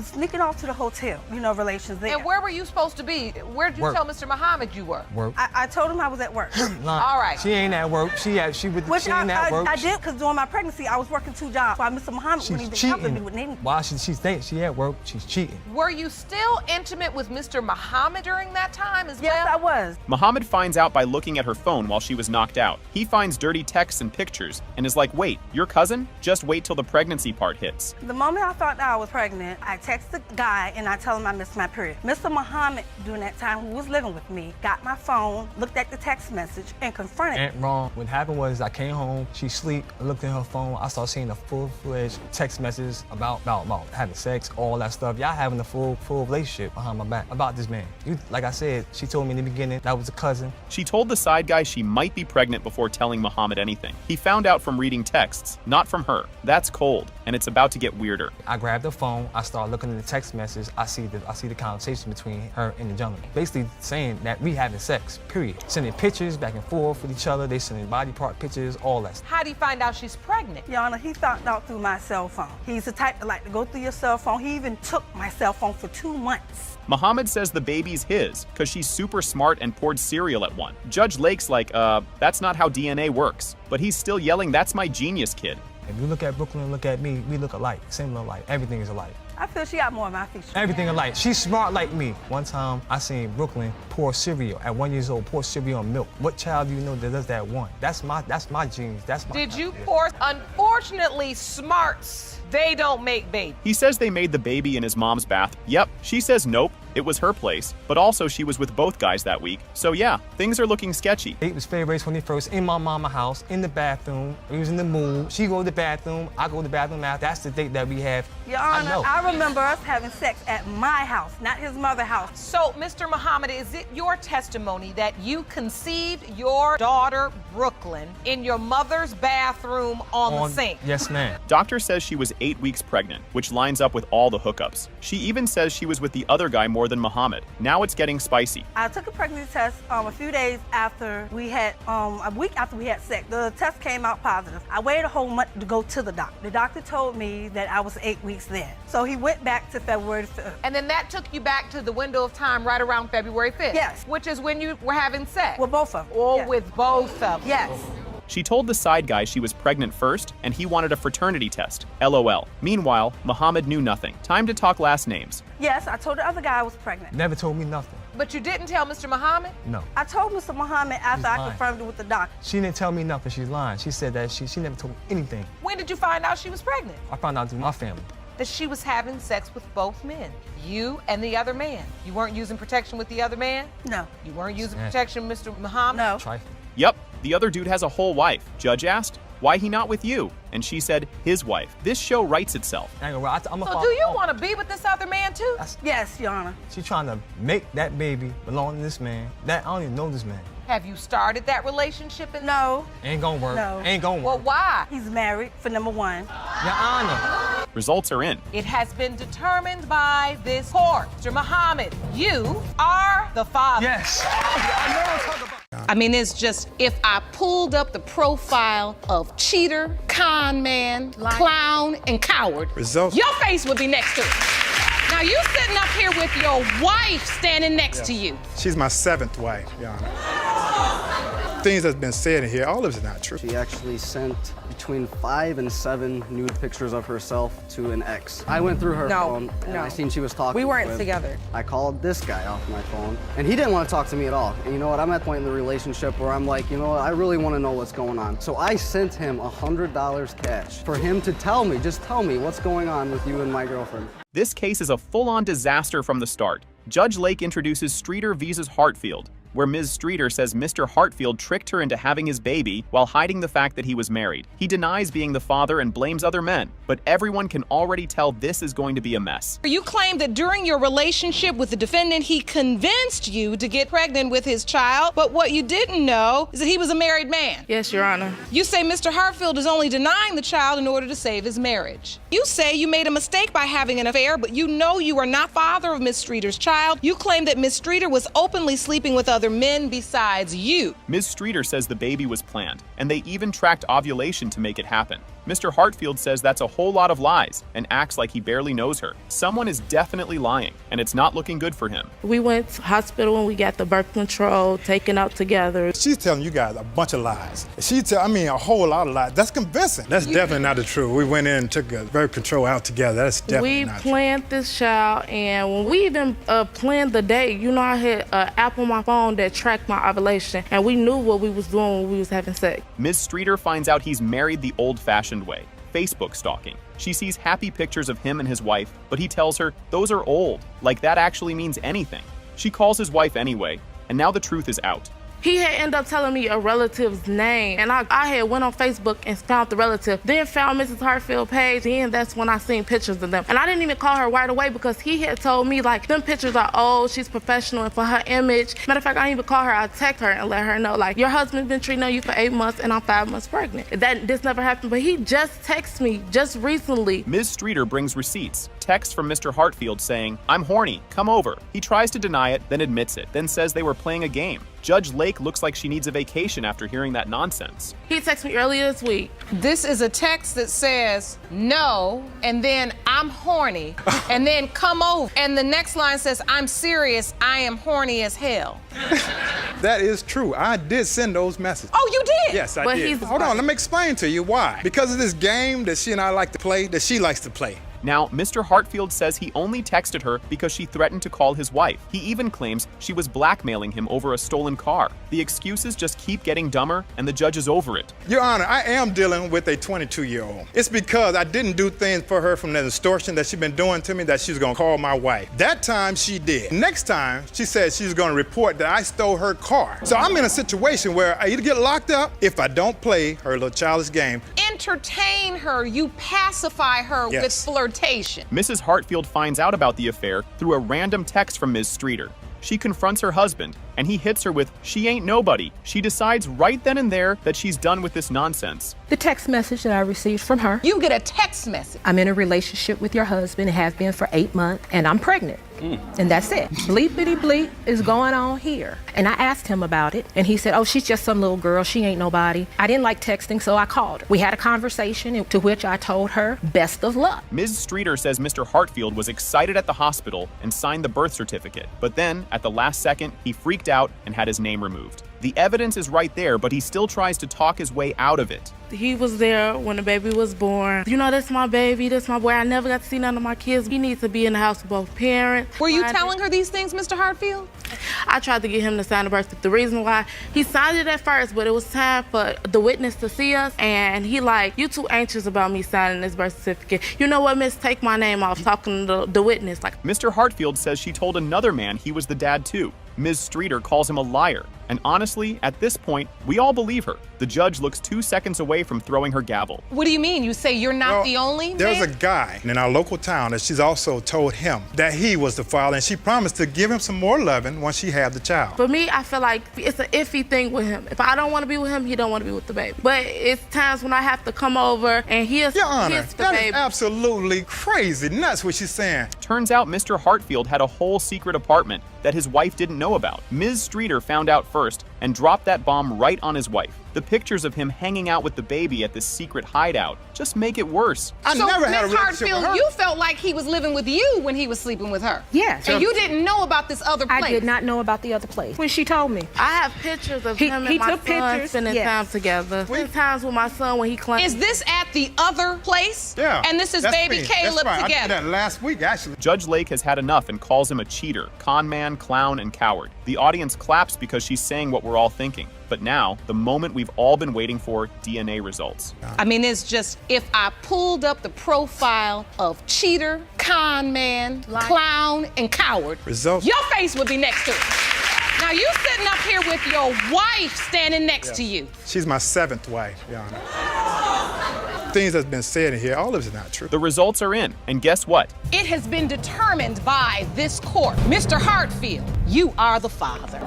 sneaking off to the hotel, relations there. And where were you supposed to be? Where did you tell Mr. Muhammad you were? Work. I told him I was at work. All right. She ain't at work. She ain't at work. I did because during my pregnancy, I was working 2 jobs. While Mr. Muhammad wouldn't even help me with anything. Why she thinks she at work, she's cheating. Were you still intimate with Mr. Muhammad during that time as well? Yes, I was. Muhammad finds out by looking at her phone while she was knocked out. He finds dirty texts and pictures and is like, wait, your cousin? Just wait till the pregnancy part hits. The moment I thought that I was pregnant, I texted the guy and I told him I missed my period. Mr. Muhammad, during that time, who was living with me, got my phone, looked at the text message, and confronted me. Ain't wrong. What happened was I came home, she sleep, I looked at her phone, I started seeing a full-fledged text message about having sex, all that stuff. Y'all having a full relationship behind my back about this man. Like I said, she told me in the beginning that was a cousin. She told the side guy she might be pregnant before telling Muhammad anything. He found out from reading texts, not from her. That's cold, and it's about to get weirder. I grabbed the phone, I started looking at the text message, I see the conversation between her and the gentleman. Basically saying that we having sex, period. Sending pictures back and forth with each other, they sending body part pictures, all that stuff. How do you find out she's pregnant? Your Honor, he found out through my cell phone. He's the type that like to go through your cell phone. He even took my cell phone for 2 months. Muhammad says the baby's his because she's super smart and poured cereal at one. Judge Lake's like, that's not how DNA works. But he's still yelling, that's my genius kid. If you look at Brooklyn and look at me, we look alike, similar alike. Everything is alike. I feel she got more of my features. Everything alike. She's smart like me. One time, I seen Brooklyn pour cereal at 1 year old, pour cereal on milk. What child do you know that does that one? That's my genes. That's my. Did you pour? Unfortunately, smarts They don't make babies. He says they made the baby in his mom's bath. Yep, she says nope, it was her place, but also she was with both guys that week. So yeah, things are looking sketchy. It was February 21st in my mama's house, in the bathroom. We was in the mood. She go to the bathroom, I go to the bathroom after. That's the date that we have. Your Honor, I remember us having sex at my house, not his mother's house. So, Mr. Muhammad, is it your testimony that you conceived your daughter, Brooklyn, in your mother's bathroom on the sink? Yes, ma'am. Doctor says she was 8 weeks pregnant, which lines up with all the hookups. She even says she was with the other guy more than Muhammad. Now it's getting spicy. I took a pregnancy test a few days after we had, a week after we had sex. The test came out positive. I waited a whole month to go to the doctor. The doctor told me that I was 8 weeks then. So he went back to February 5th. And then that took you back to the window of time right around February 5th? Yes. Which is when you were having sex? With both of them. Or yes. with both of them? Yes. She told the side guy she was pregnant first, and he wanted a fraternity test. LOL. Meanwhile, Muhammad knew nothing. Time to talk last names. Yes, I told the other guy I was pregnant. Never told me nothing. But you didn't tell Mr. Muhammad? No. I told Mr. Muhammad after I confirmed it with the doctor. She didn't tell me nothing. She's lying. She said that she never told me anything. When did you find out she was pregnant? I found out through my family. That she was having sex with both men, you and the other man. You weren't using protection with the other man? No. You weren't using protection, Mr. Muhammad? No. Trifling. Yep, the other dude has a whole wife. Judge asked, why he not with you? And she said, his wife. This show writes itself. So do you want to be with this other man too? Yes, Your Honor. She's trying to make that baby belong to this man. I don't even know this man. Have you started that relationship? No. Ain't gonna work. No. Ain't gonna work. Well, why? He's married, for number one. Your Honor. Results are in. It has been determined by this court. Mr. Muhammad, you are the father. Yes. I mean, it's just, if I pulled up the profile of cheater, con man, clown, and coward, Results. your face would be next to it. Now, you sitting up here with your wife standing next to you. She's my 7th wife, Your Honor. Things that's been said in here, all of it's not true. She actually sent between 5 and 7 nude pictures of herself to an ex. I went through her phone and I seen she was talking. We weren't together. I called this guy off my phone and he didn't want to talk to me at all. And you know what? I'm at the point in the relationship where I'm like, you know what? I really want to know what's going on. So I sent him $100 cash for him to tell me, just tell me what's going on with you and my girlfriend. This case is a full-on disaster from the start. Judge Lake introduces Streeter vs. Hartfield, where Ms. Streeter says Mr. Hartfield tricked her into having his baby while hiding the fact that he was married. He denies being the father and blames other men, but everyone can already tell this is going to be a mess. You claim that during your relationship with the defendant, he convinced you to get pregnant with his child, but what you didn't know is that he was a married man. Yes, Your Honor. You say Mr. Hartfield is only denying the child in order to save his marriage. You say you made a mistake by having an affair, but you know you are not father of Ms. Streeter's child. You claim that Ms. Streeter was openly sleeping with other men besides you. Ms. Streeter says the baby was planned, and they even tracked ovulation to make it happen. Mr. Hartfield says that's a whole lot of lies and acts like he barely knows her. Someone is definitely lying, and it's not looking good for him. We went to hospital when we got the birth control taken out together. She's telling you guys a bunch of lies. a whole lot of lies. That's convincing. That's definitely not the truth. We went in and took a birth control out together. That's definitely not true. We planned this child, and when we even planned the date, you know, I had an app on my phone that tracked my ovulation, and we knew what we was doing when we was having sex. Ms. Streeter finds out he's married the old-fashioned way, Facebook stalking. She sees happy pictures of him and his wife, but he tells her those are old, like that actually means anything. She calls his wife anyway, and now the truth is out. He had ended up telling me a relative's name, and I had went on Facebook and found the relative, then found Mrs. Hartfield's page, and that's when I seen pictures of them. And I didn't even call her right away because he had told me, like, them pictures are old, she's professional, and for her image. Matter of fact, I didn't even call her, I text her and let her know, like, your husband's been treating you for 8 months, and I'm 5 months pregnant. This never happened, but he just texted me just recently. Ms. Streeter brings receipts, texts from Mr. Hartfield saying, I'm horny, come over. He tries to deny it, then admits it, then says they were playing a game. Judge Lake looks like she needs a vacation after hearing that nonsense. He texted me earlier this week. This is a text that says, no, and then I'm horny, and then come over. And the next line says, I'm serious, I am horny as hell. That is true. I did send those messages. Oh, you did? Yes, I did. Hold on, let me explain to you why. Because of this game that she and I like to play, that she likes to play. Now, Mr. Hartfield says he only texted her because she threatened to call his wife. He even claims she was blackmailing him over a stolen car. The excuses just keep getting dumber, and the judge is over it. Your Honor, I am dealing with a 22-year-old. It's because I didn't do things for her from that extortion that she's been doing to me that she's gonna call my wife. That time she did. Next time, she said she's gonna report that I stole her car. So I'm in a situation where I either get locked up if I don't play her little childish game. Entertain her, you pacify her Yes. with flirtation. Mrs. Hartfield finds out about the affair through a random text from Ms. Streeter. She confronts her husband, and he hits her with, "She ain't nobody." She decides right then and there that she's done with this nonsense. The text message that I received from her. You get a text message. I'm in a relationship with your husband and have been for 8 months, and I'm pregnant. And that's it. Bleepity bleep is going on here. And I asked him about it, and he said, oh, she's just some little girl. She ain't nobody. I didn't like texting, so I called her. We had a conversation to which I told her, best of luck. Ms. Streeter says Mr. Hartfield was excited at the hospital and signed the birth certificate. But then, at the last second, he freaked out and had his name removed. The evidence is right there, but he still tries to talk his way out of it. He was there when the baby was born. You know, that's my baby, that's my boy. I never got to see none of my kids. He needs to be in the house with both parents. Were you telling her these things, Mr. Hartfield? I tried to get him to sign the birth certificate. The reason why he signed it at first, but it was time for the witness to see us, and he like, you too anxious about me signing this birth certificate. You know what, miss, take my name off, talking to the witness. Like, Mr. Hartfield says she told another man he was the dad too. Ms. Streeter calls him a liar. And honestly, at this point, we all believe her. The judge looks 2 seconds away from throwing her gavel. What do you mean? You say you're not the only man? There's a guy in our local town that she's also told him that he was the father, and she promised to give him some more loving once she had the child. for me, I feel like it's an iffy thing with him. If I don't want to be with him, he don't want to be with the baby. But it's times when I have to come over and he's Your Honor, the that baby. is absolutely crazy nuts what she's saying. Turns out Mr. Hartfield had a whole secret apartment that his wife didn't know about. Ms. Streeter found out first and dropped that bomb right on his wife. The pictures of him hanging out with the baby at this secret hideout just make it worse. I never had a Ms. relationship with Hartfield, her. you felt like he was living with you when he was sleeping with her. Yes. And you didn't know about this other place. I did not know about the other place when she told me. I have pictures of He him and my took son pictures, spending yes. time together. Spent times with my son when he claimed. Is this at the other place? Yeah. And this is that's baby me. Caleb That's right. I together. did that last week, actually. Judge Lake has had enough and calls him a cheater, con man, clown, and coward. The audience claps because she's saying what we're all thinking. But now, the moment we've all been waiting for, DNA results. I mean, it's just, if I pulled up the profile of cheater, con man, clown, and coward, Results. your face would be next to it. Now, you sitting up here with your wife standing next to you. She's my 7th wife, Your Honor. Things that's been said in here, all of it is not true. The results are in, and guess what? It has been determined by this court. Mr. Hartfield, you are the father.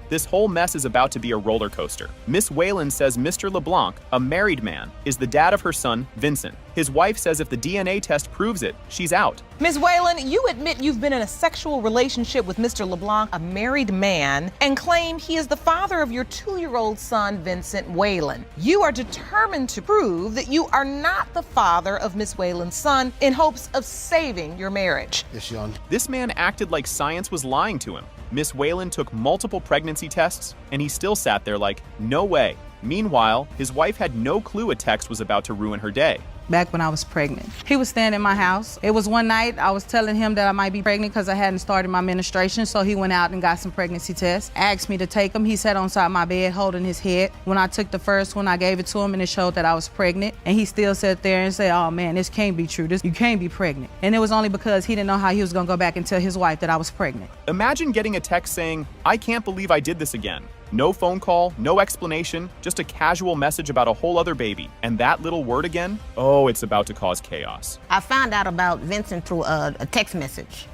This whole mess is about to be a roller coaster. Miss Whalen says Mr. LeBlanc, a married man, is the dad of her son, Vincent. His wife says if the DNA test proves it, she's out. Ms. Whalen, you admit you've been in a sexual relationship with Mr. LeBlanc, a married man, and claim he is the father of your 2-year-old son, Vincent Whalen. You are determined to prove that you are not the father of Miss Whalen's son in hopes of saving your marriage. Yes, Your Honor. This man acted like science was lying to him. Miss Whalen took multiple pregnancy tests, and he still sat there like, no way. Meanwhile, his wife had no clue a text was about to ruin her day. Back when I was pregnant, he was staying in my house. It was one night I was telling him that I might be pregnant because I hadn't started my menstruation, so he went out and got some pregnancy tests, asked me to take them. He sat on side my bed holding his head. When I took the first one, I gave it to him and it showed that I was pregnant, and he still sat there and said, oh man, this can't be true. You can't be pregnant. And it was only because he didn't know how he was gonna go back and tell his wife that I was pregnant. Imagine getting a text saying, I can't believe I did this again. No phone call, no explanation, just a casual message about a whole other baby. And that little word again? Oh, it's about to cause chaos. I found out about Vincent through a text message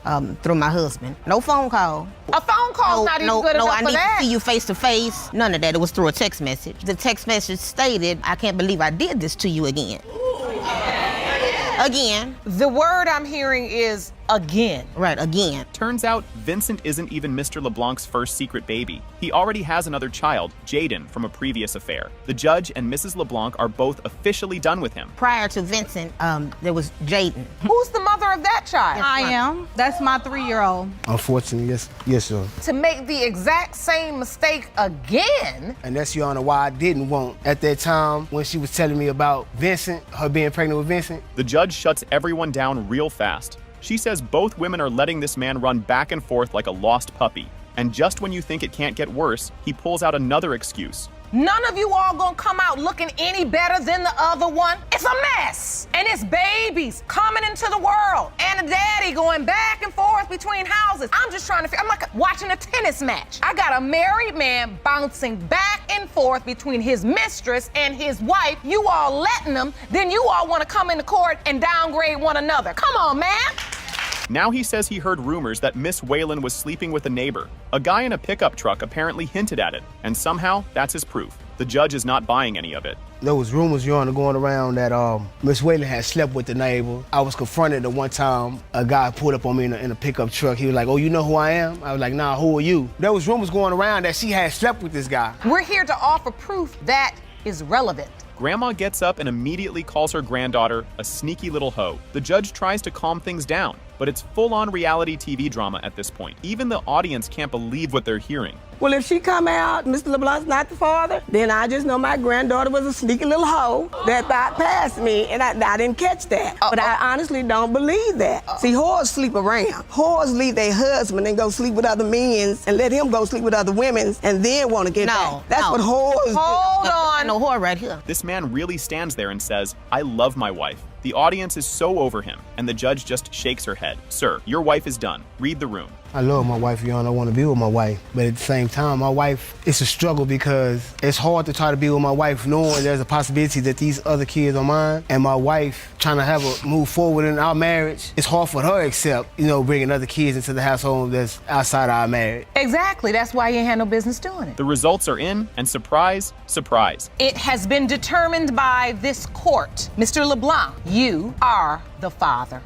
through my husband. No phone call. A phone call's not even good enough I for need that. to see you face to face. None of that. It was through a text message. The text message stated, I can't believe I did this to you again. Again. The word I'm hearing is again. Right, again. Turns out Vincent isn't even Mr. LeBlanc's first secret baby. He already has another child, Jaden, from a previous affair. The judge and Mrs. LeBlanc are both officially done with him. Prior to Vincent, there was Jaden. Who's the mother of that child? I am. That's my 3-year-old. Unfortunately, yes, sir. To make the exact same mistake again? And that's, Your Honor, why I didn't want, at that time, when she was telling me about Vincent, her being pregnant with Vincent. The judge shuts everyone down real fast. She says both women are letting this man run back and forth like a lost puppy. And just when you think it can't get worse, he pulls out another excuse. None of you all gonna come out looking any better than the other one. It's a mess. And it's babies coming into the world and a daddy going back and forth between houses. I'm just trying to figure, I'm like watching a tennis match. I got a married man bouncing back and forth between his mistress and his wife. You all letting them, then you all wanna come into court and downgrade one another. Come on, man. Now he says he heard rumors that Miss Whalen was sleeping with a neighbor. A guy in a pickup truck apparently hinted at it, and somehow that's his proof. The judge is not buying any of it. There was rumors, Your Honor, going around that Miss Whalen had slept with the neighbor. I was confronted at one time. A guy pulled up on me in a pickup truck. He was like, "Oh, you know who I am?" I was like, "Nah, who are you?" There was rumors going around that she had slept with this guy. We're here to offer proof that is relevant. Grandma gets up and immediately calls her granddaughter a sneaky little hoe. The judge tries to calm things down, but it's full-on reality TV drama at this point. Even the audience can't believe what they're hearing. Well, if she come out, Mr. LeBlanc's not the father, then I just know my granddaughter was a sneaky little hoe that bypassed me, and I didn't catch that. But I honestly don't believe that. See, whores sleep around. Whores leave their husband and go sleep with other men and let him go sleep with other women and then want to get back. That's what whores do. Hold on. No whore right here. This man really stands there and says, "I love my wife." The audience is so over him, and the judge just shakes her head. "Sir, your wife is done. Read the room." I love my wife, Your Honor. I want to be with my wife. But at the same time, my wife, it's a struggle because it's hard to try to be with my wife knowing there's a possibility that these other kids are mine. And my wife trying to have a move forward in our marriage, it's hard for her to accept, bringing other kids into the household that's outside our marriage. Exactly. That's why you ain't had no business doing it. The results are in, and surprise, surprise. It has been determined by this court. Mr. LeBlanc, you are the father.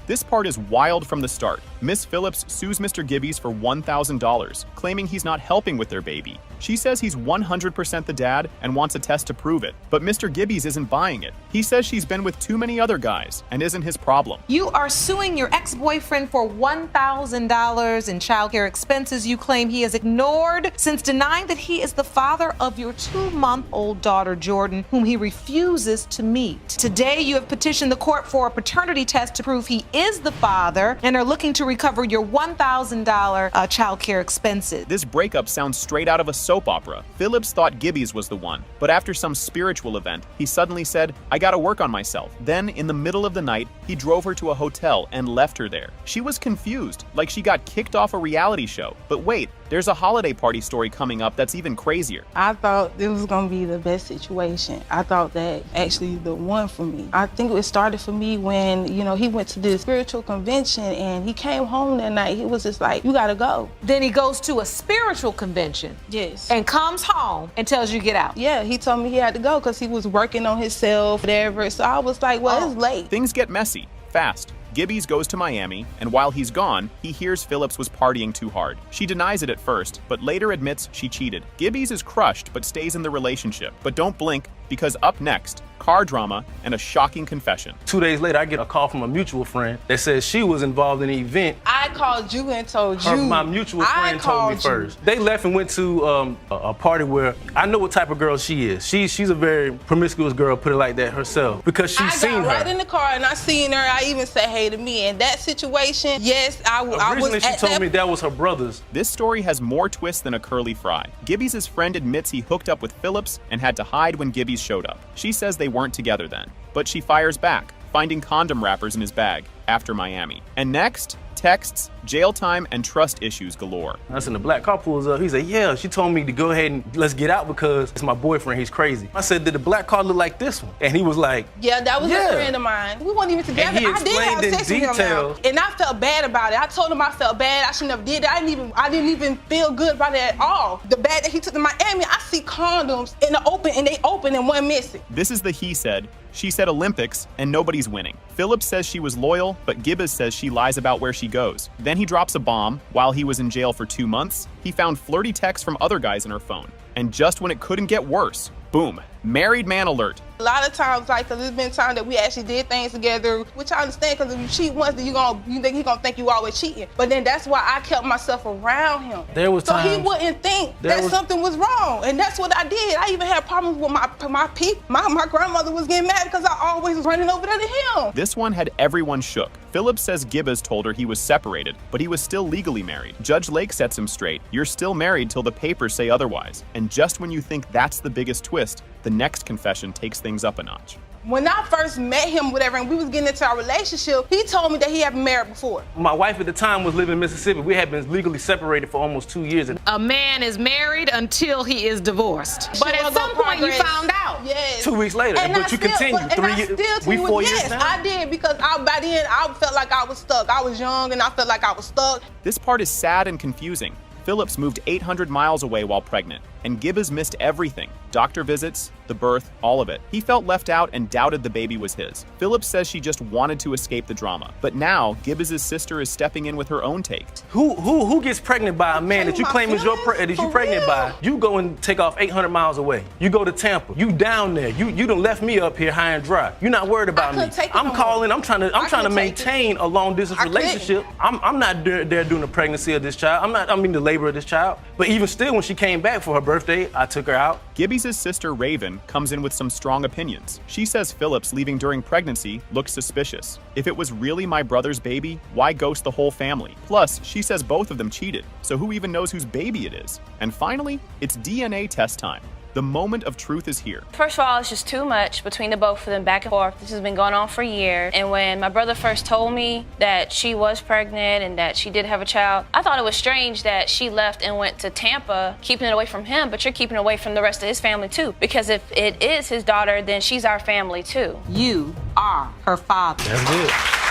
This part is wild from the start. Miss Phillips sues Mr. Gibbies for $1,000, claiming he's not helping with their baby. She says he's 100% the dad and wants a test to prove it, but Mr. Gibbies isn't buying it. He says she's been with too many other guys and isn't his problem. You are suing your ex-boyfriend for $1,000 in childcare expenses you claim he has ignored since denying that he is the father of your 2-month-old daughter, Jordan, whom he refuses to meet. Today, you have petitioned the court for a paternity test to prove he is the father and are looking to recover your $1,000 childcare expenses. This breakup sounds straight out of a soap opera. Phillips thought Gibbies was the one, but after some spiritual event, he suddenly said, "I gotta work on myself." Then, in the middle of the night, he drove her to a hotel and left her there. She was confused, like she got kicked off a reality show. But wait, there's a holiday party story coming up that's even crazier. I thought it was gonna be the best situation. I thought that actually the one for me. I think it started for me when, he went to this spiritual convention and he came home that night. He was just like, "You gotta go." Then he goes to a spiritual convention. Yes. And comes home and tells you get out. Yeah, he told me he had to go because he was working on himself, whatever. So I was like, well, it's late. Things get messy, fast. Gibbies goes to Miami, and while he's gone, he hears Phillips was partying too hard. She denies it at first, but later admits she cheated. Gibbies is crushed but stays in the relationship. But don't blink, because up next, car drama and a shocking confession. 2 days later, I get a call from a mutual friend that says she was involved in an event. I called you and told you. My mutual friend told me first. They left and went to a party where I know what type of girl she is. She's a very promiscuous girl, put it like that herself, because she's seen her. I got right in the car and I seen her. I even said hey to me. And that situation, yes, I was. Originally, she told me that was her brother's. This story has more twists than a curly fry. Gibbies' friend admits he hooked up with Phillips and had to hide when Gibbies showed up. She says they weren't together then, but she fires back, finding condom wrappers in his bag after Miami. And next, Texts, jail time, and trust issues galore. That's when the black car pulls up. He said, yeah, she told me to go ahead and let's get out because it's my boyfriend, he's crazy. I said, did the black car look like this one? And he was like, yeah, that was a friend of mine. We weren't even together. And he I did have explained in sex with him detail. now. And I felt bad about it. I told him I felt bad. I shouldn't have did that. I didn't even feel good about it at all. The bag that he took to Miami, I see condoms in the open, and they open and one missing. This is the he said, she said Olympics, and nobody's winning. Phillips says she was loyal, but Gibbs says she lies about where she goes. Then he drops a bomb. While he was in jail for 2 months, he found flirty texts from other guys in her phone. And just when it couldn't get worse, boom, married man alert. A lot of times, like, cause there's been times that we actually did things together, which I understand, cause if you cheat once, then you think he's gonna think you always cheating. But then that's why I kept myself around him. There was so he times wouldn't think that something was wrong, and that's what I did. I even had problems with my people. My grandmother was getting mad because I always was running over there to him. This one had everyone shook. Phillips says Gibbs told her he was separated, but he was still legally married. Judge Lake sets him straight. You're still married till the papers say otherwise. And just when you think that's the biggest twist, the next confession takes things up a notch. When I first met him, whatever, and we was getting into our relationship, he told me that he had been married before. My wife at the time was living in Mississippi. We had been legally separated for almost 2 years. A man is married until he is divorced. But at some point you found out. Yes. 2 weeks later, but you continued. 3 years, we 4 years Yes, now. I did, because by then I felt like I was stuck. I was young and I felt like I was stuck. This part is sad and confusing. Phillips moved 800 miles away while pregnant, and Gibbs missed everything. Doctor visits, the birth, all of it. He felt left out and doubted the baby was his. Phillips says she just wanted to escape the drama. But now, Gibbs' sister is stepping in with her own take. Who gets pregnant by a man that you claim is pregnant by? You go and take off 800 miles away. You go to Tampa. You down there. You done left me up here high and dry. You're not worried about me. I'm calling. I'm trying to maintain a long distance relationship. I'm not there during the pregnancy of this child. I'm in the labor of this child. But even still, when she came back for her birthday, I took her out. Gibbs' sister Raven comes in with some strong opinions. She says Phillips leaving during pregnancy looks suspicious. If it was really my brother's baby, why ghost the whole family? Plus, she says both of them cheated, so who even knows whose baby it is? And finally, it's DNA test time. The moment of truth is here. First of all, it's just too much between the both of them, back and forth. This has been going on for years. And when my brother first told me that she was pregnant and that she did have a child, I thought it was strange that she left and went to Tampa, keeping it away from him, but you're keeping it away from the rest of his family too. Because if it is his daughter, then she's our family too. You are her father. That's it.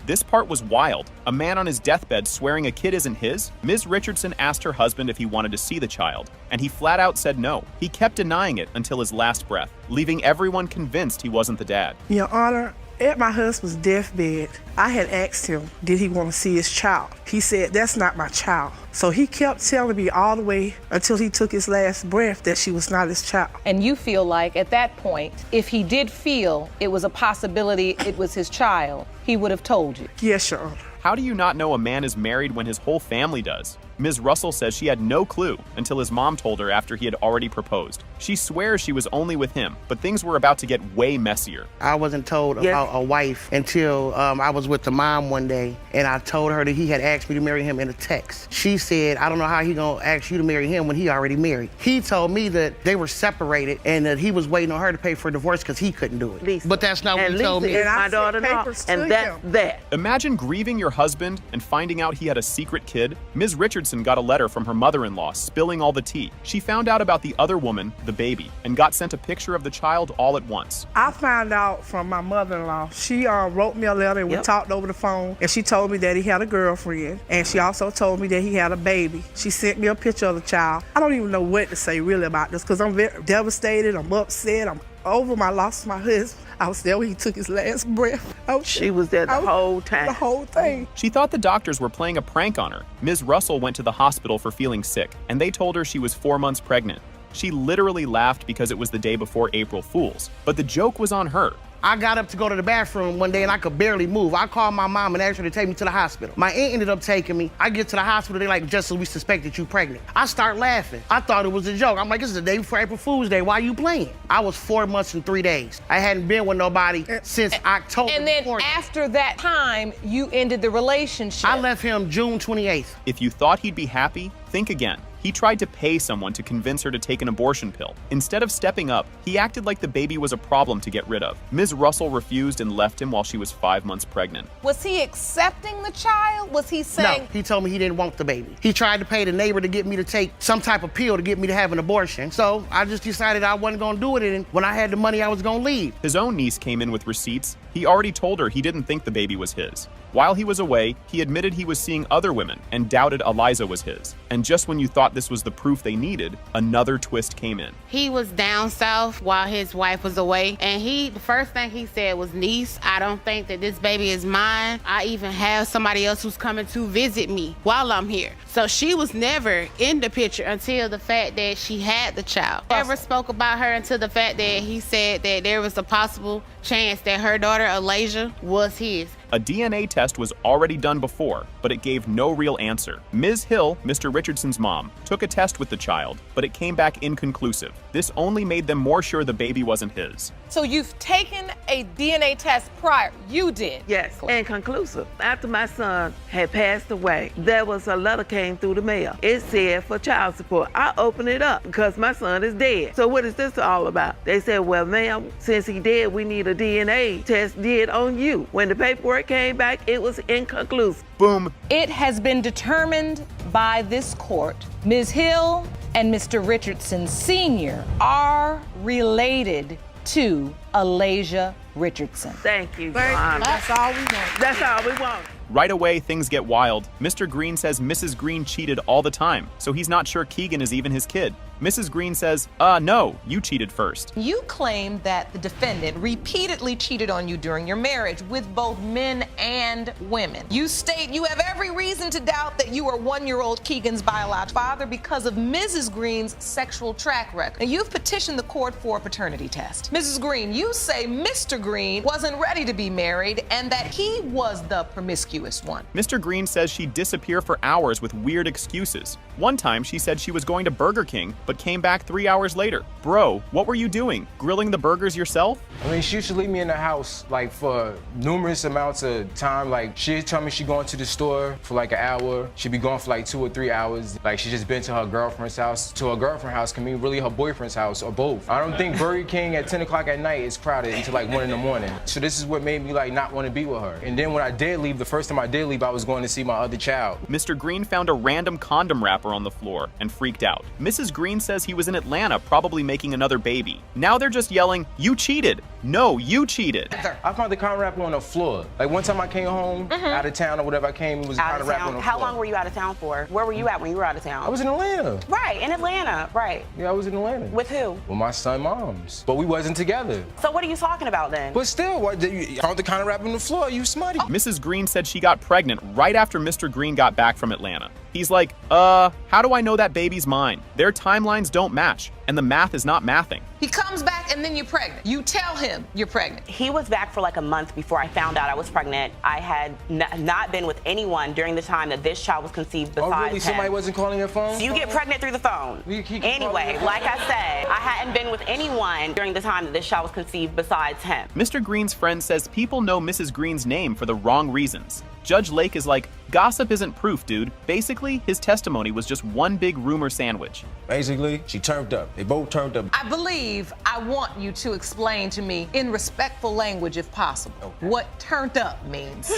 This part was wild. A man on his deathbed swearing a kid isn't his? Ms. Richardson asked her husband if he wanted to see the child, and he flat out said no. He kept denying it until his last breath, leaving everyone convinced he wasn't the dad. Your Honor, at my husband's deathbed, I had asked him, did he want to see his child? He said, that's not my child. So he kept telling me all the way until he took his last breath that she was not his child. And you feel like at that point, if he did feel it was a possibility it was his child, he would have told you? Yes, Your Honor. How do you not know a man is married when his whole family does? Ms. Russell says she had no clue until his mom told her after he had already proposed. She swears she was only with him, but things were about to get way messier. I wasn't told about a wife until I was with the mom one day, and I told her that he had asked me to marry him in a text. She said, I don't know how he gonna ask you to marry him when he already married. He told me that they were separated and that he was waiting on her to pay for a divorce because he couldn't do it. But that's not what he told me. And my daughter And that's that. Imagine grieving your husband and finding out he had a secret kid. Ms. Richardson got a letter from her mother-in-law spilling all the tea. She found out about the other woman, the baby, and got sent a picture of the child all at once. I found out from my mother-in-law. She wrote me a letter and we talked over the phone, and she told me that he had a girlfriend, and she also told me that he had a baby. She sent me a picture of the child. I don't even know what to say really about this because I'm very devastated, I'm upset, I'm over my loss of my husband. I was there when he took his last breath. She was there the whole time. The whole thing. She thought the doctors were playing a prank on her. Ms. Russell went to the hospital for feeling sick, and they told her she was 4 months pregnant. She literally laughed because it was the day before April Fool's, but the joke was on her. I got up to go to the bathroom one day and I could barely move. I called my mom and asked her to take me to the hospital. My aunt ended up taking me. I get to the hospital, they're like, just so we suspected you pregnant. I start laughing. I thought it was a joke. I'm like, this is the day before April Fool's Day. Why are you playing? I was 4 months and 3 days. I hadn't been with nobody since October. And then after that time, you ended the relationship. I left him June 28th. If you thought he'd be happy, think again. He tried to pay someone to convince her to take an abortion pill. Instead of stepping up, he acted like the baby was a problem to get rid of. Ms. Russell refused and left him while she was 5 months pregnant. Was he accepting the child? Was he saying? No, he told me he didn't want the baby. He tried to pay the neighbor to get me to take some type of pill to get me to have an abortion. So I just decided I wasn't gonna do it, and when I had the money, I was gonna leave. His own niece came in with receipts. He already told her he didn't think the baby was his. While he was away, he admitted he was seeing other women and doubted Eliza was his. And just when you thought this was the proof they needed, another twist came in. He was down south while his wife was away, and the first thing he said was, "Niece, I don't think that this baby is mine. I even have somebody else who's coming to visit me while I'm here." So she was never in the picture until the fact that she had the child. Never spoke about her until the fact that he said that there was a possible chance that her daughter, Eliza, was his. A DNA test was already done before, but it gave no real answer. Ms. Hill, Mr. Richardson's mom, took a test with the child, but it came back inconclusive. This only made them more sure the baby wasn't his. So you've taken a DNA test prior? You did? Yes, inconclusive. After my son had passed away, there was a letter came through the mail. It said for child support. I opened it up because my son is dead. So what is this all about? They said, well, ma'am, since he dead, we need a DNA test did on you. When the paperwork came back, it was inconclusive. Boom. It has been determined by this court, Ms. Hill and Mr. Richardson Sr. are related to Eliza Richardson. Thank you, That's all we want. That's all we want. Right away, things get wild. Mr. Green says Mrs. Green cheated all the time, so he's not sure Keegan is even his kid. Mrs. Green says, no, you cheated first. You claim that the defendant repeatedly cheated on you during your marriage with both men and women. You state you have every reason to doubt that you are 1-year-old Keegan's biological father because of Mrs. Green's sexual track record. And you've petitioned the court for a paternity test. Mrs. Green, you say Mr. Green wasn't ready to be married and that he was the promiscuous one. Mr. Green says she'd disappear for hours with weird excuses. One time, she said she was going to Burger King, but came back 3 hours later. Bro, what were you doing? Grilling the burgers yourself? I mean, she used to leave me in the house, like, for numerous amounts of time. Like, she'd tell me she'd going to the store for, like, an hour. She'd be gone for, like, 2 or 3 hours. Like, she just been to her girlfriend's house. To her girlfriend's house can mean really her boyfriend's house, or both. I don't think Burger King at 10 o'clock at night is crowded until, like, 1 in the morning. So this is what made me, like, not want to be with her. And then when I did leave, the first time I did leave, I was going to see my other child. Mr. Green found a random condom wrapper on the floor and freaked out. Mrs. Green says he was in Atlanta, probably making another baby. Now they're just yelling, you cheated. No, you cheated. I found the condom wrapper on the floor. Like one time I came home out of town or whatever, I came, it was a condom wrapper on the floor. How long were you out of town for? Where were you at when you were out of town? I was in Atlanta. Right, in Atlanta, right. Yeah, I was in Atlanta. With who? With my son, moms. But we wasn't together. So what are you talking about then? But still, you found the condom wrapper on the floor, you smutty. Mrs. Green said she got pregnant right after Mr. Green got back from Atlanta. He's like, how do I know that baby's mine? Their timelines don't match, and the math is not mathing. He comes back and then you're pregnant. You tell him you're pregnant. He was back for like a month before I found out I was pregnant. I had not been with anyone during the time that this child was conceived besides Oh, really? him. Somebody wasn't calling your phone? So you get pregnant through the phone. Anyway, like I said, I hadn't been with anyone during the time that this child was conceived besides him. Mr. Green's friend says people know Mrs. Green's name for the wrong reasons. Judge Lake is like, gossip isn't proof, dude. Basically, his testimony was just one big rumor sandwich. Basically, she turned up. They both turned up. I believe I want you to explain to me in respectful language, if possible, what turned up means.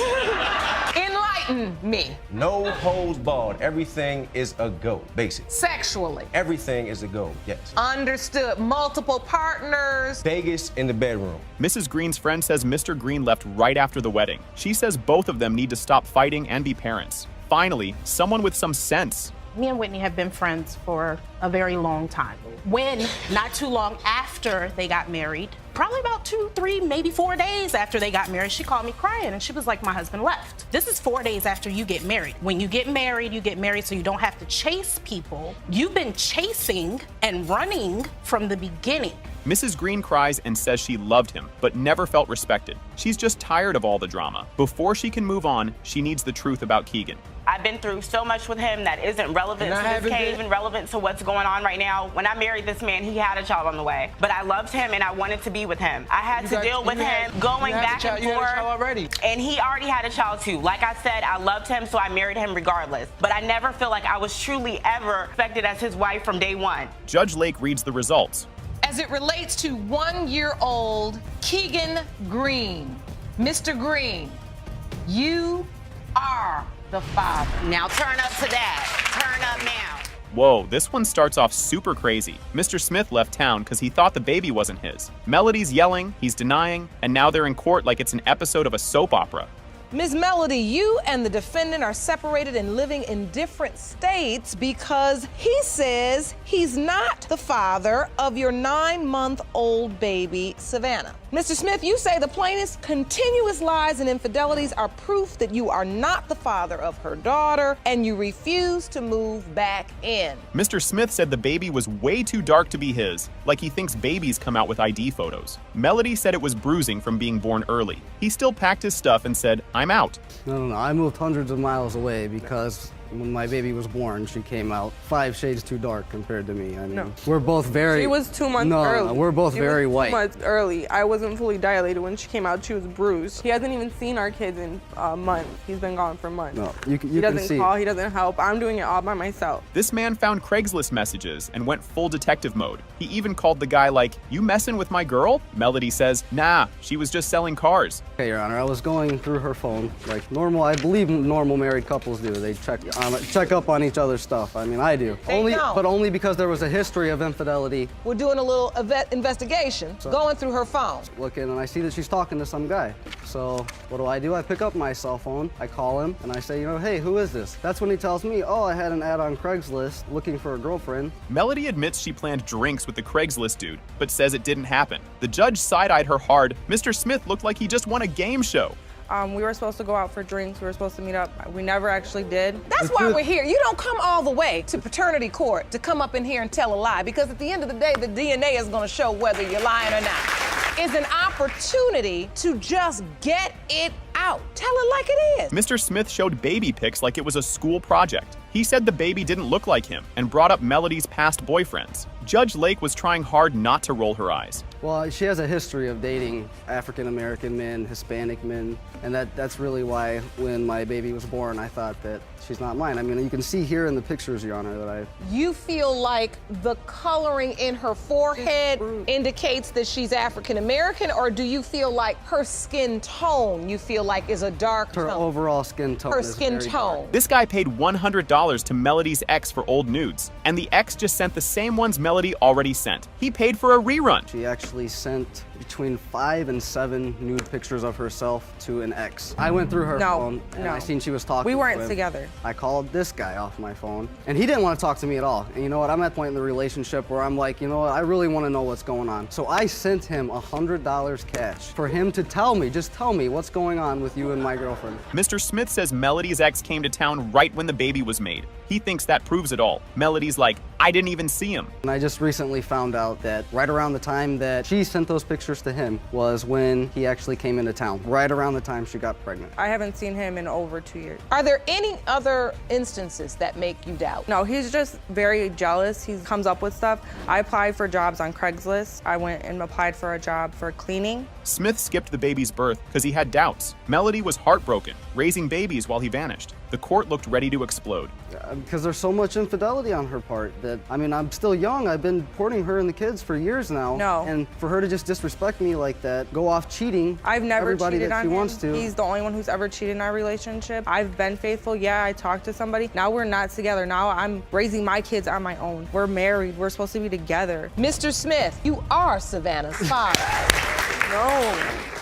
Enlighten me. No holds barred. Everything is a go, basically. Sexually. Everything is a go, yes. Understood. Multiple partners. Vegas in the bedroom. Mrs. Green's friend says Mr. Green left right after the wedding. She says both of them need to stop fighting and be parents. Finally, someone with some sense. Me and Whitney have been friends for a very long time. When, not too long after they got married, probably about 2, 3, maybe 4 days after they got married, she called me crying and she was like, my husband left. This is 4 days after you get married. When you get married so you don't have to chase people. You've been chasing and running from the beginning. Mrs. Green cries and says she loved him, but never felt respected. She's just tired of all the drama. Before she can move on, she needs the truth about Keegan. I've been through so much with him that isn't relevant to this case, even relevant to what's going on right now. When I married this man, he had a child on the way. But I loved him and I wanted to be with him. I had to deal with him going back and forth. And he already had a child too. Like I said, I loved him, so I married him regardless. But I never feel like I was truly ever respected as his wife from day one. Judge Lake reads the results. As it relates to 1-year-old Keegan Green, Mr. Green, you are the father. Now turn up to that. Turn up now. Whoa, this one starts off super crazy. Mr. Smith left town because he thought the baby wasn't his. Melody's yelling, he's denying, and now they're in court like it's an episode of a soap opera. Ms. Melody, you and the defendant are separated and living in different states because he says he's not the father of your 9-month-old baby, Savannah. Mr. Smith, you say the plaintiff's continuous lies and infidelities are proof that you are not the father of her daughter and you refuse to move back in. Mr. Smith said the baby was way too dark to be his, like he thinks babies come out with ID photos. Melody said it was bruising from being born early. He still packed his stuff and said, "I'm out." No, I moved hundreds of miles away because when my baby was born, she came out 5 shades too dark compared to me. I mean, we're both very... She was 2 months early. No, we're both very white. 2 months early. I wasn't fully dilated when she came out. She was bruised. He hasn't even seen our kids in a month. He's been gone for months. No, you he doesn't call, he doesn't help. I'm doing it all by myself. This man found Craigslist messages and went full detective mode. He even called the guy like, "You messing with my girl?" Melody says, "Nah, she was just selling cars." Okay, Your Honor, I was going through her phone like normal. I believe normal married couples do. They check up on each other's stuff. I mean, I do. But only because there was a history of infidelity. We're doing a little investigation, going through her phone. Looking, and I see that she's talking to some guy. So what do? I pick up my cell phone, I call him, and I say, hey, who is this? That's when he tells me, oh, I had an ad on Craigslist looking for a girlfriend. Melody admits she planned drinks with the Craigslist dude, but says it didn't happen. The judge side-eyed her hard. Mr. Smith looked like he just won a game show. We were supposed to go out for drinks. We were supposed to meet up. We never actually did. That's why we're here. You don't come all the way to paternity court to come up in here and tell a lie, because at the end of the day, the DNA is going to show whether you're lying or not. It's an opportunity to just get it out. Tell it like it is. Mr. Smith showed baby pics like it was a school project. He said the baby didn't look like him and brought up Melody's past boyfriends. Judge Lake was trying hard not to roll her eyes. Well, she has a history of dating African-American men, Hispanic men, and that's really why when my baby was born, I thought that she's not mine. I mean, you can see here in the pictures, Your Honor, that You feel like the coloring in her forehead indicates that she's African-American, or do you feel like her skin tone you feel like is a dark tone? Her overall skin tone Her is skin very tone. dark. This guy paid $100 to Melody's ex for old nudes, and the ex just sent the same ones Melody already sent. He paid for a rerun. She actually sent between 5 and 7 nude pictures of herself to an ex. I went through her phone and I seen she was talking We weren't to him. together. I called this guy off my phone and he didn't want to talk to me at all. And you know what, I'm at the point in the relationship where I'm like, you know what, I really want to know what's going on. So I sent him $100 cash for him to tell me, just tell me what's going on with you and my girlfriend. Mr. Smith says Melody's ex came to town right when the baby was made. He thinks that proves it all. Melody's like, I didn't even see him. And I just recently found out that right around the time that she sent those pictures to him was when he actually came into town, right around the time she got pregnant. I haven't seen him in over 2 years. Are there any other instances that make you doubt? No, he's just very jealous. He comes up with stuff. I applied for jobs on Craigslist. I went and applied for a job for cleaning. Smith skipped the baby's birth because he had doubts. Melody was heartbroken, raising babies while he vanished. The court looked ready to explode. Because there's so much infidelity on her part that, I mean, I'm still young. I've been courting her and the kids for years now. No. And for her to just disrespect me like that, go off cheating I've never everybody cheated that on she him. wants to. He's the only one who's ever cheated in our relationship. I've been faithful. Yeah, I talked to somebody. Now we're not together. Now I'm raising my kids on my own. We're married. We're supposed to be together. Mr. Smith, you are Savannah's father. No.